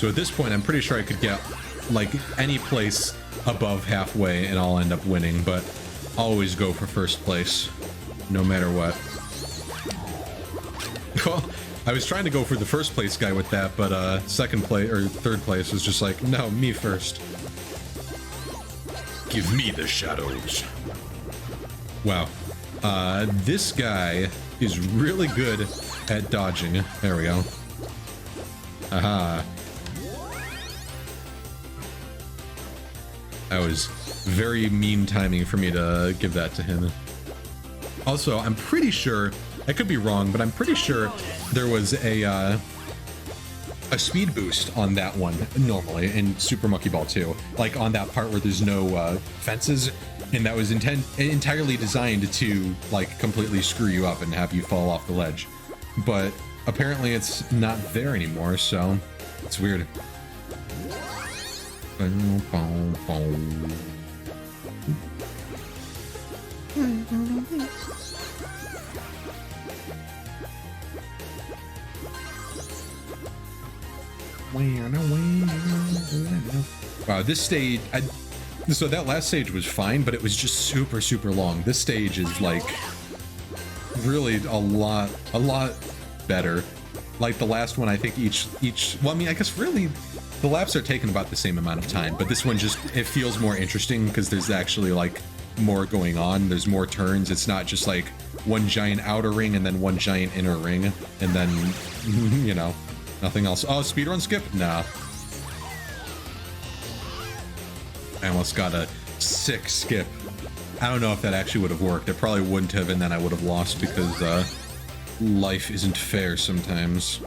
So at this point, I'm pretty sure I could get like any place above halfway and I'll end up winning, but always go for first place, no matter what. Well, I was trying to go for the first place guy with that, but second place or third place was just like, no, me first. Give me the shadows. Wow. This guy is really good at dodging. There we go. Aha. That was very mean timing for me to give that to him. Also, I'm pretty sure, I could be wrong, but I'm pretty sure there was a speed boost on that one normally in Super Monkey Ball 2. Like on that part where there's no fences, and that was entirely designed to like completely screw you up and have you fall off the ledge. But apparently it's not there anymore, so it's weird. Wow, this stage, so that last stage was fine, but it was just super, super long. This stage is like really a lot better. Like the last one, I think well, I mean, I guess really the laps are taking about the same amount of time, but this one just, it feels more interesting because there's actually like more going on. There's more turns. It's not just like one giant outer ring and then one giant inner ring and then, you know, nothing else. Oh, speedrun skip? Nah. I almost got a sick skip. I don't know if that actually would have worked. It probably wouldn't have, and then I would have lost because life isn't fair sometimes.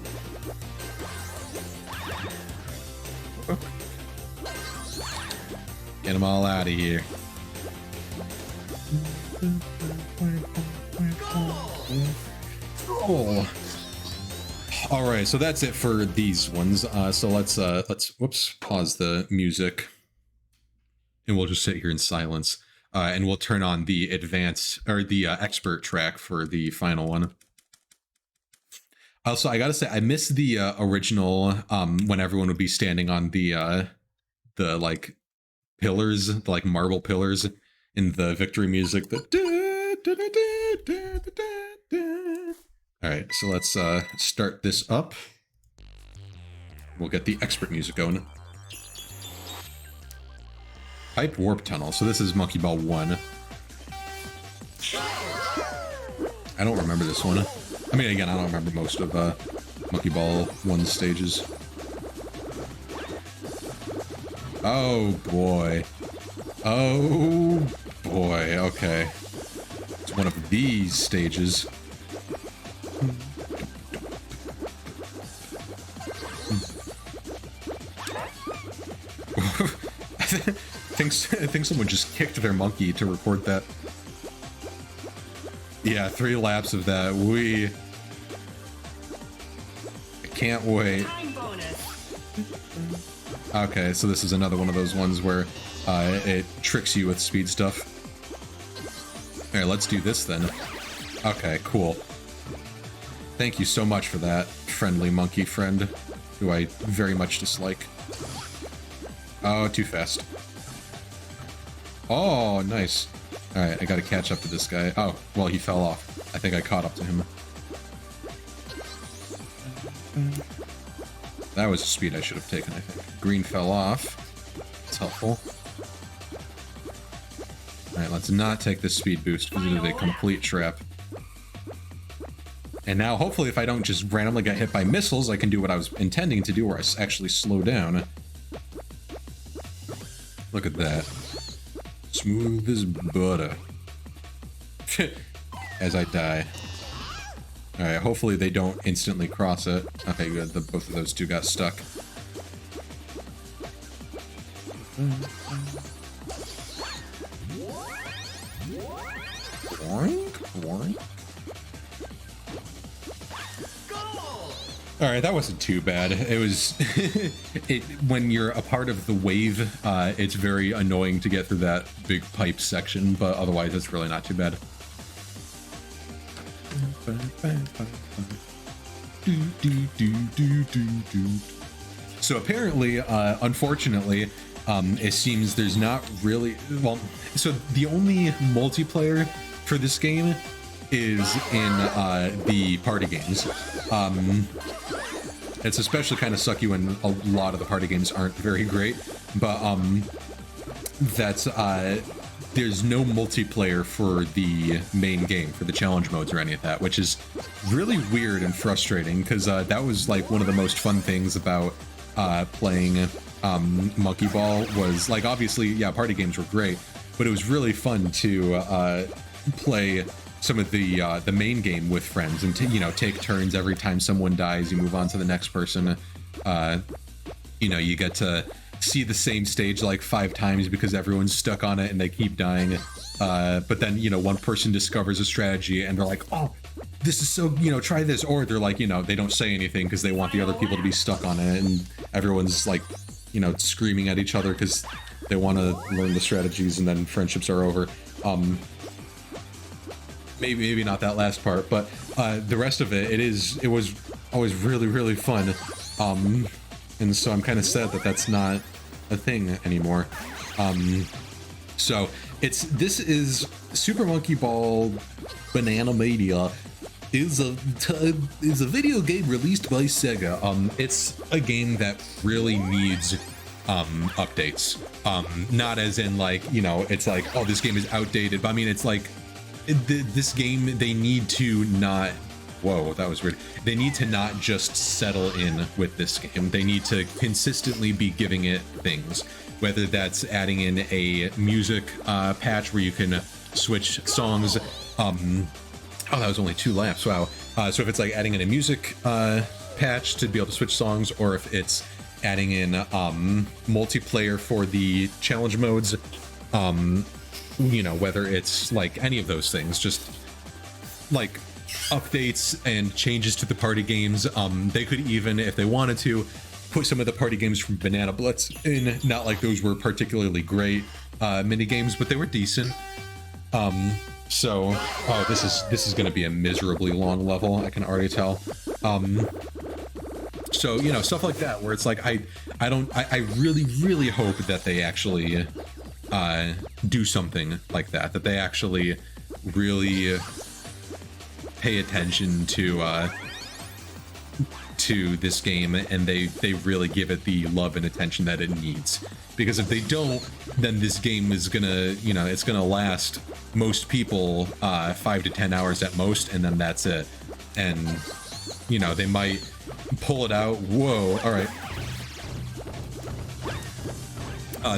Get them all out of here. Oh. All right, so that's it for these ones. So let's whoops, pause the music, and we'll just sit here in silence. And we'll turn on the advanced or the expert track for the final one. Also, I gotta say, I miss the original when everyone would be standing on the like pillars, the like marble pillars in the victory music. All right, so let's start this up. We'll get the expert music going. Pipe warp tunnel. So this is Monkey Ball 1. I don't remember this one. I mean, again, I don't remember most of Monkey Ball 1 stages. Oh boy. Oh boy. Okay. It's one of these stages. I think someone just kicked their monkey to record that. Yeah, 3 laps of that. I can't wait. Okay, so this is another one of those ones where it tricks you with speed stuff. Alright, let's do this then. Okay, cool. Thank you so much for that, friendly monkey friend, who I very much dislike. Oh, too fast. Oh, nice. Alright, I gotta catch up to this guy. Oh, well, he fell off. I think I caught up to him. That was the speed I should have taken, I think. Green fell off. It's helpful. Alright, let's not take this speed boost because it is a complete trap. And now, hopefully, if I don't just randomly get hit by missiles, I can do what I was intending to do, where I actually slow down. Look at that. Smooth as butter. As I die. Alright, hopefully they don't instantly cross it. Okay, good. Both of those two got stuck. Boink, boink. Alright, that wasn't too bad. It was... when you're a part of the wave, it's very annoying to get through that big pipe section, but otherwise it's really not too bad. So apparently, unfortunately, it seems there's not really, well, so the only multiplayer for this game is in the party games. It's especially kind of sucky when a lot of the party games aren't very great, but that's there's no multiplayer for the main game, for the challenge modes or any of that, which is really weird and frustrating, because that was like one of the most fun things about playing Monkey Ball. Was like, obviously, yeah, party games were great, but it was really fun to play some of the main game with friends, and to, you know, take turns. Every time someone dies, you move on to the next person. You know, you get to see the same stage like 5 times because everyone's stuck on it and they keep dying. But then, you know, one person discovers a strategy and they're like, oh, this is so, you know, try this. Or they're like, you know, they don't say anything because they want the other people to be stuck on it, and everyone's like, you know, screaming at each other because they want to learn the strategies, and then friendships are over. Maybe not that last part, but the rest of it, it was always really, really fun. And so I'm kind of sad that that's not a thing anymore. So this is Super Monkey Ball Banana Mania is a video game released by Sega. It's a game that really needs updates. Not as in like, you know, it's like, oh, this game is outdated, but I mean, it's like this game, they need to not, whoa, that was weird. They need to not just settle in with this game. They need to consistently be giving it things, whether that's adding in a music patch where you can switch songs. Oh, that was only 2 laps, wow. So if it's like adding in a music patch to be able to switch songs, or if it's adding in multiplayer for the challenge modes, you know, whether it's like any of those things, just like updates and changes to the party games. They could even, if they wanted to, put some of the party games from Banana Blitz in. Not like those were particularly great mini games, but they were decent. So, oh, this is going to be a miserably long level, I can already tell. So, you know, stuff like that, where it's like, I really hope that they actually do something like that, that they actually really pay attention to this game, and they really give it the love and attention that it needs. Because if they don't, then this game is gonna, you know, it's gonna last most people 5 to 10 hours at most, and then that's it. And, you know, they might pull it out. Whoa, all right.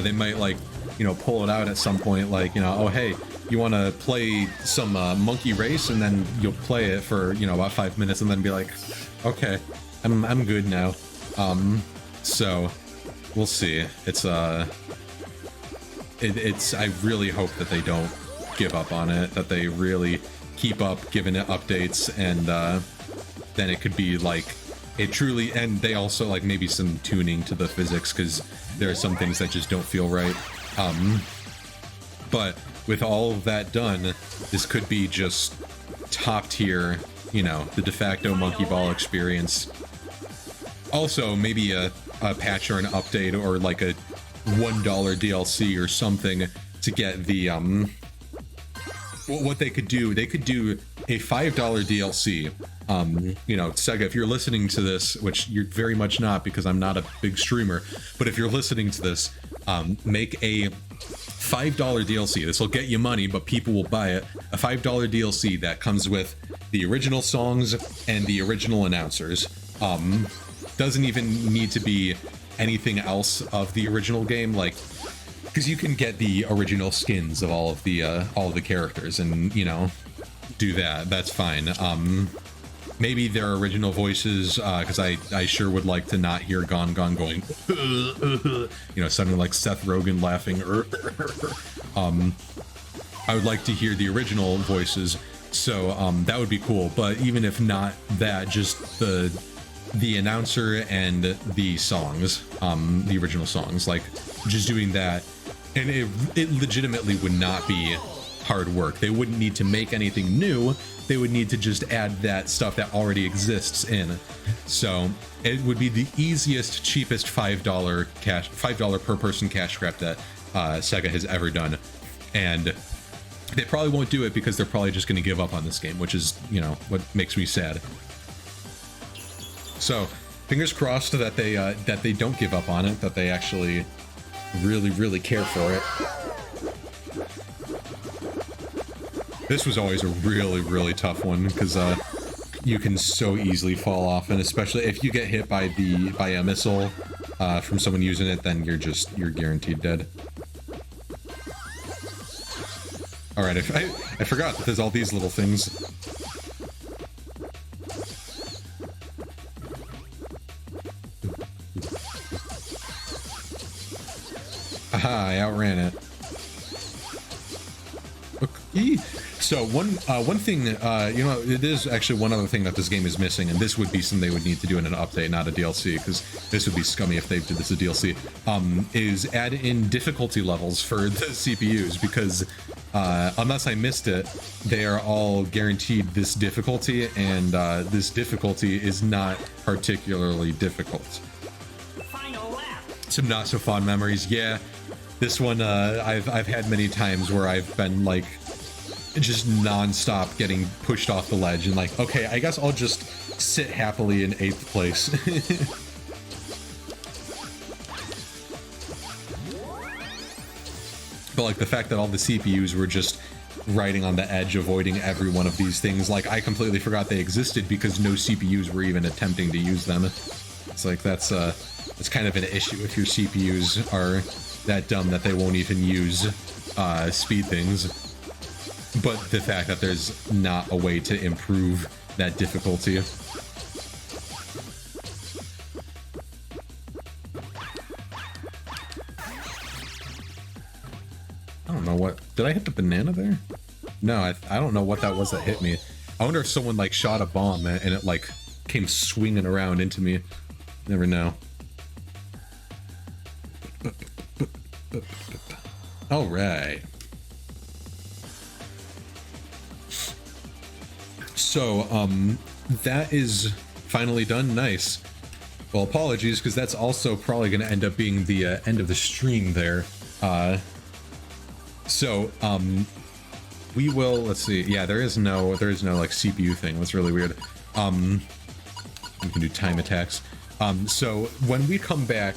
They might, like, you know, pull it out at some point, like, you know, oh, hey, you want to play some monkey race, and then you'll play it for, you know, about 5 minutes, and then be like, okay, I'm good now. So we'll see. It's I really hope that they don't give up on it, that they really keep up giving it updates, and then it could be like it truly, and they also like maybe some tuning to the physics, because there are some things that just don't feel right. But with all of that done, this could be just top tier, you know, the de facto Monkey Ball experience. Also, maybe a patch or an update, or like a $1 DLC or something to get the, what they could do a $5 DLC. You know, Sega, if you're listening to this, which you're very much not, because I'm not a big streamer, but if you're listening to this, make a $5 DLC. This will get you money, but people will buy it. A $5 DLC that comes with the original songs and the original announcers. Doesn't even need to be anything else of the original game, like, because you can get the original skins of all of the characters, and, you know, do that. That's fine. Maybe their original voices, because I sure would like to not hear Gon Gon going, you know, sounding like Seth Rogen laughing. I would like to hear the original voices, so that would be cool. But even if not that, just the announcer and the songs, the original songs, like just doing that, and it legitimately would not be hard work. They wouldn't need to make anything new. They would need to just add that stuff that already exists in. So it would be the easiest, cheapest $5 per person cash grab that Sega has ever done. And they probably won't do it because they're probably just going to give up on this game, which is, you know, what makes me sad. So fingers crossed that they don't give up on it, that they actually really care for it. This was always a really tough one because you can so easily fall off, and especially if you get hit by a missile from someone using it, then you're guaranteed dead. All right, I forgot that there's all these little things. Aha, I outran it. Okay. So one thing, you know, it is actually one other thing that this game is missing, and this would be something they would need to do in an update, not a DLC, because this would be scummy if they did this a DLC, is add in difficulty levels for the CPUs, because unless I missed it, they are all guaranteed this difficulty, and this difficulty is not particularly difficult. Final lap. Some not so fond memories, yeah. This one, I've had many times where I've been like just non-stop getting pushed off the ledge and like, okay, I guess I'll just sit happily in 8th place. But like the fact that all the CPUs were just riding on the edge, avoiding every one of these things, like I completely forgot they existed because no CPUs were even attempting to use them. It's like that's kind of an issue if your CPUs are that dumb that they won't even use speed things. But the fact that there's not a way to improve that difficulty. I don't know what... Did I hit the banana there? No, I don't know what that was that hit me. I wonder if someone like shot a bomb and it like came swinging around into me. Never know. All right. So, that is finally done. Nice. Well, apologies, because that's also probably going to end up being the end of the stream there. We will, let's see. Yeah, there is no like CPU thing. That's really weird. We can do time attacks. So when we come back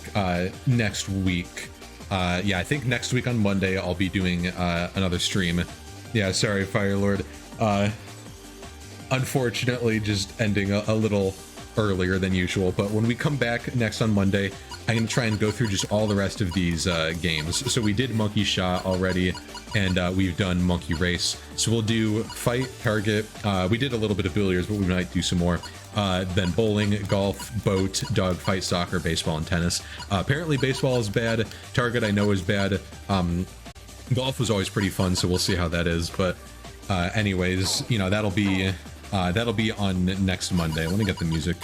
next week, yeah, I think next week on Monday I'll be doing another stream. Yeah, sorry, Firelord. Unfortunately, just ending a little earlier than usual. But when we come back next on Monday, I'm going to try and go through just all the rest of these games. So we did Monkey Shot already, and we've done Monkey Race. So we'll do Fight, Target. We did a little bit of billiards, but we might do some more. Then bowling, golf, boat, dog fight, soccer, baseball, and tennis. Apparently baseball is bad. Target I know is bad. Golf was always pretty fun, so we'll see how that is. But anyways, you know, that'll be on next Monday. Let me get the music